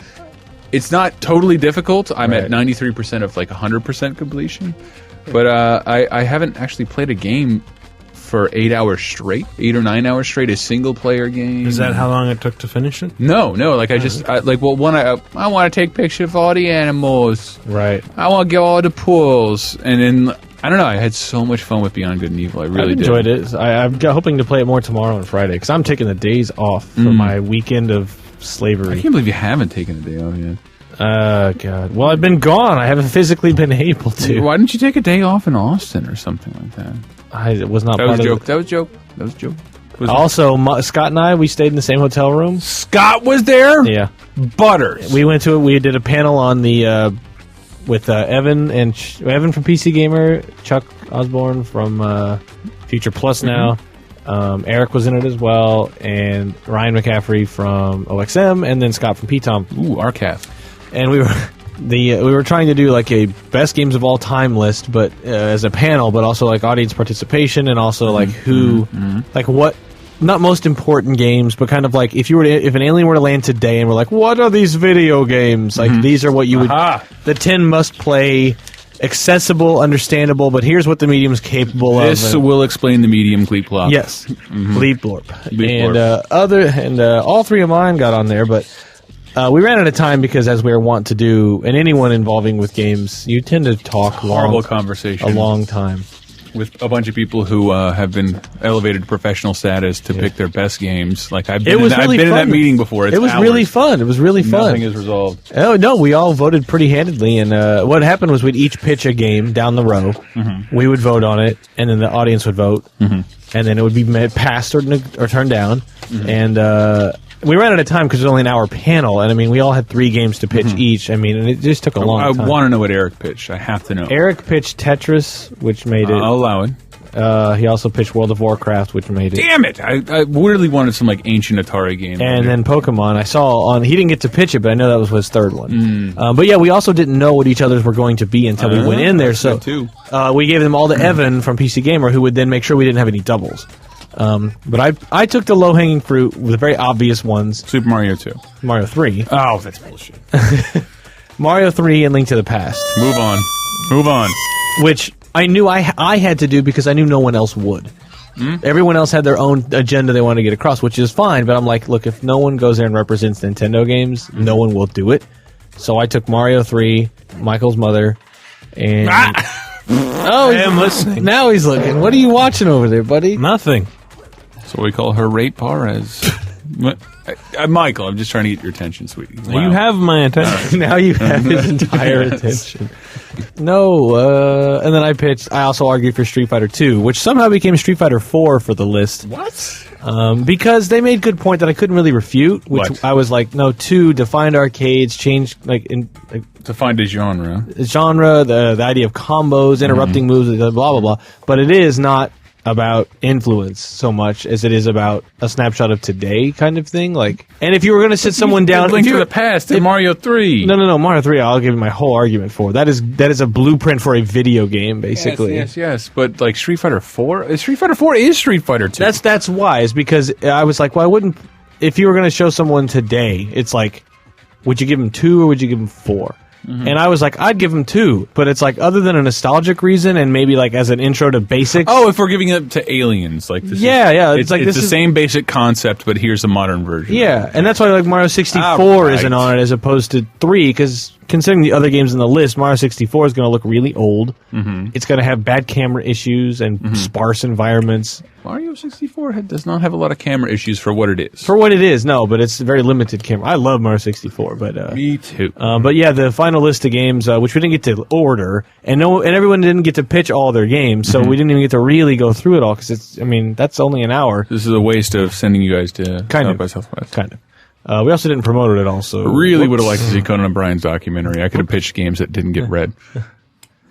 It's not totally difficult. I'm at 93% of like 100% completion, but I haven't actually played a game for 8 hours straight, 8 or 9 hours straight, a single player game. Is that how long it took to finish it? No. Like I want to take pictures of all the animals. Right. I want to get all the pools, and then I don't know. I had so much fun with Beyond Good and Evil. I really enjoyed it. I'm hoping to play it more tomorrow and Friday because I'm taking the days off for my weekend of slavery. I can't believe you haven't taken a day off yet. God. Well, I've been gone. I haven't physically been able to. Why didn't you take a day off in Austin or something like that? It was not. That was a joke. That was a joke. That was a joke. Also, Scott and I, we stayed in the same hotel room. Scott was there? Yeah. Butters. We went to it. We did a panel on the with Evan and Evan from PC Gamer, Chuck Osborne from Future Plus now. Eric was in it as well, and Ryan McCaffrey from OXM, and then Scott from PTOM. Ooh, RCAF. And we were trying to do like a best games of all time list, but as a panel, but also like audience participation, and also like who, like what. Not most important games, but kind of like if an alien were to land today and we're like, what are these video games? Like these are what you would the 10 must play, accessible, understandable, but here's what the medium's capable of. This will explain the medium Gleep Blop. Yes. Bleep Blorp. And all three of mine got on there, but we ran out of time because as we're wont to do, and anyone involving with games, you tend to talk horrible conversation a long time. With a bunch of people who have been elevated to professional status to pick their best games. Like I've been in that meeting before. It's it was really fun. It was really fun. Nothing is resolved. Oh no, we all voted pretty handedly, and what happened was we'd each pitch a game down the row. We would vote on it, and then the audience would vote, and then it would be passed or turned down, and. We ran out of time because it was only an hour panel, and I mean, we all had 3 games to pitch each. I mean, and it just took a long time. I want to know what Eric pitched. I have to know. Eric pitched Tetris, which made it. I'll allow it. He also pitched World of Warcraft, which made it. Damn it! I really wanted some like ancient Atari game. And then Pokemon, I saw on. He didn't get to pitch it, but I know that was his third one. But yeah, we also didn't know what each other's were going to be until we went in there. So we gave them all to Evan from PC Gamer, who would then make sure we didn't have any doubles. But I took the low-hanging fruit with the very obvious ones. Super Mario 2. Mario 3. Oh, that's bullshit. Mario 3 and Link to the Past. Move on. Which I knew I had to do because I knew no one else would. Everyone else had their own agenda they wanted to get across, which is fine, but I'm like, look, if no one goes there and represents Nintendo games, no one will do it. So I took Mario 3, Michael's Mother, and... Oh, I am listening. Now he's looking. What are you watching over there, buddy? Nothing. So we call her Rape Parez. Michael, I'm just trying to get your attention, sweetie. Wow. You have my attention. Now you have his entire attention. No, and then I also argued for Street Fighter 2, which somehow became Street Fighter 4 for the list. What? Because they made good point that I couldn't really refute, which What? I was like, no, 2, defined arcades, changed, defined a genre. The idea of combos, interrupting moves, blah, blah, blah. But it is not about influence so much as it is about a snapshot of today kind of thing. Like, and if you were going to sit someone down, Link to the Past in Mario 3. No, Mario 3. I'll give you my whole argument for that is a blueprint for a video game, basically. Yes. But like Street Fighter 4, Street Fighter 4 is Street Fighter 2. That's why. Is because I was like, well, I wouldn't. If you were going to show someone today, it's like, would you give them 2 or would you give them 4? And I was like, I'd give them 2, but it's like, other than a nostalgic reason and maybe like as an intro to basics. Oh, if we're giving it to aliens, like this. Yeah. It's like it's the same basic concept, but here's a modern version. Yeah, and that's why like Mario 64 isn't on it as opposed to 3, because considering the other games in the list, Mario 64 is going to look really old. It's going to have bad camera issues and sparse environments. Mario 64 does not have a lot of camera issues for what it is. For what it is, no, but it's very limited camera. I love Mario 64, but me too. But yeah, the final list of games, which we didn't get to order, and everyone didn't get to pitch all their games, so we didn't even get to really go through it all because that's only an hour. This is a waste of sending you guys to South by Southwest. Kind of. We also didn't promote it at all, so really would have liked to see Conan O'Brien's documentary. I could have pitched games that didn't get read.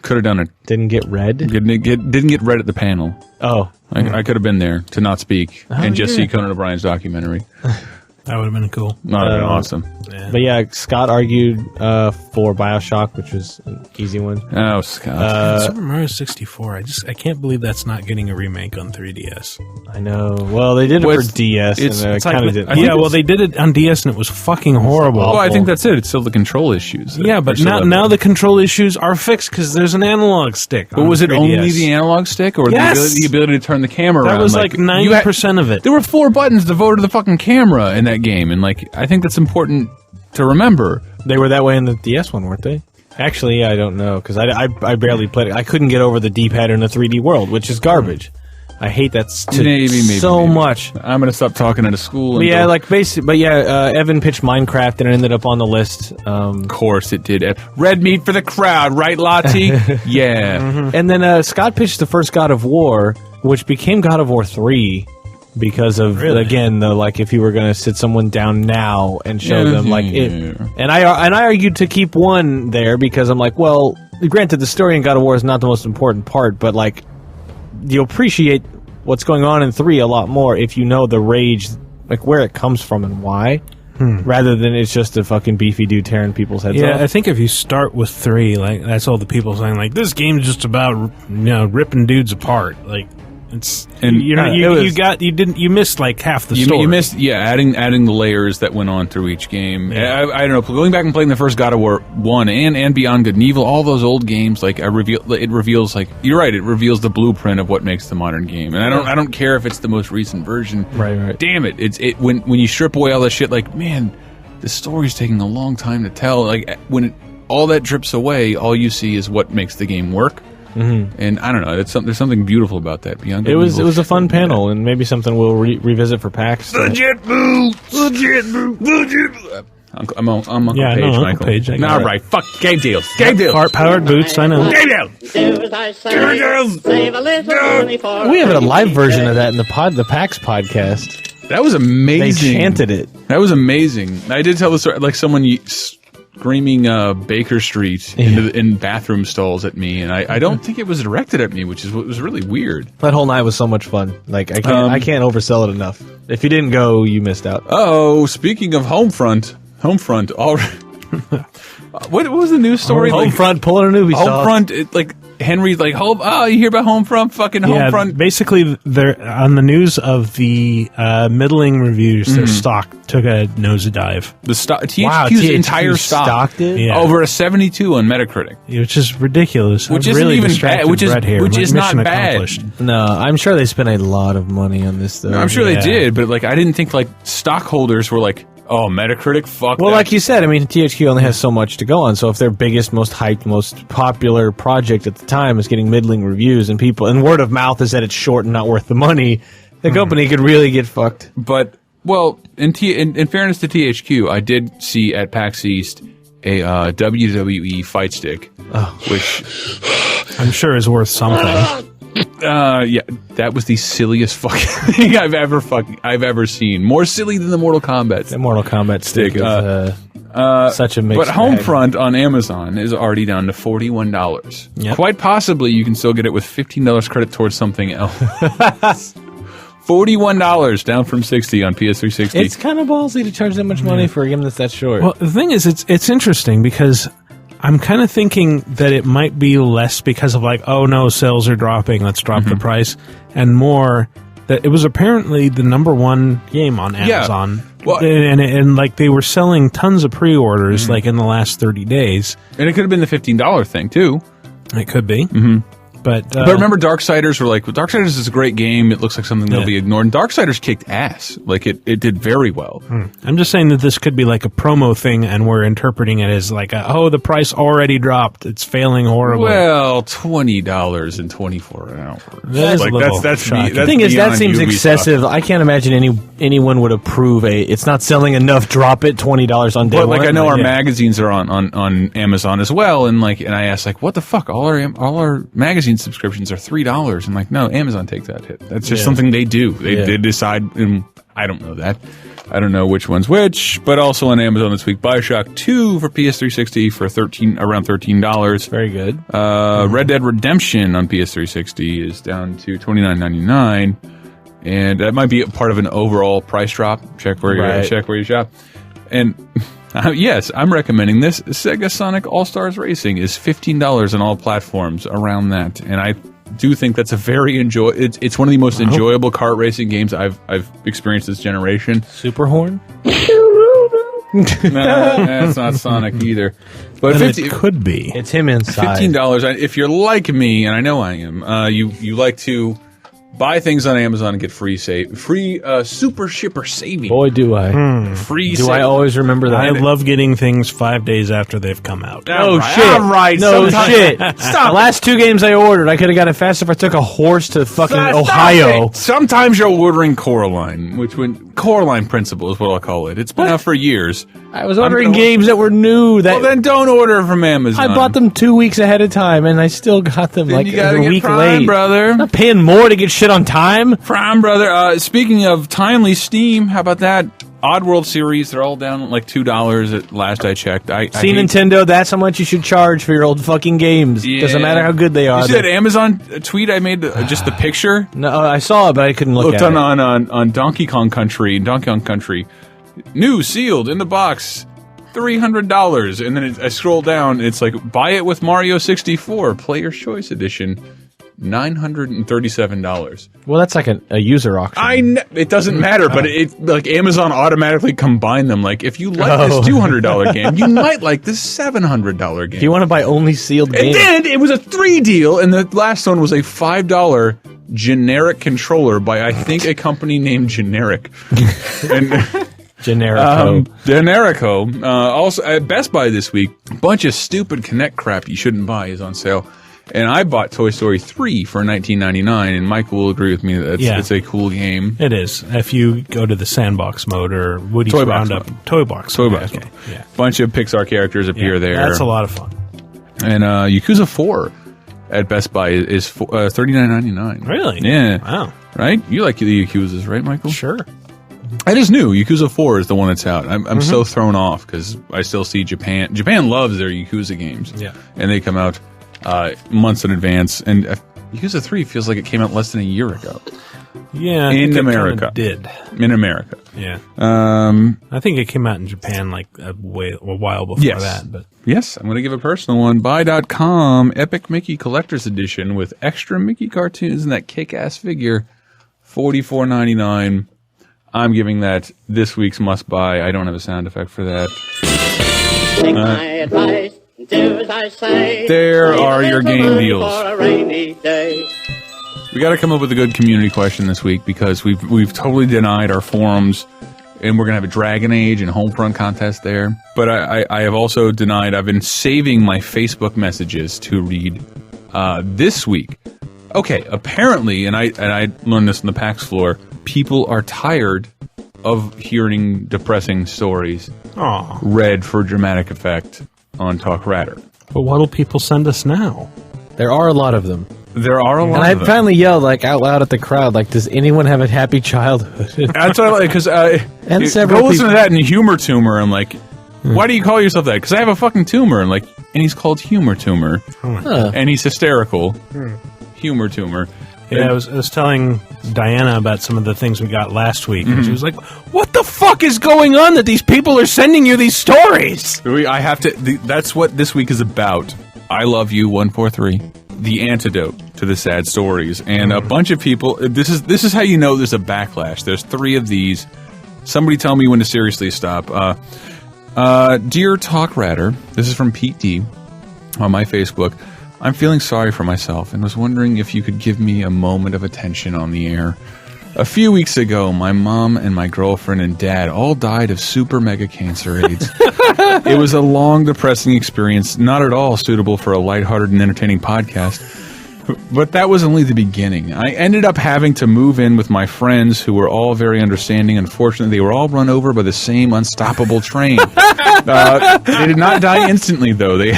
Could have done it. Didn't get read? Didn't get read at the panel. Oh. I could have been there to not speak and just see Conan O'Brien's documentary. That would have been cool. That would have been awesome. Yeah. But yeah, Scott argued for BioShock, which was an easy one. Oh, Scott. Super Mario 64. I can't believe that's not getting a remake on 3DS. I know. Well, they did it for DS, and kind of did. Yeah, well, they did it on DS, and it was fucking horrible. Well, I think that's it. It's still the control issues. Yeah, but now the control issues are fixed because there's an analog stick. But was it only the analog stick, or the ability to turn the camera around? That was like 90% of it. There were 4 buttons devoted to the fucking camera in that game, and like I think that's important to remember. They were that way in the DS one, weren't they? Actually, I don't know, because I barely played it. I couldn't get over the D-pad in a 3D world, which is garbage. I hate that so much. I'm going to stop talking at a school. But yeah, Evan pitched Minecraft, and it ended up on the list. Of course it did. Red meat for the crowd, right, Lottie? Yeah. And then Scott pitched the first God of War, which became God of War 3. because of again the like if you were going to sit someone down now and show them like it, and I argued to keep 1 there because I'm like, well, granted the story in God of War is not the most important part, but like you appreciate what's going on in 3 a lot more if you know the rage, like where it comes from and why. Rather than it's just a fucking beefy dude tearing people's heads off. Yeah, I think if you start with 3, like that's all the people saying, like this game's just about ripping dudes apart. Like it's you missed like half the story. You missed adding the layers that went on through each game. Yeah. I don't know. Going back and playing the first God of War 1 and Beyond Good and Evil, all those old games, like it reveals like you're right. It reveals the blueprint of what makes the modern game. And I don't care if it's the most recent version. Right. Damn it! When you strip away all that shit, like man, the story's taking a long time to tell. Like when all that drips away, all you see is what makes the game work. And I don't know. There's something beautiful about that. Beyond it was a fun panel, and maybe something we'll revisit for PAX. Legit boo. I'm on page, Michael. Page, all right, fuck game deals. Game deals. Powered boots. I know. Game deals. We have a live version of that in the PAX podcast. That was amazing. They chanted it. That was amazing. I did tell the story like someone screaming Baker Street in bathroom stalls at me, and I don't think it was directed at me, which is what was really weird. That whole night was so much fun. Like I can't oversell it enough. If you didn't go, you missed out. Oh, speaking of Homefront, what was the news story? Homefront pulling a Ubisoft. Homefront, like Henry's like, you hear about Homefront? Fucking Homefront. Basically, they're on the news of the middling reviews. Their stock took a nosedive. The stock, THQ's entire stock did? Yeah. Over a 72 on Metacritic, which is ridiculous. Which isn't really even bad. Which is not bad. No, I'm sure they spent a lot of money on this. Though. No, I'm sure they did, but like I didn't think like stockholders were like, oh, Metacritic, fuck. Well, that. like you said, I mean, THQ only has so much to go on. So if their biggest, most hyped, most popular project at the time is getting middling reviews and word of mouth is that it's short and not worth the money, the company could really get fucked. But well, in fairness to THQ, I did see at PAX East a WWE fight stick, which I'm sure is worth something. Yeah, that was the silliest fucking thing I've ever seen. More silly than the Mortal Kombat. The Mortal Kombat stick is such a mix. But Homefront on Amazon is already down to $41. Yep. Quite possibly, you can still get it with $15 credit towards something else. $41 down from $60 on PS360. It's kind of ballsy to charge that much money for a game that's that short. Well, the thing is, it's interesting because I'm kind of thinking that it might be less because of like, oh no, sales are dropping, let's drop the price, and more that it was apparently the #1 game on Amazon. Yeah. Well, and like they were selling tons of pre-orders like in the last 30 days. And it could have been the $15 thing too. It could be. But remember, Darksiders were like, well, Darksiders is a great game. It looks like something that'll be ignored. And Darksiders kicked ass. Like, it did very well. I'm just saying that this could be like a promo thing, and we're interpreting it as like, the price already dropped. It's failing horribly. Well, $20 in 24 hours. That's like, a little that's shocking. The thing is, that seems excessive. I can't imagine anyone would approve it's not selling enough, drop it $20 on day one. But like, I know our magazines are on Amazon as well, and I asked, like, what the fuck? All our magazine subscriptions are $3, and like, no, Amazon takes that hit. That's just something they do. They decide, and I don't know that. I don't know which one's which, but also on Amazon this week, BioShock 2 for PS360 for around $13. Very good. Red Dead Redemption on PS360 is down to $29.99, and that might be a part of an overall price drop. Check where you shop. And yes, I'm recommending this. Sega Sonic All-Stars Racing is $15 on all platforms around that, and I do think that's a very it's one of the most enjoyable kart racing games I've experienced this generation. Super Horn? No, that's not Sonic either. But it could be. It's him inside. $15. If you're like me, and I know I am, you like to buy things on Amazon and get free super shipper saving. Boy, do I. Free Do I always remember that? I love getting things 5 days after they've come out. Oh, shit. All right. No shit. Stop. The last 2 games I ordered, I could have got it fast if I took a horse to fucking Ohio. Sometimes you're ordering Coraline, Coraline Principle is what I'll call it. It's been out for years. I was ordering games that were new. Well, then don't order from Amazon. I bought them 2 weeks ahead of time, and I still got them then like you gotta a get week Prime, late. brother. I'm not paying more to get shit on time? Prime, brother. Speaking of timely Steam, how about that? Oddworld series, they're all down like $2 at last I checked. See, Nintendo, that's how much you should charge for your old fucking games. Yeah. Doesn't matter how good they are. You see that Amazon tweet I made, just the picture? No, I saw it, but I couldn't look at it. on Donkey Kong Country, new, sealed, in the box, $300. And then I scroll down, it's like, buy it with Mario 64, Player's Choice Edition. $937. Well, that's like a user auction. It doesn't matter, but it like Amazon automatically combined them. Like, if you like this $200 game, you might like this $700 game. If you want to buy only sealed games. And then it was a 3 deal, and the last one was a $5 generic controller by, I think, a company named Generic. And Generico. Also, at Best Buy this week, a bunch of stupid Kinect crap you shouldn't buy is on sale. And I bought Toy Story 3 for $19.99, and Michael will agree with me that it's a cool game. It is. If you go to the sandbox mode or Woody's Toy Roundup. Toy Box. Okay. Yeah. Bunch of Pixar characters appear there. That's a lot of fun. And Yakuza 4 at Best Buy is $39.99. Really? Yeah. Wow. Right? You like the Yakuzas, right, Michael? Sure. It is new. Yakuza 4 is the one that's out. I'm so thrown off because I still see Japan. Japan loves their Yakuza games. Yeah. And they come out months in advance, and Yakuza 3 feels like it came out less than a year ago. Yeah, in America, in America. Yeah, I think it came out in Japan like a while before that. But yes, I'm going to give a personal one. Buy.com Epic Mickey Collector's Edition with extra Mickey cartoons and that kick-ass figure, $44.99. I'm giving that this week's must buy. I don't have a sound effect for that. Take my advice. Do as I say. There are your game deals. For a rainy day. We got to come up with a good community question this week because we've totally denied our forums, and we're gonna have a Dragon Age and Homefront contest there. But I have also denied. I've been saving my Facebook messages to read this week. Okay, apparently, and I learned this on the PAX floor. People are tired of hearing depressing stories read for dramatic effect on TalkRadar. But what'll people send us now? There are a lot of them. There are a lot and of I them. finally yelled like out loud at the crowd, like, does anyone have a happy childhood? That's what I like, because go listen to that in Humor Tumor. I'm like, why do you call yourself that? Because I have a fucking tumor. I'm like, and he's called Humor Tumor. And he's hysterical. Humor Tumor. Yeah, I was telling Diana about some of the things we got last week, and she was like, "What the fuck is going on that these people are sending you these stories?" That's what this week is about. I Love You 143, the antidote to the sad stories, and a bunch of people. This is how you know there's a backlash. There's 3 of these. Somebody tell me when to seriously stop. Dear TalkRadar, this is from Pete D on my Facebook. I'm feeling sorry for myself and was wondering if you could give me a moment of attention on the air. A few weeks ago, my mom and my girlfriend and dad all died of super mega cancer AIDS. It was a long, depressing experience, not at all suitable for a lighthearted and entertaining podcast. But that was only the beginning. I ended up having to move in with my friends who were all very understanding. Unfortunately, they were all run over by the same unstoppable train. They did not die instantly, though. They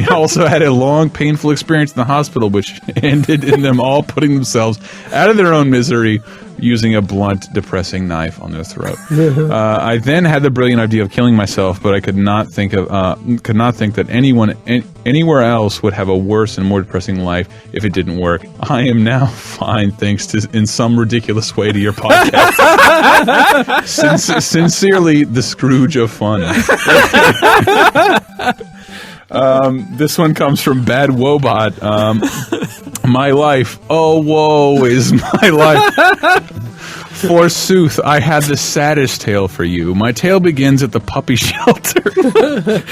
also had a long, painful experience in the hospital, which ended in them all putting themselves out of their own misery using a blunt, depressing knife on their throat. I then had the brilliant idea of killing myself, but I could not think that anyone anywhere else would have a worse and more depressing life if it didn't work. I am now fine, thanks to, in some ridiculous way, to your podcast. Sincerely, the Scrooge of fun. This one comes from Bad Wobot. My life, oh woe is my life. Forsooth, I had the saddest tale for you. My tale begins at the puppy shelter.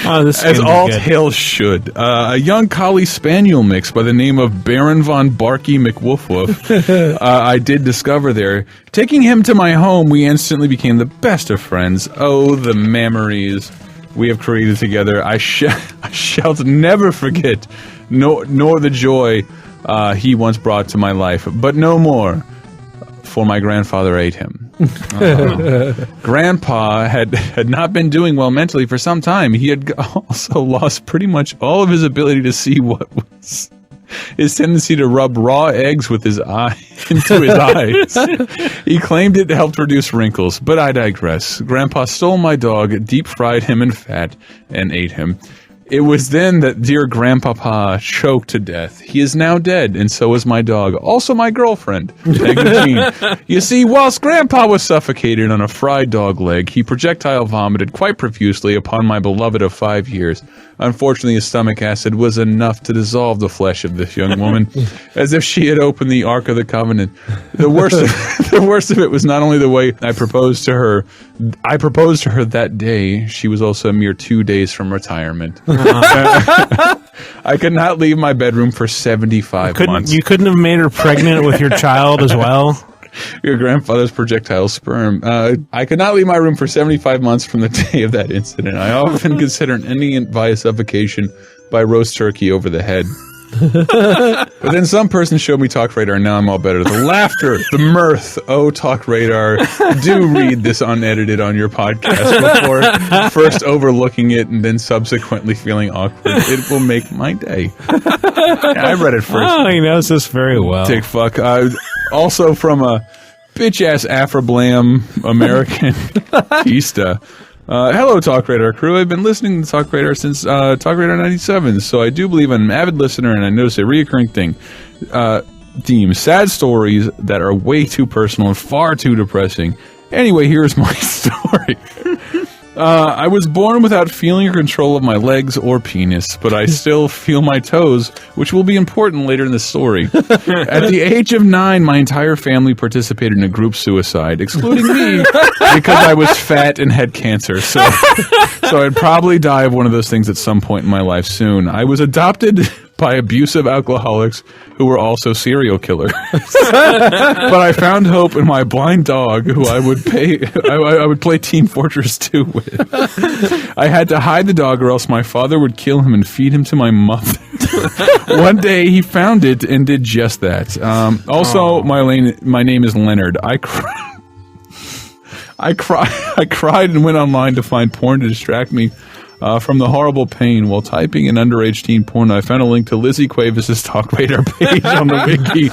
As all tales should. A young collie spaniel mix by the name of Baron von Barky McWoofwoof I did discover there. Taking him to my home, we instantly became the best of friends. Oh, the memories we have created together. I shall never forget, nor the joy he once brought to my life, but no more, for my grandfather ate him. Grandpa had not been doing well mentally for some time. He had also lost pretty much all of his ability to see what was his tendency to rub raw eggs with his eye into his eyes. He claimed it helped reduce wrinkles, but I digress. Grandpa stole my dog, deep-fried him in fat, and ate him. It was then that dear Grandpapa choked to death. He is now dead, and so is my dog, also my girlfriend, Jean. You see, whilst Grandpa was suffocated on a fried dog leg, he projectile vomited quite profusely upon my beloved of 5 years. Unfortunately, his stomach acid was enough to dissolve the flesh of this young woman, as if she had opened the Ark of the Covenant. The worst of it was not only the way I proposed to her that day. She was also a mere 2 days from retirement. I could not leave my bedroom for 75 months. You couldn't have made her pregnant with your child as well? Your grandfather's projectile sperm. I could not leave my room for 75 months from the day of that incident. I often consider ending it via suffocation by roast turkey over the head. But then some person showed me TalkRadar, and now I'm all better. The laughter, the mirth. Oh, TalkRadar, do read this unedited on your podcast before first overlooking it and then subsequently feeling awkward. It will make my day. I read it first. Oh, he knows this very well. Dick fuck. Also from a bitch-ass Afroblam American Easta. Hello, TalkRadar crew. I've been listening to TalkRadar since TalkRadar 97, so I do believe I'm an avid listener, and I notice a reoccurring theme. Sad stories that are way too personal and far too depressing. Anyway, here's my story. I was born without feeling or control of my legs or penis, but I still feel my toes, which will be important later in the story. At the age of 9, my entire family participated in a group suicide, excluding me, because I was fat and had cancer. So I'd probably die of one of those things at some point in my life soon. I was adopted by abusive alcoholics who were also serial killers. But I found hope in my blind dog, who I would play Team Fortress 2 with. I had to hide the dog, or else my father would kill him and feed him to my mother. One day he found it and did just that. My name is Leonard. I cried and went online to find porn to distract me from the horrible pain. While typing in underage teen porn, I found a link to Lizzie Cuevas' TalkRadar page on the wiki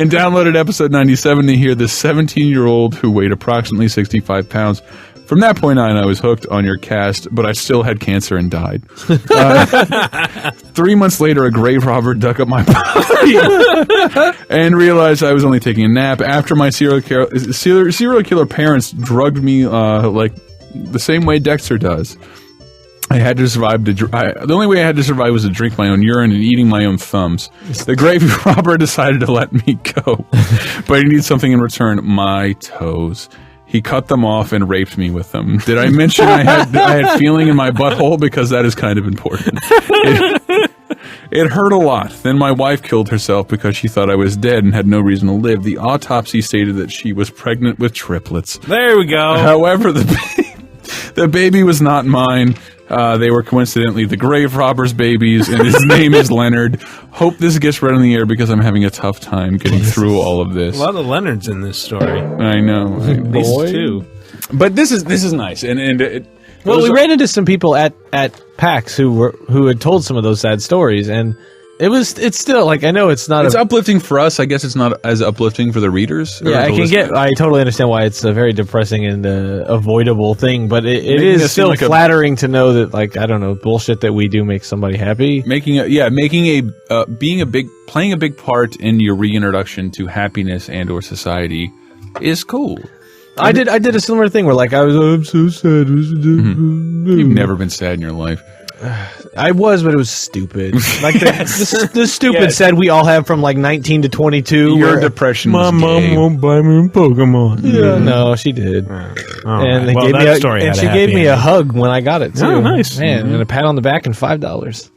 and downloaded episode 97 to hear this 17-year-old who weighed approximately 65 pounds. From that point on, I was hooked on your cast, but I still had cancer and died. 3 months later, a grave robber dug up my body and realized I was only taking a nap. After my serial killer parents drugged me like the same way Dexter does. I had to survive. The only way I had to survive was to drink my own urine and eating my own thumbs. The grave robber decided to let me go, but he needed something in return: my toes. He cut them off and raped me with them. Did I mention I had feeling in my butthole? Because that is kind of important. It hurt a lot. Then my wife killed herself because she thought I was dead and had no reason to live. The autopsy stated that she was pregnant with triplets. There we go. However, the baby was not mine. They were coincidentally the grave robber's babies, and his name is Leonard. Hope this gets read on the air because I'm having a tough time getting through all of this. A lot of Leonards in this story. I know. These two. But this is nice, well, we ran into some people at PAX who had told some of those sad stories, and it's still, like, I know it's not... It's uplifting for us. I guess it's not as uplifting for the readers. Yeah, I totally understand why it's a very depressing and able thing, but it is still like flattering to know that, like, I don't know, bullshit that we do makes somebody happy. Playing a big part in your reintroduction to happiness and or society is cool. I did a similar thing where, like, I'm so sad. You've never been sad in your life. I was, but it was stupid. Like the stupid said we all have from like 19 to 22. Your depression was My mom won't buy me Pokemon. Yeah, no, she did. And she gave me a hug when I got it too. Oh, nice. Man, and a pat on the back and $5.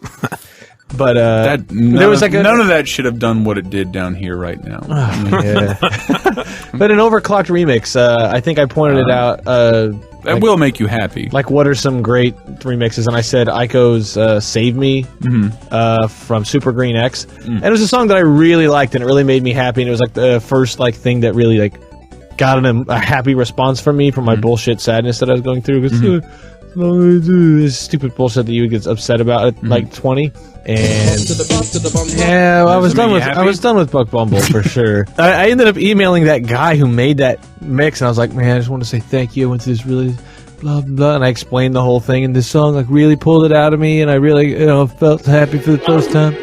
But there was like none of that should have done what it did down here right now. Yeah. But an overclocked remix. I think I pointed it out. That will make you happy. Like, what are some great remixes? And I said Aiko's "Save Me" from Super Green X, and it was a song that I really liked, and it really made me happy. And it was like the first thing that really got a happy response from me from my bullshit sadness that I was going through. this stupid bullshit that you would get upset about at like 20. And yeah, I was done with Buck Bumble for sure. I ended up emailing that guy who made that mix, and I was like, man, I just want to say thank you. I went through this really blah blah, and I explained the whole thing, and this song like really pulled it out of me, and I really felt happy for the first time.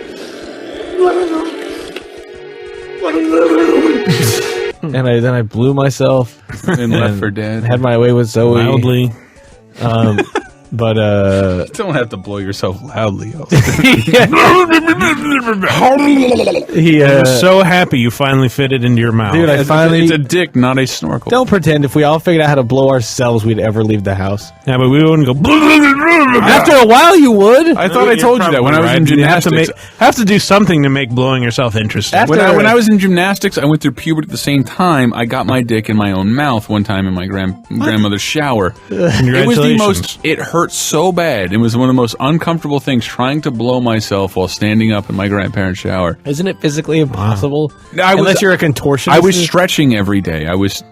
And then I blew myself and left for dead. Had my way with Zoe loudly. But don't have to blow yourself loudly. He was so happy you finally fit it into your mouth. Dude, it's a dick, not a snorkel. Don't pretend if we all figured out how to blow ourselves, we'd ever leave the house. Yeah, but we wouldn't go. After a while, you would. I thought I told you that when I was in gymnastics. You have to do something to make blowing yourself interesting. When I was in gymnastics, I went through puberty at the same time. I got my dick in my own mouth one time in my grandmother's shower. It was the most. It hurt so bad. It was one of the most uncomfortable things trying to blow myself while standing up in my grandparents' shower. Isn't it physically impossible? Wow. Unless you're a contortionist. I was stretching every day. I was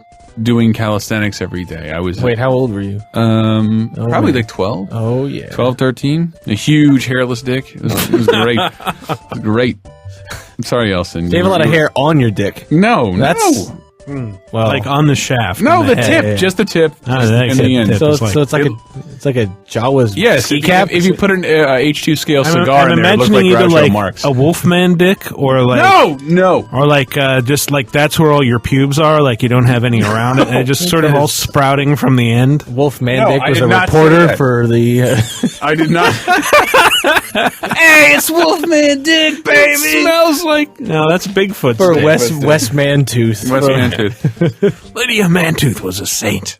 doing calisthenics every day. I was. Wait, how old were you? Probably like 12. Oh yeah, 12, 13. A huge hairless dick. It was great. It was great. I'm sorry, Elson. You have a lot of hair on your dick. No. Well, like on the shaft. No, the tip, just the tip. In the end. So it's like a Jawa's ski cap. If you put an H2 scale cigar in there, it looks imagining like either Groucho like Marx. a Wolfman dick or like no, or like just like that's where all your pubes are. Like you don't have any around it, and it just sort of all sprouting from the end. Wolfman dick was a reporter for the. I did not. Hey, it's Wolfman dick, baby. It smells like no, that's Bigfoot's for dick. West Mantooth. West Mantooth. Lydia Mantooth was a saint.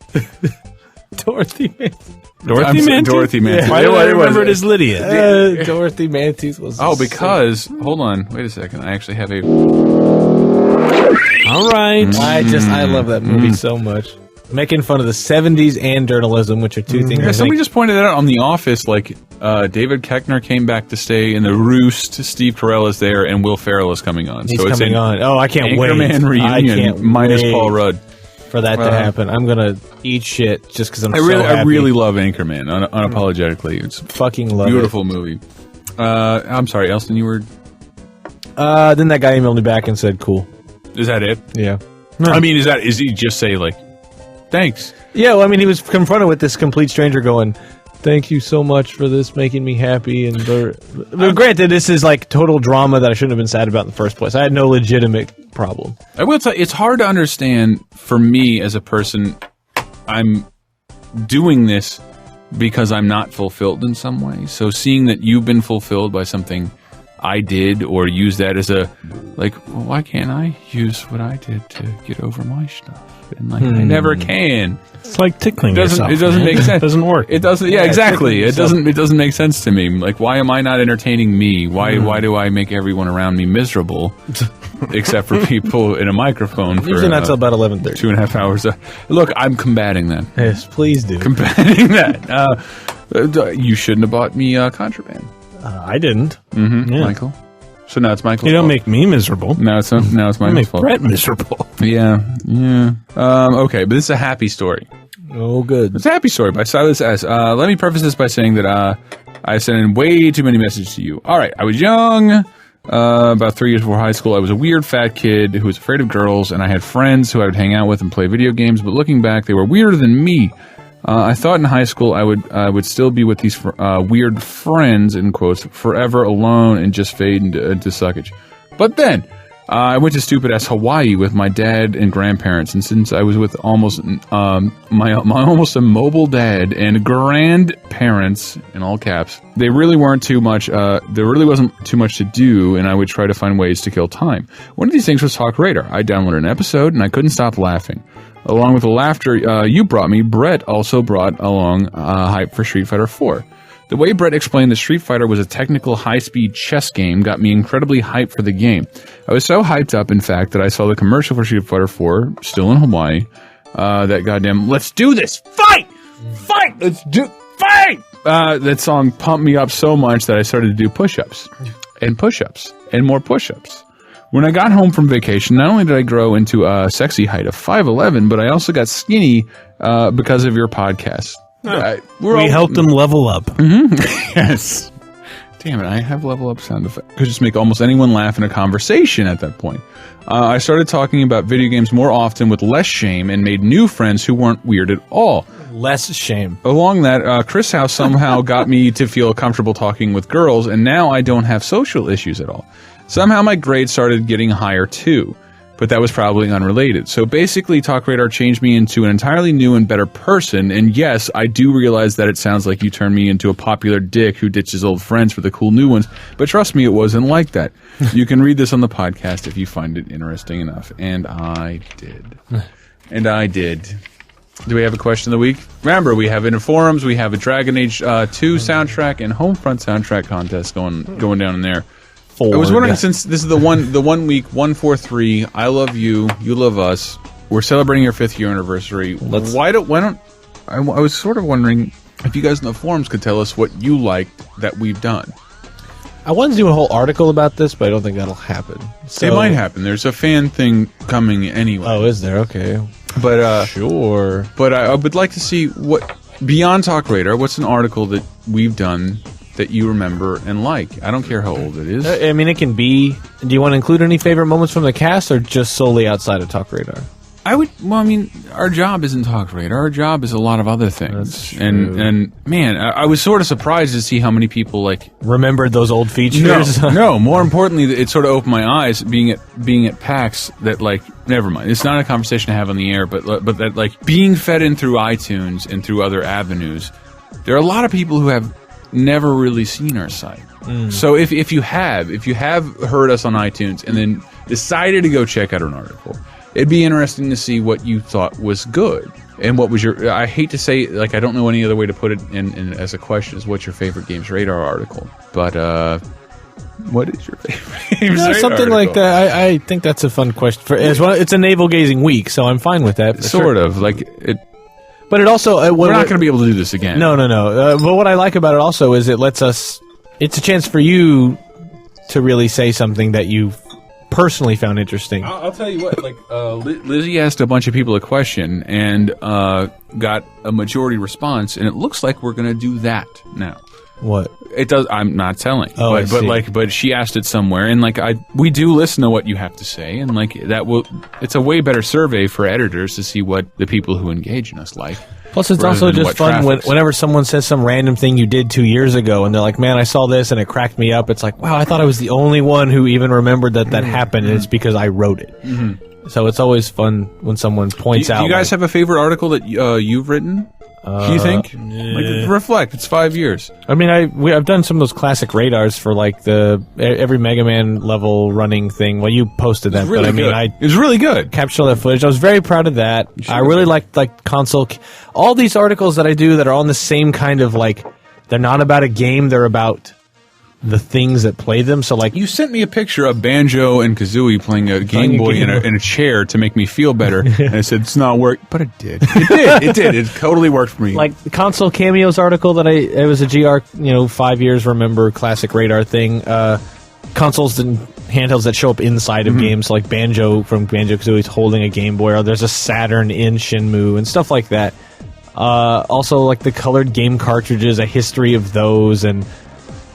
Dorothy Mantooth. Dorothy Mantooth? Dorothy Mantooth. Yeah. Why do I remember it as Lydia? Dorothy Mantooth was because hold on, wait a second. I actually have a. All right. I love that movie so much. Making fun of the 70s and journalism, which are two things. Yeah, somebody just pointed that out on The Office. Like, David Koechner came back to stay in the Roost. Steve Carell is there, and Will Ferrell is coming on. He's coming on. Oh, I can't wait. Anchorman reunion minus Paul Rudd for that to happen. I'm gonna eat shit just because I really love Anchorman. Unapologetically, it's fucking love beautiful movie. I'm sorry, Elston, you were. Then that guy emailed me back and said, "Cool." Is that it? Yeah. No. I mean, is he just say like, "Thanks"? Yeah. Well, I mean, he was confronted with this complete stranger going, "Thank you so much for this making me happy." And granted, this is like total drama that I shouldn't have been sad about in the first place. I had no legitimate problem. I will tell you, it's hard to understand for me as a person. I'm doing this because I'm not fulfilled in some way. So seeing that you've been fulfilled by something I did, or use that as a, like, well, why can't I use what I did to get over my stuff? And like, I never can. It's like tickling yourself. It doesn't make sense. It doesn't work. It doesn't. Yeah, exactly. It doesn't make sense to me. Like, why am I not entertaining me? Why do I make everyone around me miserable? Except for people in a microphone for usually not till about 11:30. 2.5 hours. Look, I'm combating that. Yes, please do. Combating that. You shouldn't have bought me contraband. I didn't. Mm-hmm. Yeah. Michael. So now it's Michael's You don't fault. make me miserable. Now it's Michael's fault. Brett miserable. Yeah. Okay, but this is a happy story. Oh, good. It's a happy story by Silas S. Let me preface this by saying that I sent in way too many messages to you. All right, I was young, about 3 years before high school. I was a weird fat kid who was afraid of girls, and I had friends who I would hang out with and play video games, but looking back, they were weirder than me. I thought in high school I would still be with these weird friends, in quotes, forever alone and just fade into suckage. But then I went to stupid-ass Hawaii with my dad and grandparents, and since I was with almost my almost immobile dad and grandparents, in all caps, they really weren't too much. There really wasn't too much to do, and I would try to find ways to kill time. One of these things was TalkRadar. I downloaded an episode, and I couldn't stop laughing. Along with the laughter you brought me, Brett also brought along hype for Street Fighter 4. The way Brett explained that Street Fighter was a technical high-speed chess game got me incredibly hyped for the game. I was so hyped up, in fact, that I saw the commercial for Street Fighter 4, still in Hawaii, that goddamn, let's do this! Fight! Fight! Let's do... Fight! That song pumped me up so much that I started to do push-ups. And push-ups. And more push-ups. When I got home from vacation, not only did I grow into a sexy height of 5'11", but I also got skinny because of your podcast. We helped them level up. Yes. Damn it, I have level up sound effects. Could just make almost anyone laugh in a conversation at that point. I started talking about video games more often with less shame and made new friends who weren't weird at all. Less shame. Along that, Chris House somehow got me to feel comfortable talking with girls, and now I don't have social issues at all. Somehow my grades started getting higher too, but that was probably unrelated. So basically, TalkRadar changed me into an entirely new and better person, and yes, I do realize that it sounds like you turned me into a popular dick who ditches old friends for the cool new ones, but trust me, it wasn't like that. You can read this on the podcast if you find it interesting enough, and I did. And I did. Do we have a question of the week? Remember, we have it in forums, we have a Dragon Age 2 soundtrack and Homefront soundtrack contest going down in there. I was wondering, since this is the 1 week 143, I love you, you love us. We're celebrating our 5th year anniversary. Why don't I was sort of wondering if you guys in the forums could tell us what you liked that we've done. I wanted to do a whole article about this, but I don't think that'll happen. It might happen. There's a fan thing coming anyway. Oh, is there? Okay. But sure. But I would like to see what beyond TalkRadar. What's an article that we've done that you remember and like? I don't care how old it is. I mean, it can be. Do you want to include any favorite moments from the cast, or just solely outside of TalkRadar? Well, I mean, our job isn't TalkRadar. Our job is a lot of other things. And man, I was sort of surprised to see how many people remembered those old features. No. More importantly, it sort of opened my eyes being at PAX. That never mind. It's not a conversation to have on the air, but that being fed in through iTunes and through other avenues, there are a lot of people who have never really seen our site. So if you have heard us on iTunes and then decided to go check out an article, it'd be interesting to see what you thought was good and what was your. I hate to say I don't know any other way to put it in as a question is what's your favorite Games Radar article, but what is your favorite Games Radar something article? like that. I think that's a fun question. It's a navel gazing week, so I'm fine with that. Sort of it. But it also we're not going to be able to do this again. No. But what I like about it also is it lets us. It's a chance for you to really say something that you personally found interesting. I'll tell you what. Lizzie asked a bunch of people a question and got a majority response, and it looks like we're going to do that now. What? It does. I'm not telling. Oh, but she asked it somewhere, and we do listen to what you have to say, and that will. It's a way better survey for editors to see what the people who engage in us like. Plus, it's also just fun whenever someone says some random thing you did 2 years ago, and they're like, "Man, I saw this and it cracked me up." It's like, wow, I thought I was the only one who even remembered that happened, and it's because I wrote it. Mm-hmm. So it's always fun when someone points out. Do you guys have a favorite article that you've written? Do you think? Reflect. It's 5 years. I mean, I've done some of those classic radars for the every Mega Man level running thing. Well, you posted that, really but I mean, it was really good. Captured all that footage. I was very proud of that. I really liked console. All these articles that I do that are on the same kind of they're not about a game. They're about the things that play them. So you sent me a picture of Banjo and Kazooie playing a Game Boy in a chair to make me feel better, and I said it's not work, but it did. It did. It totally worked for me. The console cameos article that it was a GR 5 years remember classic radar thing. Consoles and handhelds that show up inside of games, like Banjo from Banjo-Kazooie is holding a Game Boy, or there's a Saturn in Shenmue and stuff like that. Also the colored game cartridges, a history of those, and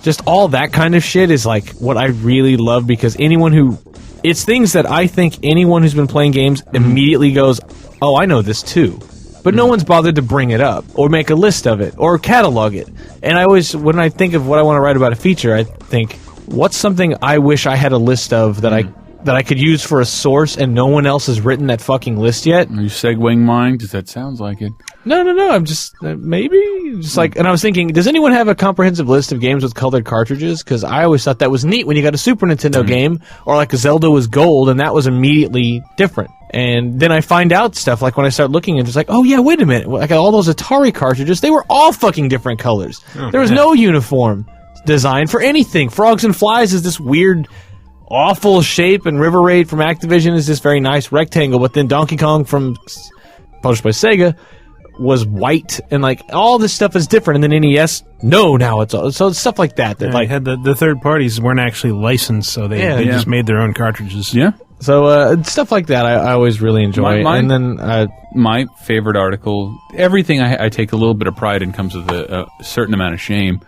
just all that kind of shit is what I really love, because it's things that I think anyone who's been playing games immediately goes, oh, I know this too. But no one's bothered to bring it up or make a list of it or catalog it. And I always, when I think of what I want to write about a feature, I think, what's something I wish I had a list of that I could use for a source and no one else has written that fucking list yet? Are you segueing mine? Because that sounds like it. No. I'm just and I was thinking, does anyone have a comprehensive list of games with colored cartridges? Because I always thought that was neat when you got a Super Nintendo game, or Zelda was gold, and that was immediately different. And then I find out stuff when I start looking and just oh yeah, wait a minute, all those Atari cartridges, they were all fucking different colors. There was no uniform design for anything. Frogs and Flies is this weird, awful shape, and River Raid from Activision is this very nice rectangle, but then Donkey Kong from published by Sega was white, and all this stuff is different. And then NES, now it's all so stuff like that. That had the third parties weren't actually licensed, so they just made their own cartridges. Yeah. So stuff like that I always really enjoy. And then my favorite article, everything I take a little bit of pride in comes with a certain amount of shame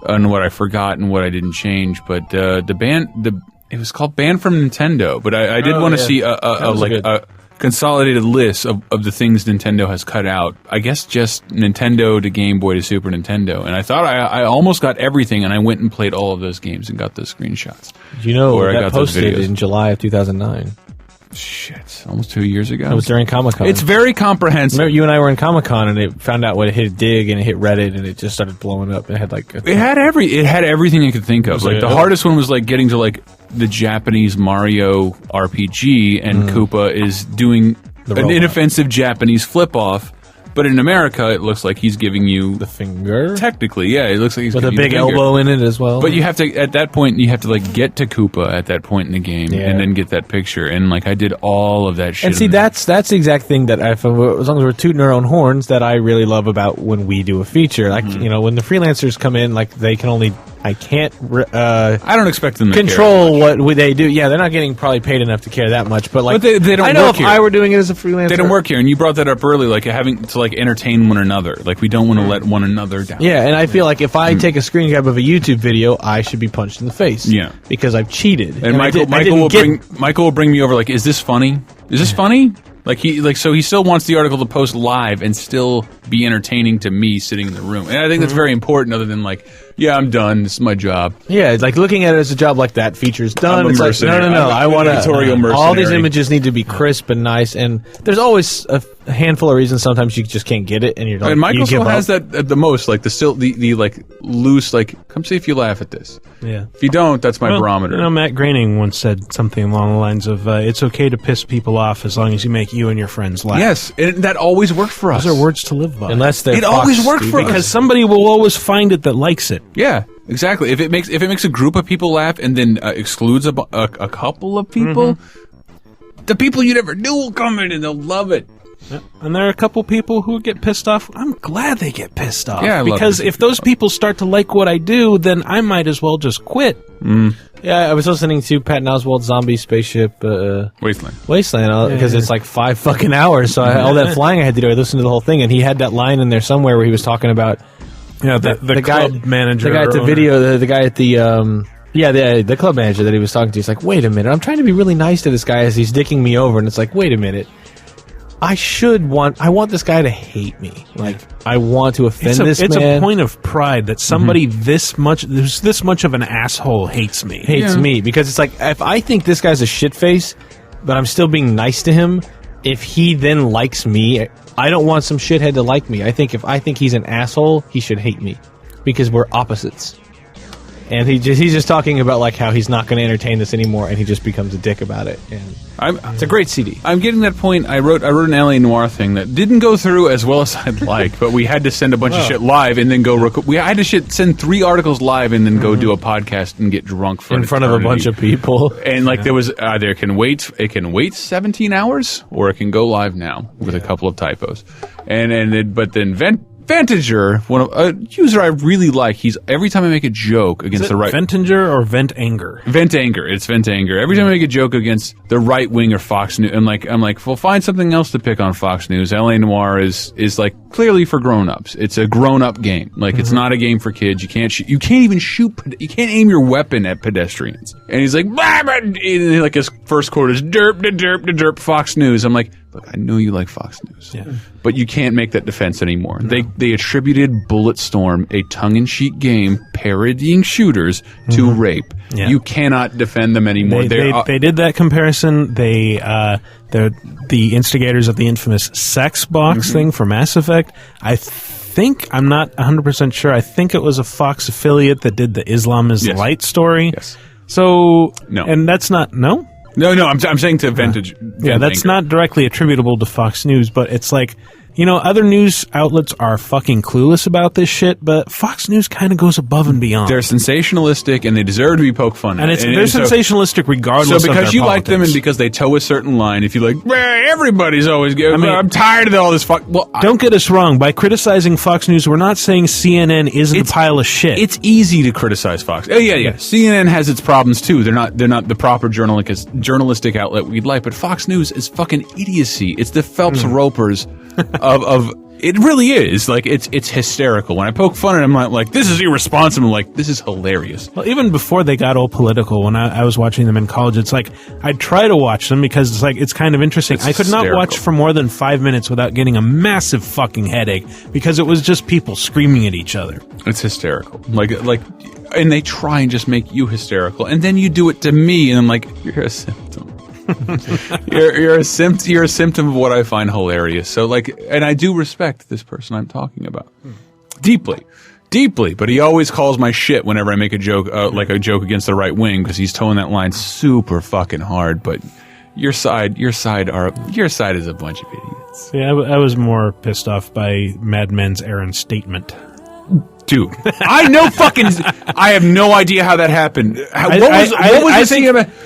on what I forgot and what I didn't change. But it was called Banned from Nintendo. But I did want to see a consolidated list of the things Nintendo has cut out. I guess just Nintendo to Game Boy to Super Nintendo. And I thought I almost got everything, and I went and played all of those games and got those screenshots. You know, that posted in July of 2009. Shit, almost 2 years ago. It was during Comic-Con. It's very comprehensive. Remember, you and I were in Comic-Con, and it found out what it hit Dig, and it hit Reddit, and it just started blowing up. It had like it had everything you could think of. Like the hardest one was like getting to like the Japanese Mario RPG, and Koopa is doing an inoffensive Japanese flip off. But in America, it looks like he's giving you the finger. Technically, yeah, it looks like he's with giving a big you the finger. elbow in it as well. But you have to at that point you have to like get to Koopa at that point in the game and then get that picture. And like I did all of that shit. And see, that's the exact thing that as long as we're tooting our own horns, that I really love about when we do a feature. Like you know, when the freelancers come in, like they can only. I can't. I don't expect them to control what they do. Yeah, they're not getting probably paid enough to care that much. But like, they don't I know work if here. I were doing it as a freelancer, They don't work here, and you brought that up early, like having to like entertain one another. Like we don't want to let one another down. Yeah, and I feel like if I take a screen grab of a YouTube video, I should be punched in the face. Yeah, because I've cheated. And Michael will bring me over. Like, is this funny? Is this funny? Like so he still wants the article to post live and still be entertaining to me sitting in the room. And I think that's very important. Other than like, yeah, I'm done. This is my job. Yeah, like looking at it as a job like that. Feature's done. It's like no. I want to. All these images need to be crisp and nice. And there's always a handful of reasons. Sometimes you just can't get it, and you're like, and Michael you still give has up. that at the most, like the like loose, like come see if you laugh at this. Yeah. If you don't, that's my barometer. You know, Matt Groening once said something along the lines of, "It's okay to piss people off as long as you make you and your friends laugh." Yes, and that always worked for us. Those are words to live by. Unless it always worked for us because somebody will always find it that likes it. Yeah, exactly. If it makes a group of people laugh and then excludes a couple of people, the people you never knew will come in and they'll love it. Yeah. And there are a couple people who get pissed off. I'm glad they get pissed off. Yeah, because if those people start to like what I do, then I might as well just quit. Yeah, I was listening to Patton Oswalt's Zombie Spaceship Wasteland because it's like 5 fucking hours. So all that flying I had to do, I listened to the whole thing, and he had that line in there somewhere where he was talking about the club guy, manager, the guy at the video, the guy at the the club manager that he was talking to. He's like, wait a minute, I'm trying to be really nice to this guy as he's dicking me over, and it's like, wait a minute. I want this guy to hate me. Like, I want to offend this man. It's a point of pride that somebody this much of an asshole hates me. Because it's like, if I think this guy's a shitface, but I'm still being nice to him, if he then likes me, I don't want some shithead to like me. If I think he's an asshole, he should hate me. Because we're opposites. And he's just talking about like how he's not going to entertain this anymore, and he just becomes a dick about it. And it's a great CD. I'm getting that point. I wrote an LA Noire thing that didn't go through as well as I'd like, but we had to send a bunch of shit live and then go. We had to send 3 articles live and then go do a podcast and get drunk in front of a bunch of people. And like there was either it can wait 17 hours or it can go live now with a couple of typos, but then Vantager, a user I really like. He's every time I make a joke against the right Ventanger or Vent Anger. Vent Anger. It's Vent Anger. Every time I make a joke against the right wing or Fox News, I'm like, well, find something else to pick on Fox News. LA Noire is like clearly for grown-ups. It's a grown-up game. Like it's not a game for kids. You can't even shoot. You can't aim your weapon at pedestrians. And he's like, blah, blah, and like his first quote is derp, derp, derp, Fox News. I'm like, look, I know you like Fox News, but you can't make that defense anymore. No. They attributed Bulletstorm, a tongue-in-cheek game parodying shooters, to rape. Yeah. You cannot defend them anymore. They did that comparison. The instigators of the infamous sex box thing for Mass Effect. I'm not 100% sure. I think it was a Fox affiliate that did the Islam is Light story. Yes. So no, and that's not no. No, I'm saying to Vantage. That's not directly attributable to Fox News, but it's like You know, other news outlets are fucking clueless about this shit, but Fox News kind of goes above and beyond. They're sensationalistic, and they deserve to be poked fun at. And they're sensationalistic regardless of So because their you politics. like them and because they toe a certain line, if you like, everybody's always good. I'm tired of all this fuck. Well, don't get us wrong. By criticizing Fox News, we're not saying CNN isn't a pile of shit. It's easy to criticize Fox. Oh yeah. CNN has its problems too. They're not the proper journalistic outlet we'd like. But Fox News is fucking idiocy. It's the Phelps Ropers of. It really is. Like, it's hysterical. When I poke fun at them, I'm like, this is irresponsible. I'm like, this is hilarious. Well, even before they got all political, when I was watching them in college, it's like, I'd try to watch them because it's like, it's kind of interesting. I could not watch for more than 5 minutes without getting a massive fucking headache because it was just people screaming at each other. It's hysterical. Like, and they try and just make you hysterical. And then you do it to me, and I'm like, you're a symptom. you're a symptom of what I find hilarious. So and I do respect this person I'm talking about deeply, but he always calls my shit whenever I make a joke, like a joke against the right wing, because he's towing that line super fucking hard. But your side is a bunch of idiots. Yeah, I was more pissed off by Mad Men's Aaron statement. Dude, I have no idea how that happened.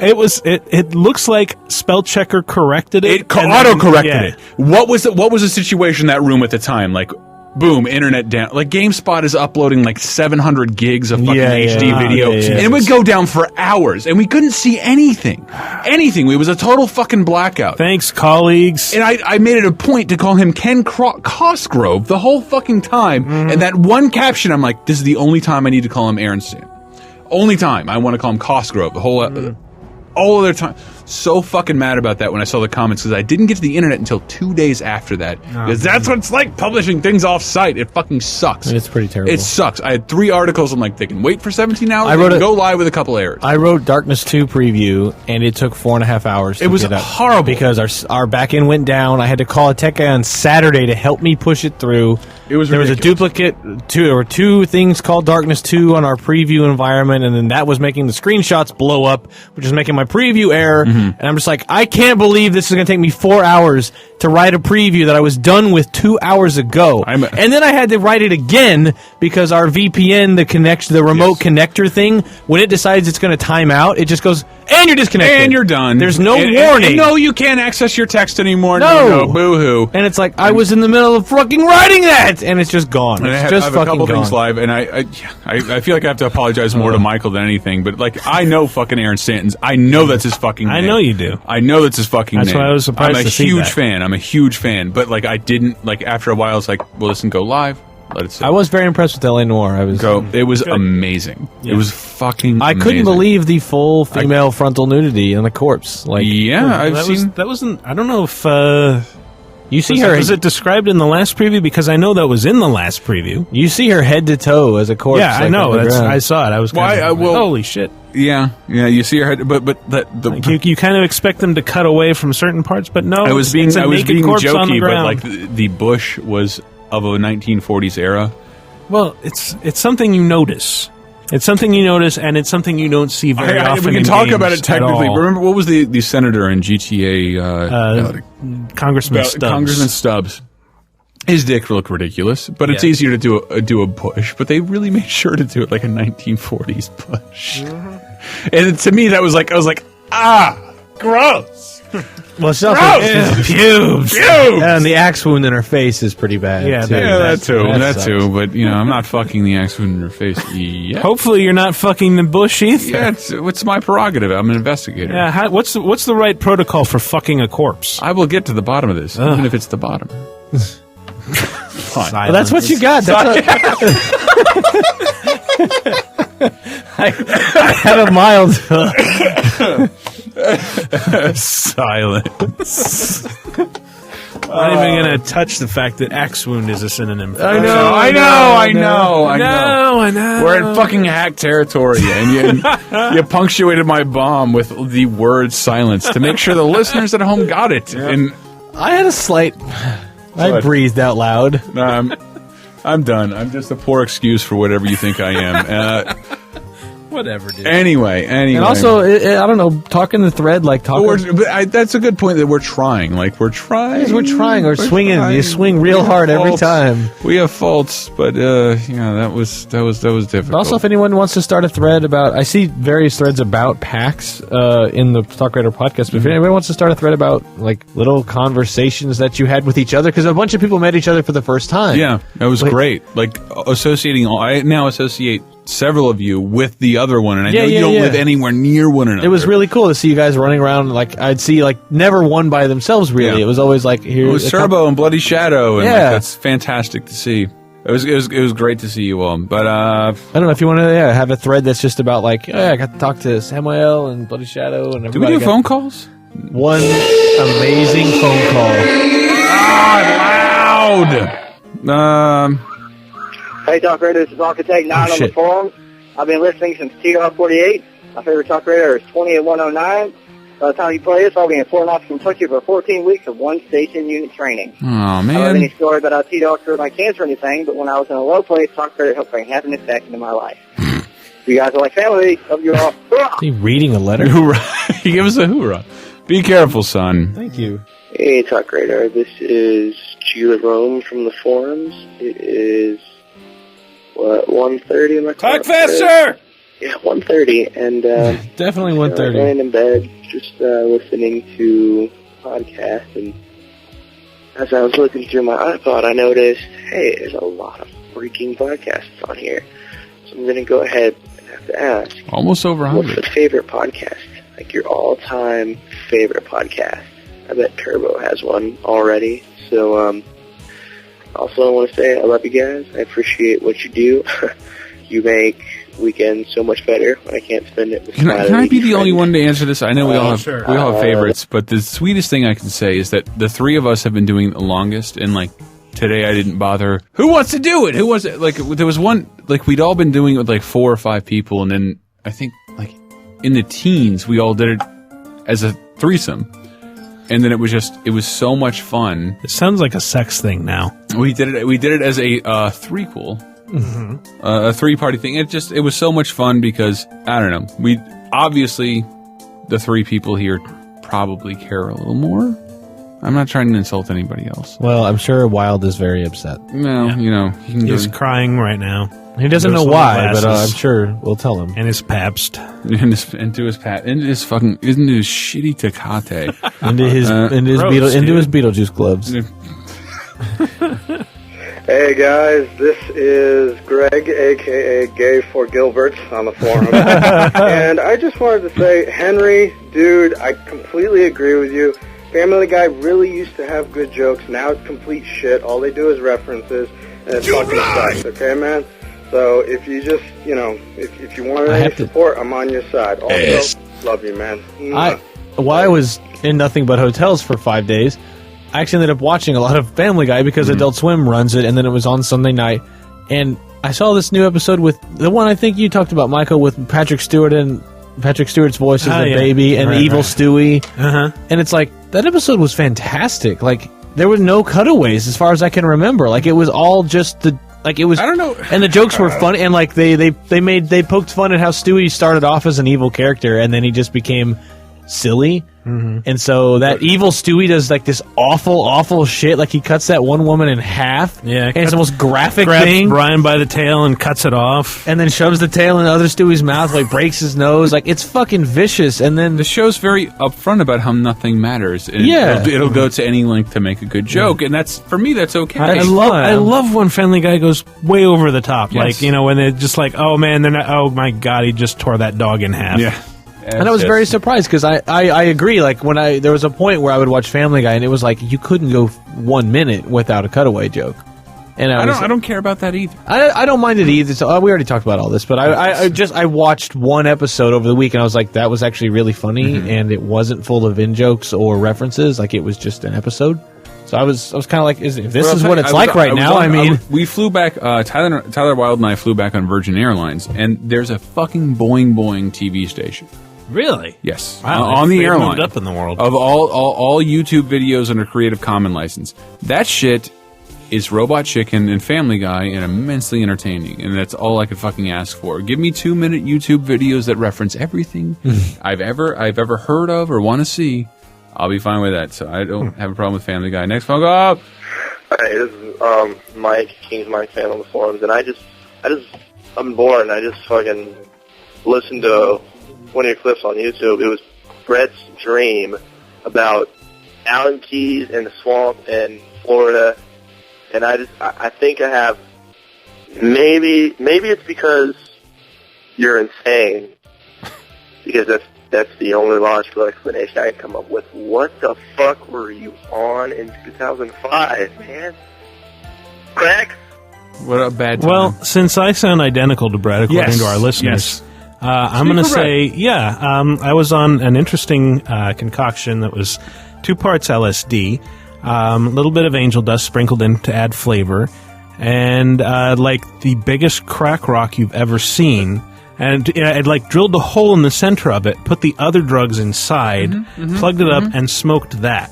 It looks like spell checker corrected it. It auto-corrected it. What was the situation in that room at the time? Like, boom, internet down. Like, GameSpot is uploading like 700 gigs of fucking HD video. And it would go down for hours. And we couldn't see anything. It was a total fucking blackout. Thanks, colleagues. And I made it a point to call him Ken Cosgrove the whole fucking time. And that one caption, I'm like, this is the only time I need to call him Aaron Stan. Only time I want to call him Cosgrove. The whole... all other time. So fucking mad about that when I saw the comments, because I didn't get to the internet until 2 days after that. Because that's what it's like, publishing things off site. It fucking sucks. It's pretty terrible. It sucks. I had 3 articles. I'm like, they can wait for 17 hours. They can go live with a couple errors. I wrote Darkness 2 preview, and it took 4.5 hours. It was horrible because our backend went down. I had to call a tech guy on Saturday to help me push it through. It was there was a duplicate. There were 2 things called Darkness 2 on our preview environment, and then that was making the screenshots blow up, which was making my preview error. And I'm just like, I can't believe this is going to take me 4 hours to write a preview that I was done with 2 hours ago. And then I had to write it again because our VPN, the remote connector thing, when it decides it's going to time out, it just goes, and you're disconnected. And you're done. There's no warning. And no, you can't access your text anymore. No, boo-hoo. And it's like, I was in the middle of fucking writing that, and it's just gone. And it's just I have fucking a couple gone. things live, and I feel like I have to apologize more to Michael than anything, but like, I know fucking Aaron Stanton's. I know that's his fucking name. I know you do. I know that's his fucking That's name. why I was surprised to see that. I'm a huge fan, but like, I didn't, like, after a while, I was like, well, listen, go live. Let it sit. I was very impressed with LA Noire. It was amazing. Yeah. It was fucking I couldn't believe the full female frontal nudity on the corpse. Like, that wasn't. I don't know if you see her. Was it described in the last preview? Because I know that was in the last preview. You see her head to toe as a corpse. Yeah, I know. I saw it. I was holy shit. Yeah, you see her head, but you kind of expect them to cut away from certain parts, but no. I was being jokey, but like ground. the bush was of a 1940s era. Well, it's something you notice. It's something you notice, and it's something you don't see very often. We can talk about it technically. Remember, what was the senator in GTA? Congressman Stubbs. Congressman Stubbs. His dick looked ridiculous, but it's easier to do a bush. But they really made sure to do it like a 1940s bush. And to me, that was like, I was like, gross. Well, it's also pubes. And the axe wound in her face is pretty bad. Yeah, that too. But I'm not fucking the axe wound in her face yet. Hopefully, you're not fucking the bush either. Yeah, it's my prerogative. I'm an investigator. Yeah, what's the right protocol for fucking a corpse? I will get to the bottom of this, even if it's the bottom. Well, that's what you got. I had a mild silence. I'm not even going to touch the fact that axe wound is a synonym for I know. know. We're in fucking hack territory, and you punctuated my bomb with the word silence to make sure the listeners at home got it. Yeah. And I had a slight... I breathed out loud. I'm done. I'm just a poor excuse for whatever you think I am. Whatever, dude. Anyway. And also, I don't know, talking the thread, like talking. That's a good point that we're trying. Like, we're trying. Yes, we're trying. We're swinging. Trying. You swing real hard every time. We have faults, but that was difficult. But also, if anyone wants to start a thread about, I see various threads about PAX in the TalkRadar podcast. But if anyone wants to start a thread about like little conversations that you had with each other, because a bunch of people met each other for the first time. Yeah, that was great. Like I now associate several of you with the other one, and I know you don't live anywhere near one another. It was really cool to see you guys running around. Like I'd see like never one by themselves. Really, it was always like here. It was Serbo and Bloody Shadow, and that's fantastic to see. It was great to see you all. But I don't know if you want to have a thread that's just about like I got to talk to Samuel and Bloody Shadow and everybody. Do we do phone calls? One amazing phone call. Loud. Hey, TalkRadar, this is Architect 9 on the forums. I've been listening since TDar 48. My favorite TalkRadar is 20 at 109. By the time you play this, I'll be in Fort Knox, Kentucky for 14 weeks of one-station unit training. Oh, I don't have any story about how TDar cured my cancer or anything, but when I was in a low place, TalkRadar helped bring happiness back into my life. You guys are like family. Love you all. Is he reading a letter? Hoorah. He gave us a hoorah. Be careful, son. Thank you. Hey, TalkRadar. This is Gila Rome from the forums. It is, 1:30 in my car? Talk faster! Yeah, 1:30, and definitely 1:30. Laying in bed, just listening to podcasts, and as I was looking through my iPod, I noticed, hey, there's a lot of freaking podcasts on here. So I'm going to go ahead and have to ask. Almost over 100. What's the favorite podcast? Like your all-time favorite podcast? I bet Turbo has one already. So, also I want to say I love you guys. I appreciate what you do. You make weekends so much better when I can't spend it with Can I be the only one to answer this? I know we all have sure. we all have favorites, but the sweetest thing I can say is that the three of us have been doing it the longest, and like today I didn't bother. Who wants to do it? Who wants it? Like there was one, like we'd all been doing it with like 4 or 5 people, and then I think like in the teens we all did it as a threesome. And then it was so much fun. It sounds like a sex thing now. We did it as a threequel. Mm-hmm. A 3-party thing. It was so much fun because I don't know. We obviously the 3 people here probably care a little more. I'm not trying to insult anybody else. Well, I'm sure Wild is very upset. No, you know he's crying right now. He doesn't know why, but I'm sure we'll tell him. And his Pabst, into his fucking into his shitty Tecate, into his Beetlejuice gloves. Hey guys, this is Greg, aka Gay for Gilbert, on the forum. And I just wanted to say, Henry, dude, I completely agree with you. Family Guy really used to have good jokes. Now it's complete shit. All they do is references, and it fucking sucks, okay, man? So if you just, if you want any support, I'm on your side. Also, love you, man. While I was in nothing but hotels for 5 days, I actually ended up watching a lot of Family Guy because Adult Swim runs it, and then it was on Sunday night. And I saw this new episode with the one I think you talked about, Michael, with Patrick Stewart and Patrick Stewart's voice as the baby and Evil Stewie. And it's like, that episode was fantastic. Like, there were no cutaways as far as I can remember. Like, it was all just I don't know. And the jokes were funny, and like they poked fun at how Stewie started off as an evil character, and then he just became silly. And so that evil Stewie does like this awful shit. Like he cuts that one woman in half. Yeah, and it's the most graphic grabs thing. Brian by the tail and cuts it off, and then shoves the tail in other Stewie's mouth. Like breaks his nose. Like it's fucking vicious. And then the show's very upfront about how nothing matters. And it'll go to any length to make a good joke, and that's for me. That's okay. I love when Family Guy goes way over the top. Yes. Like when they're just like, oh man, they're not. Oh my god, he just tore that dog in half. Yeah. And I was very surprised because I agree. Like when there was a point where I would watch Family Guy and it was like you couldn't go 1 minute without a cutaway joke. And I don't care about that either. I don't mind it either. So, we already talked about all this, but I watched one episode over the week and I was like, that was actually really funny, and it wasn't full of in jokes or references. Like it was just an episode. So I was kind of like, if this is what it's like right now, I mean, we flew back. Tyler Wilde and I flew back on Virgin Airlines, and there's a fucking Boing TV station. Really? Yes. Wow, on the airline. Moved up in the world. Of all YouTube videos under Creative Commons license. That shit is Robot Chicken and Family Guy and immensely entertaining, and that's all I could fucking ask for. Give me 2-minute YouTube videos that reference everything I've ever heard of or want to see. I'll be fine with that. So I don't have a problem with Family Guy. Next phone call. Hey, this is Mike, King's Mike fan on the forums, and I'm bored. I just fucking listened to one of your clips on YouTube. It was Brett's dream about Allen Keys in the swamp in Florida, and I think I have, maybe it's because you're insane, because that's the only logical explanation I can come up with. What the fuck were you on in 2005, man? Crack? What a bad time. Well, since I sound identical to Brett, according to our listeners, I'm going to say, I was on an interesting concoction that was 2 parts LSD, a little bit of angel dust sprinkled in to add flavor, and like the biggest crack rock you've ever seen. And I'd like drilled a hole in the center of it, put the other drugs inside, plugged it up, and smoked that.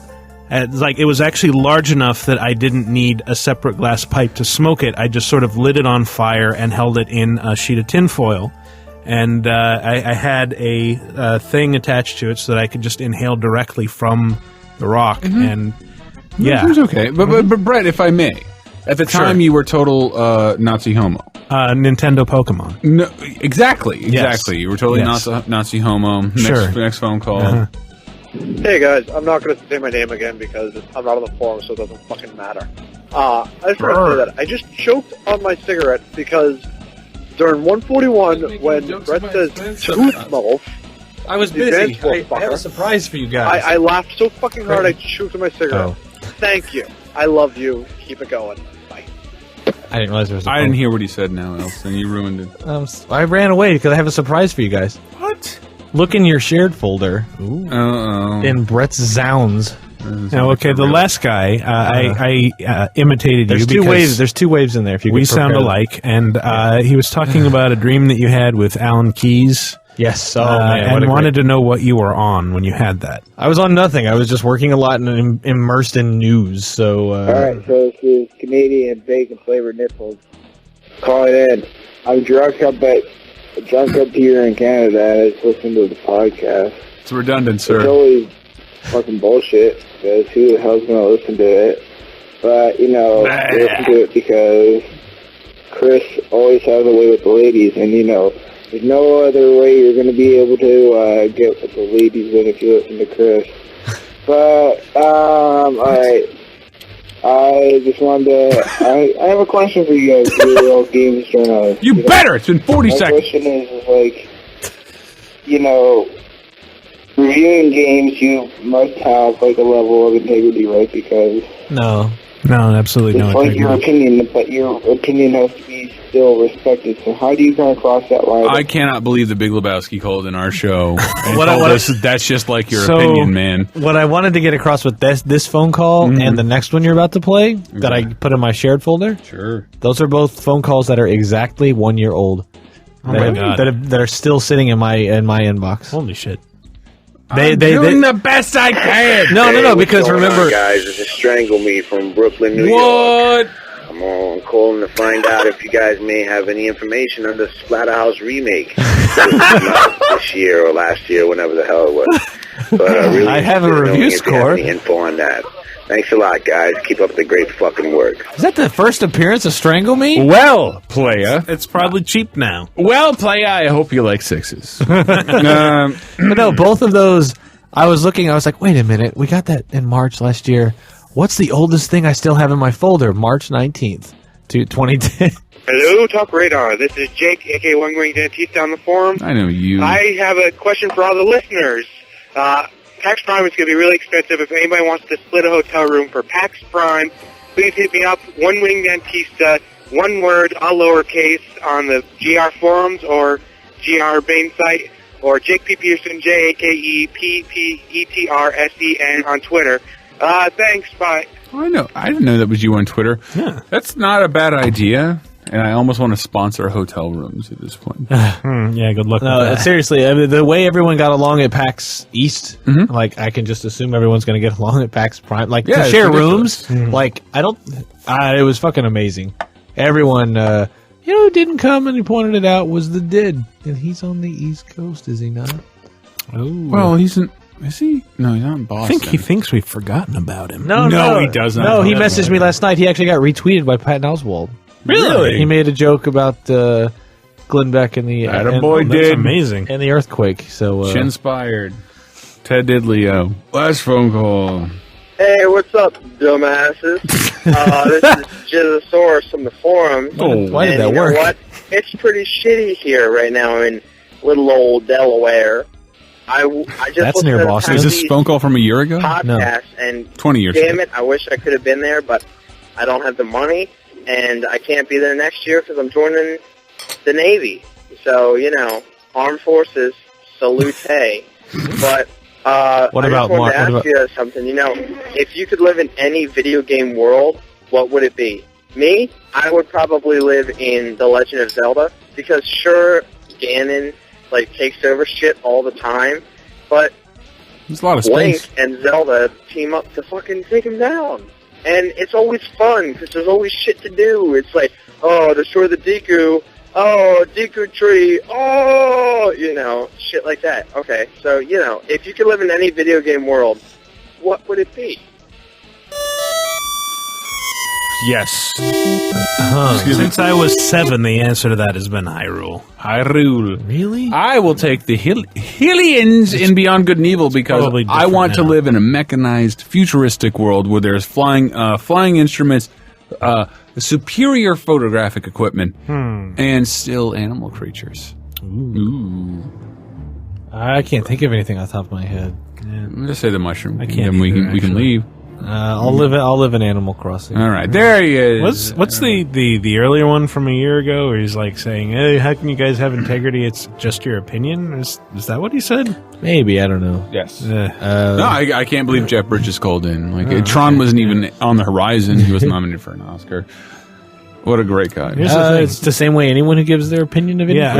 It was actually large enough that I didn't need a separate glass pipe to smoke it. I just sort of lit it on fire and held it in a sheet of tin foil. And I had a thing attached to it so that I could just inhale directly from the rock. And It was okay. But Brett, if I may, at the time you were total Nazi homo. Nintendo Pokemon. No, exactly. Yes. You were totally Nazi homo. Next phone call. Hey guys, I'm not going to say my name again because I'm not on the forum, so it doesn't fucking matter. I just want to say that I just choked on my cigarette because during 141, when Brett says tooth mouth, I was busy. I have a surprise for you guys. I laughed so fucking hard I choked on my cigarette. Thank you. I love you. Keep it going. Bye. I didn't realize there was a I didn't hear what he said now, Elson. You ruined it. I ran away because I have a surprise for you guys. What? Look in your shared folder. In Brett's Zounds. Now, okay, the last guy, I imitated There's you. Two waves. There's 2 waves in there. If you we could sound prepare them. alike, and he was talking about a dream that you had with Allen Keys. Yes. Oh man, and wanted to know what you were on when you had that. I was on nothing. I was just working a lot and immersed in news. So. Alright, so this is Canadian bacon flavored nipples. Calling in. I'm drunk up here in Canada and I just listened to the podcast. It's redundant, sir. It's always fucking bullshit because who the hell's gonna listen to it? But, you know, I listen to it because Chris always has a way with the ladies, and, you know, there's no other way you're going to be able to get with the ladies than if you listen to Chris. But, alright. I just wanted to... I have a question for you guys, you're all games journalists. You better! It's been 40 My seconds. question is, like, you know, reviewing games, you must have, like, a level of integrity, right? Because... No, absolutely no. It's like your opinion, but your opinion has to be still respected. So how do you kind of cross that line? I cannot believe the Big Lebowski called in our show. And told us that's just like your opinion, man. What I wanted to get across with this phone call and the next one you're about to play that I put in my shared folder. Sure. Those are both phone calls that are exactly 1 year old. Oh my God. That are still sitting in my inbox. Holy shit. I'm doing the best I can. No, because remember, guys, this is Strangle Me from Brooklyn, New York. I'm calling to find out if you guys may have any information on the Splatterhouse remake this year or last year, whenever the hell it was. But really, I have a review score. Any info on that? Thanks a lot, guys. Keep up the great fucking work. Is that the first appearance of Strangle Me? Well, playa. It's probably cheap now. Well, playa, I hope you like sixes. But no, both of those, I was looking, I was like, wait a minute, we got that in March last year. What's the oldest thing I still have in my folder? March 19th, 2010. Hello, TalkRadar. This is Jake, a.k.a. One Wing Dentista on the forum. I know you. I have a question for all the listeners. PAX Prime is going to be really expensive. If anybody wants to split a hotel room for PAX Prime, please hit me up, One Wing Dentista, one word, all lowercase, on the GR forums or GR Bain site, or Jake P. Peterson, JAKEPPETRSEN on Twitter. Thanks, bye. I know. I didn't know that was you on Twitter. Yeah. That's not a bad idea. And I almost want to sponsor hotel rooms at this point. Yeah, good luck No, with that. seriously, I mean, the way everyone got along at PAX East, like, I can just assume everyone's going to get along at PAX Prime. Like, Yeah, to it's share ridiculous. rooms, like, it was fucking amazing. Everyone, who didn't come and he pointed it out was the Did. And he's on the East Coast, is he not? Oh. Well, is he? No, he's not in I Boston. think he thinks we've forgotten about him. No, he doesn't. No, he messaged me last night. He actually got retweeted by Patton Oswalt. Really? He made a joke about Glenn Beck and the Attaboy and, did. Amazing. and the earthquake. So Chinspired. Ted Diddley-O. Last phone call. Hey, what's up, dumbasses? This is Jizzosaurus from the forum. Oh, why did And that you know work? what? It's pretty shitty here right now in little old Delaware. I just That's listened near to the Boston. Is Pound this Beast phone call from a year ago? podcast, and 20 years damn ago. it, I wish I could have been there, but I don't have the money, and I can't be there next year because I'm joining the Navy. So, armed forces, salute. But What I about just wanted Mark? to ask What about- you something. If you could live in any video game world, what would it be? Me, I would probably live in The Legend of Zelda because sure, Ganon takes over shit all the time, but There's a lot of Link space. and Zelda team up to fucking take him down. And it's always fun because there's always shit to do. It's like, oh, destroy the Deku. Oh, Deku tree. Oh, shit like that. Okay, so, if you could live in any video game world, what would it be? Yes. Since I was 7, the answer to that has been Hyrule. Hyrule. Really? I will take the Hylians in Beyond Good and Evil because probably I want to different now. live in a mechanized, futuristic world where there's flying instruments, superior photographic equipment, and still animal creatures. Ooh. I can't think of anything off the top of my head. Just say the mushroom. I can't And we either, can actually. leave. I'll live in Animal Crossing. All right, there he is. What's the earlier one from a year ago where he's saying, hey, how can you guys have integrity? It's just your opinion? Is that what he said? Maybe, I don't know. Yes. No, I can't believe Jeff Bridges called in. Tron okay. wasn't even on the horizon. He was nominated for an Oscar. What a great guy. Here's the thing. It's the same way anyone who gives their opinion of anything. Yeah,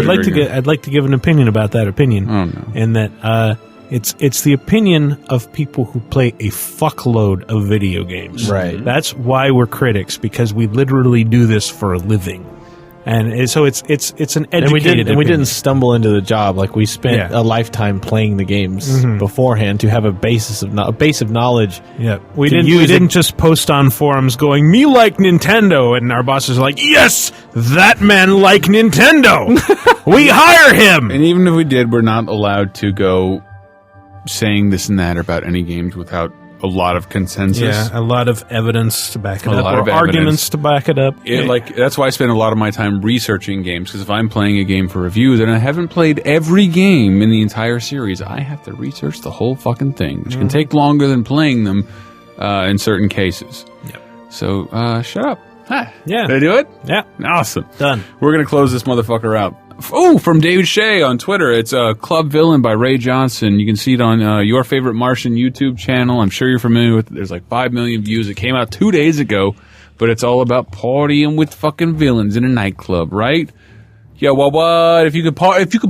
I'd like to give an opinion about that opinion. Oh, no. And that it's the opinion of people who play a fuckload of video games. Right. That's why we're critics, because we literally do this for a living. And so it's an educated and we opinion. didn't stumble into the job. Like, we spent a lifetime playing the games beforehand to have a base of knowledge. Yeah, we to didn't. use We it. didn't just post on forums going, "Me like Nintendo," and our bosses are like, "Yes, that man like Nintendo. We hire him." And even if we did, we're not allowed to go saying this and that about any games without a lot of consensus. Yeah, a lot of evidence to back it A up, lot or of evidence. arguments to back it up. That's why I spend a lot of my time researching games, because if I'm playing a game for reviews and I haven't played every game in the entire series, I have to research the whole fucking thing, which can take longer than playing them in certain cases. Yep. So, shut up. Hi. Yeah. Did I do it? Yeah. Awesome. Done. We're going to close this motherfucker out. Oh, from David Shea on Twitter. It's Club Villain by Ray Johnson. You can see it on Your Favorite Martian YouTube channel. I'm sure you're familiar with it. There's 5 million views. It came out 2 days ago, but it's all about partying with fucking villains in a nightclub, right? Yeah, well, what? If you could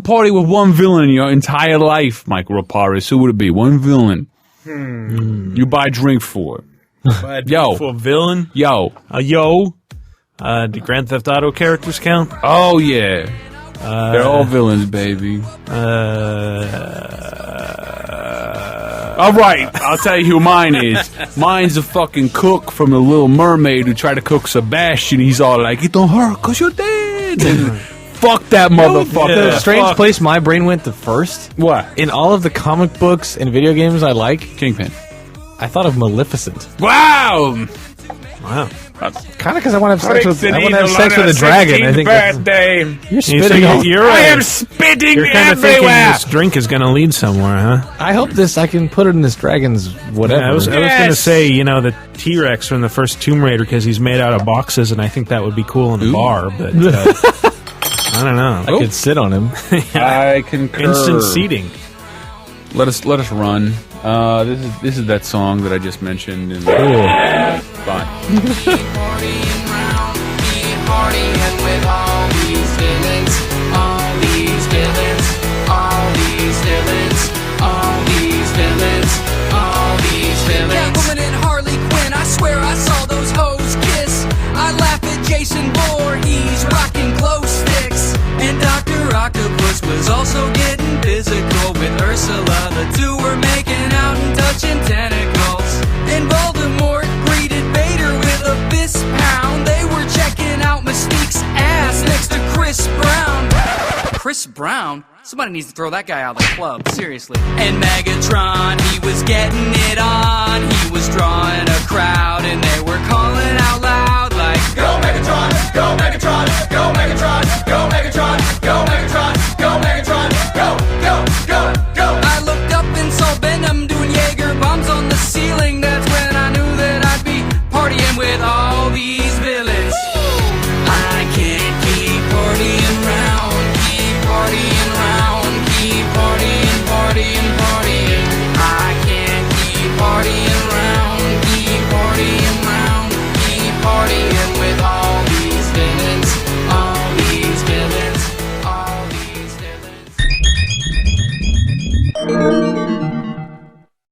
party with one villain in your entire life, Mike Raparis, who would it be? One villain. You buy a drink for it. Yo. For a villain? Yo. Do Grand Theft Auto characters count? Oh, yeah. They're all villains, baby. All right, I'll tell you who mine is. Mine's a fucking cook from The Little Mermaid who tried to cook Sebastian. He's all like, "It don't hurt 'cause you're dead." And fuck that motherfucker. The strange place my brain went the first. What? In all of the comic books and video games I like, Kingpin. I thought of Maleficent. Wow. Kind of because I want to have sex with a dragon. I think birthday. You're spitting. I am spitting You're kind of thinking everywhere. this drink is going to lead somewhere, huh? I hope I can put it in this dragon's whatever. Yeah, I was going to say, the T-Rex from the first Tomb Raider, because he's made out of boxes, and I think that would be cool in a bar, but I don't know. I could sit on him. I concur. Instant seating. Let us run. This is that song that I just mentioned. And, bye. partying with all these villains, all these villains, all these villains, all these villains, all these villains. Catwoman and Harley Quinn, I swear I saw those hoes kiss. I laugh at Jason Voorhees rocking glow sticks. And Dr. Octopus was also getting physical with Ursula. The two were making out and touching tentacles. And Voldemort greeted Vader with a fist pound. They were checking out Mystique's ass next to Chris Brown. Chris Brown? Somebody needs to throw that guy out of the club, seriously. And Megatron, he was getting it on. He was drawing a crowd.